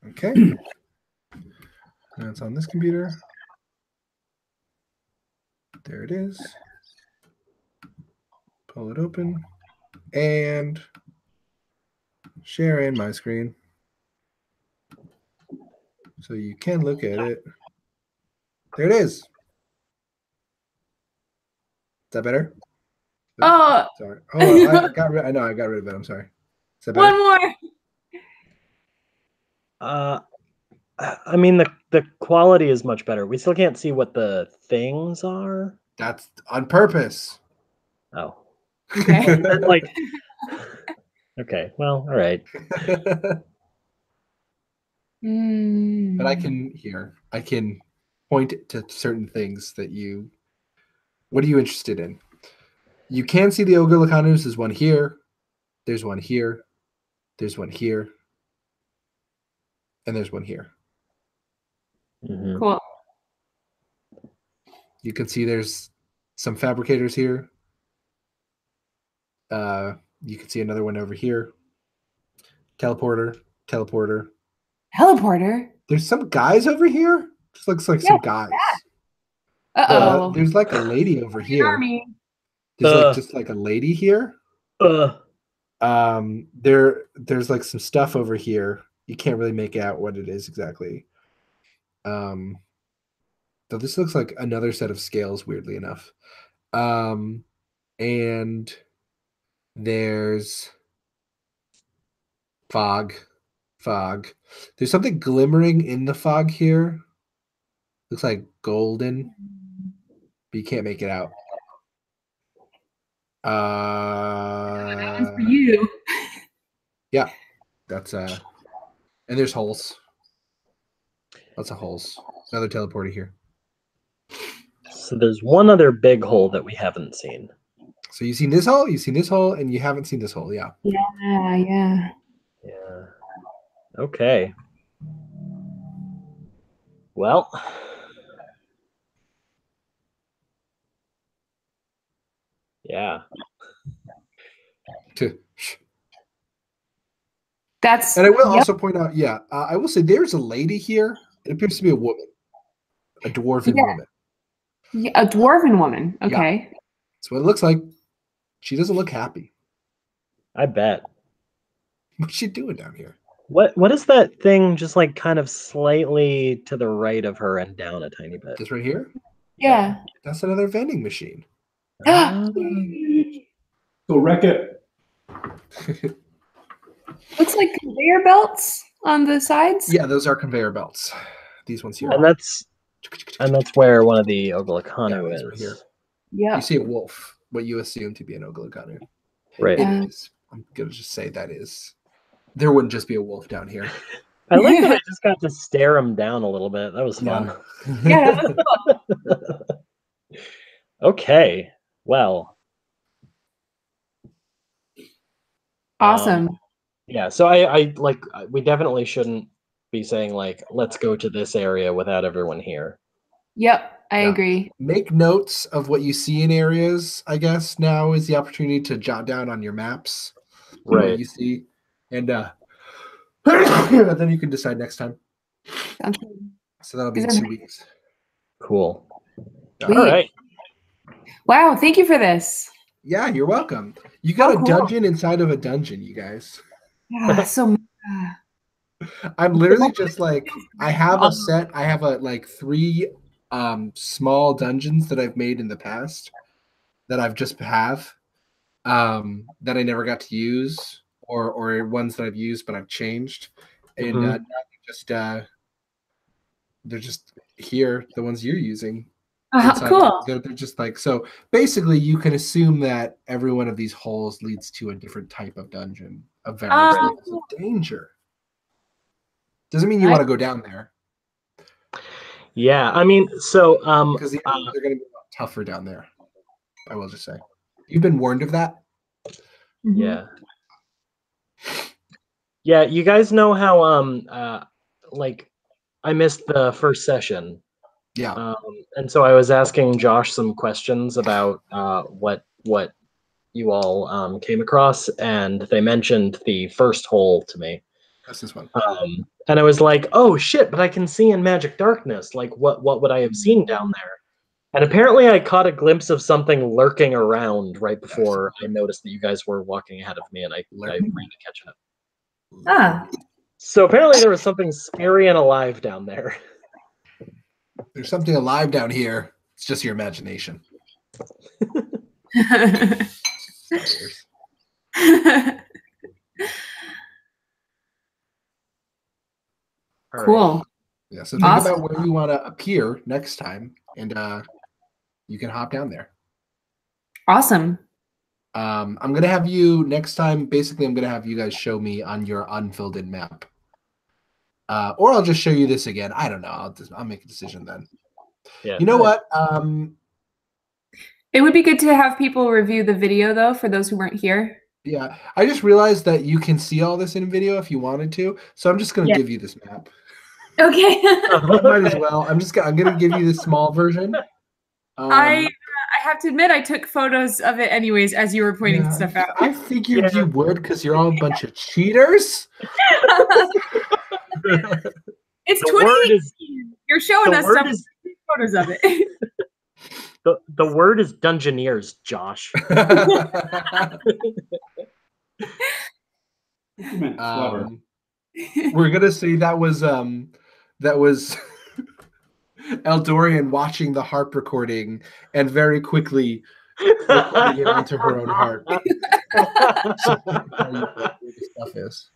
A: Okay. Now it's on this computer. There it is. Pull it open and share in my screen so you can look at it. There it is. Is that better?
C: Oh,
A: Sorry. Oh, I got rid. I know I got rid of it. I'm sorry. Is that better?
C: one more.
E: I mean, the quality is much better. We still can't see what the things are.
A: That's on purpose.
E: Oh,
C: Okay.
E: like, okay, well, all right.
A: But I can point to certain things that you. What are you interested in? You can see the Ogulakanus. There's one here. There's one here. There's one here. And there's one here.
E: Mhm.
C: Cool.
A: You can see there's some fabricators here. You can see another one over here. Teleporter.
C: Teleporter.
A: There's some guys over here. Just looks like some guys.
C: Uh-oh.
A: There's like a lady over here.
C: Army.
A: There's like just like a lady here.
E: Uh,
A: There's like some stuff over here. You can't really make out what it is exactly. So this looks like another set of scales, weirdly enough. And there's fog. There's something glimmering in the fog here. Looks like golden, but you can't make it out.
C: For you.
A: Yeah, that's and there's holes. Lots of holes. Another teleporter here.
E: so there's one other big hole that we haven't seen.
A: So you've seen this hole, and you haven't seen this hole. Yeah.
C: Yeah.
E: Yeah. Okay. Well. Yeah.
C: That's.
A: And I will also point out, I will say there's a lady here. It appears to be a woman, a dwarven woman.
C: Yeah, a dwarven woman. Okay.
A: That's what it looks like. She doesn't look happy.
E: I bet.
A: What's she doing down here?
E: What is that thing just like kind of slightly to the right of her and down a tiny bit?
A: This right here?
C: Yeah.
A: That's another vending machine.
D: Go wreck it.
C: Looks like conveyor belts on the sides.
A: Yeah, those are conveyor belts. These ones here.
E: And that's where one of the Ogulakanu is.
A: Right here.
C: Yeah.
A: You see a wolf, what you assume to be an Ogulakanu.
E: Right.
A: It is. I'm gonna just say that is. There wouldn't just be a wolf down here.
E: I like that I just got to stare him down a little bit. That was fun.
C: Yeah. That was cool.
E: Okay. Well.
C: Awesome.
E: Yeah. So I like. We definitely shouldn't be saying like, let's go to this area without everyone here.
C: Yep. I agree.
A: Make notes of what you see in areas. I guess now is the opportunity to jot down on your maps what you see, and then you can decide next time.
C: Sounds good.
A: So that'll be in 2 weeks.
E: Cool.
C: Sweet.
E: All right.
C: Wow. Thank you for this.
A: Yeah, you're welcome. You got a
C: cool.
A: dungeon inside of a dungeon, you guys.
C: Yeah. So.
A: I'm literally just like I have like 3 small dungeons that I've made in the past that I've just have that I never got to use or ones that I've used but I've changed, and now they're just here, the ones you're using.
C: Cool.
A: They're just like, so basically you can assume that every one of these holes leads to a different type of dungeon of various levels of danger. Doesn't mean you want to go down there.
E: Yeah, I mean, so
A: because they're going to be a lot tougher down there. I will just say. You've been warned of that.
C: Mhm.
E: Yeah. Yeah, you guys know how like I missed the first session.
A: Yeah.
E: And so I was asking Josh some questions about what you all came across, and they mentioned the first hole to me.
A: That's this one.
E: And I was like, oh shit, but I can see in magic darkness. Like what would I have seen down there? And apparently I caught a glimpse of something lurking around right before I noticed that you guys were walking ahead of me, and I ran to catch up.
C: Ah.
E: So apparently there was something scary and alive down there.
A: There's something alive down here. It's just your imagination. Spiders.
C: Cool.
A: Yeah, so think
C: Awesome.
A: about where you want to appear next time, and you can hop down there.
C: Awesome.
A: I'm gonna have you next time. Basically, I'm gonna have you guys show me on your unfilled in map, or I'll just show you this again. I don't know. I'll make a decision then.
E: Yeah.
A: You know what?
C: It would be good to have people review the video, though, for those who weren't here.
A: Yeah, I just realized that you can see all this in video if you wanted to. So I'm just gonna give you this map.
C: Okay.
A: I might as well. I'm gonna give you the small version.
C: I have to admit, I took photos of it anyways as you were pointing stuff out.
A: I figured you would because you're all a bunch of cheaters.
C: It's
E: The word
C: 2018. You're showing
E: the
C: us
E: word
C: some
E: is-
C: photos of it.
E: The word is Dungeoneers, Josh.
A: We're gonna say that was Eldorian watching the harp recording and very quickly recording it onto her own harp. Stuff is.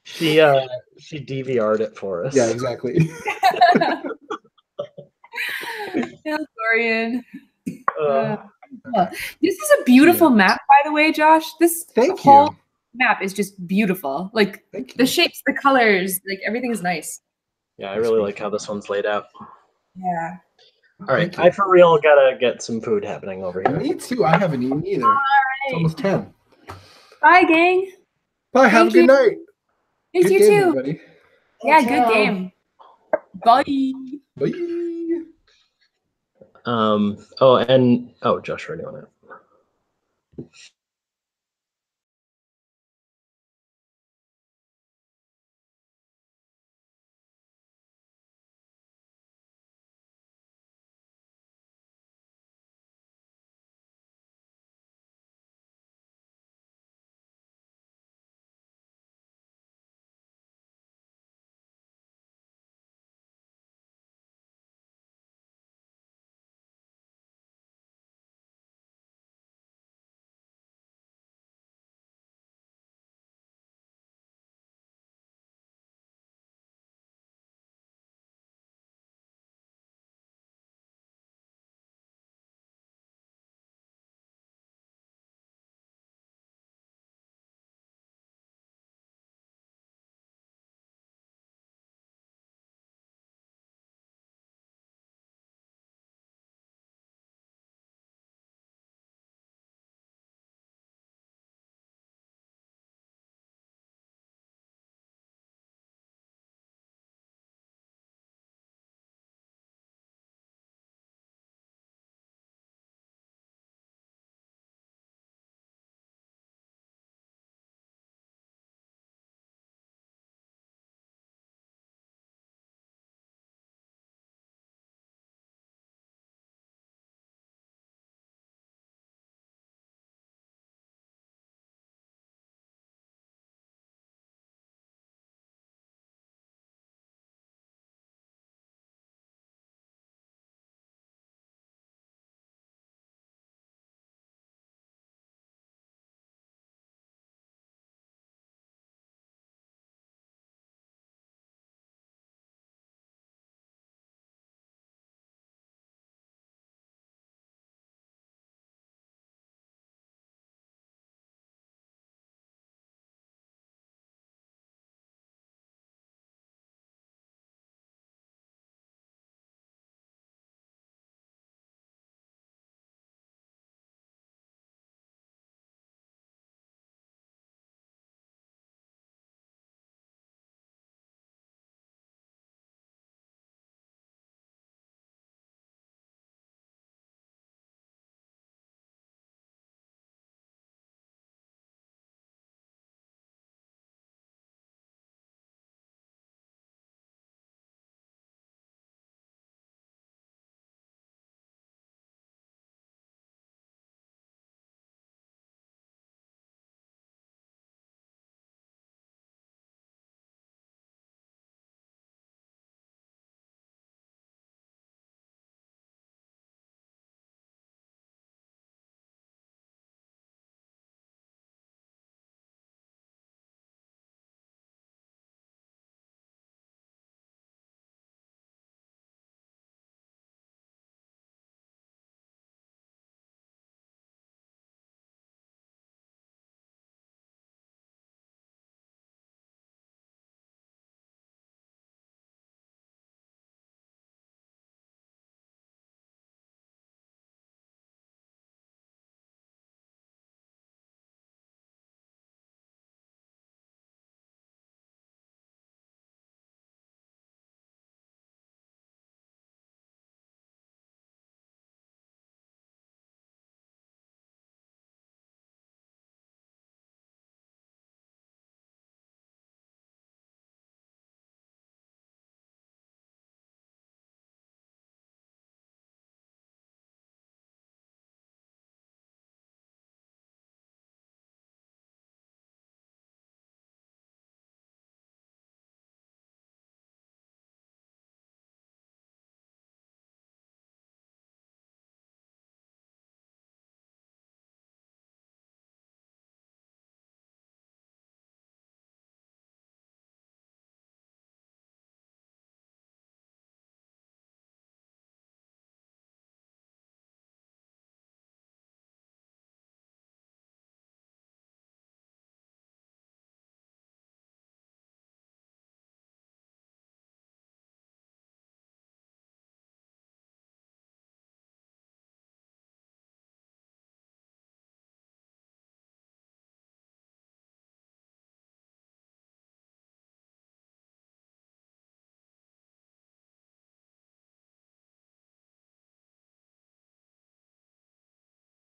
E: She DVR'd it for us.
A: Yeah, exactly.
C: Eldorian. This is a beautiful map, by the way, Josh. This
A: Thank
C: whole
A: you.
C: map is just beautiful. Like
A: Thank you.
C: the shapes, the colors, like everything is nice.
E: Yeah, I really like how this one's laid out.
C: Yeah.
E: All right, I for real gotta get some food happening over here.
A: Me too. I haven't eaten either. It's almost 10.
C: Bye, gang.
A: Bye. Have a good night.
C: Thanks,
A: Good
C: you
A: game,
C: too.
A: everybody.
C: Yeah, good game. Bye.
A: Bye.
E: Oh, Josh already on it.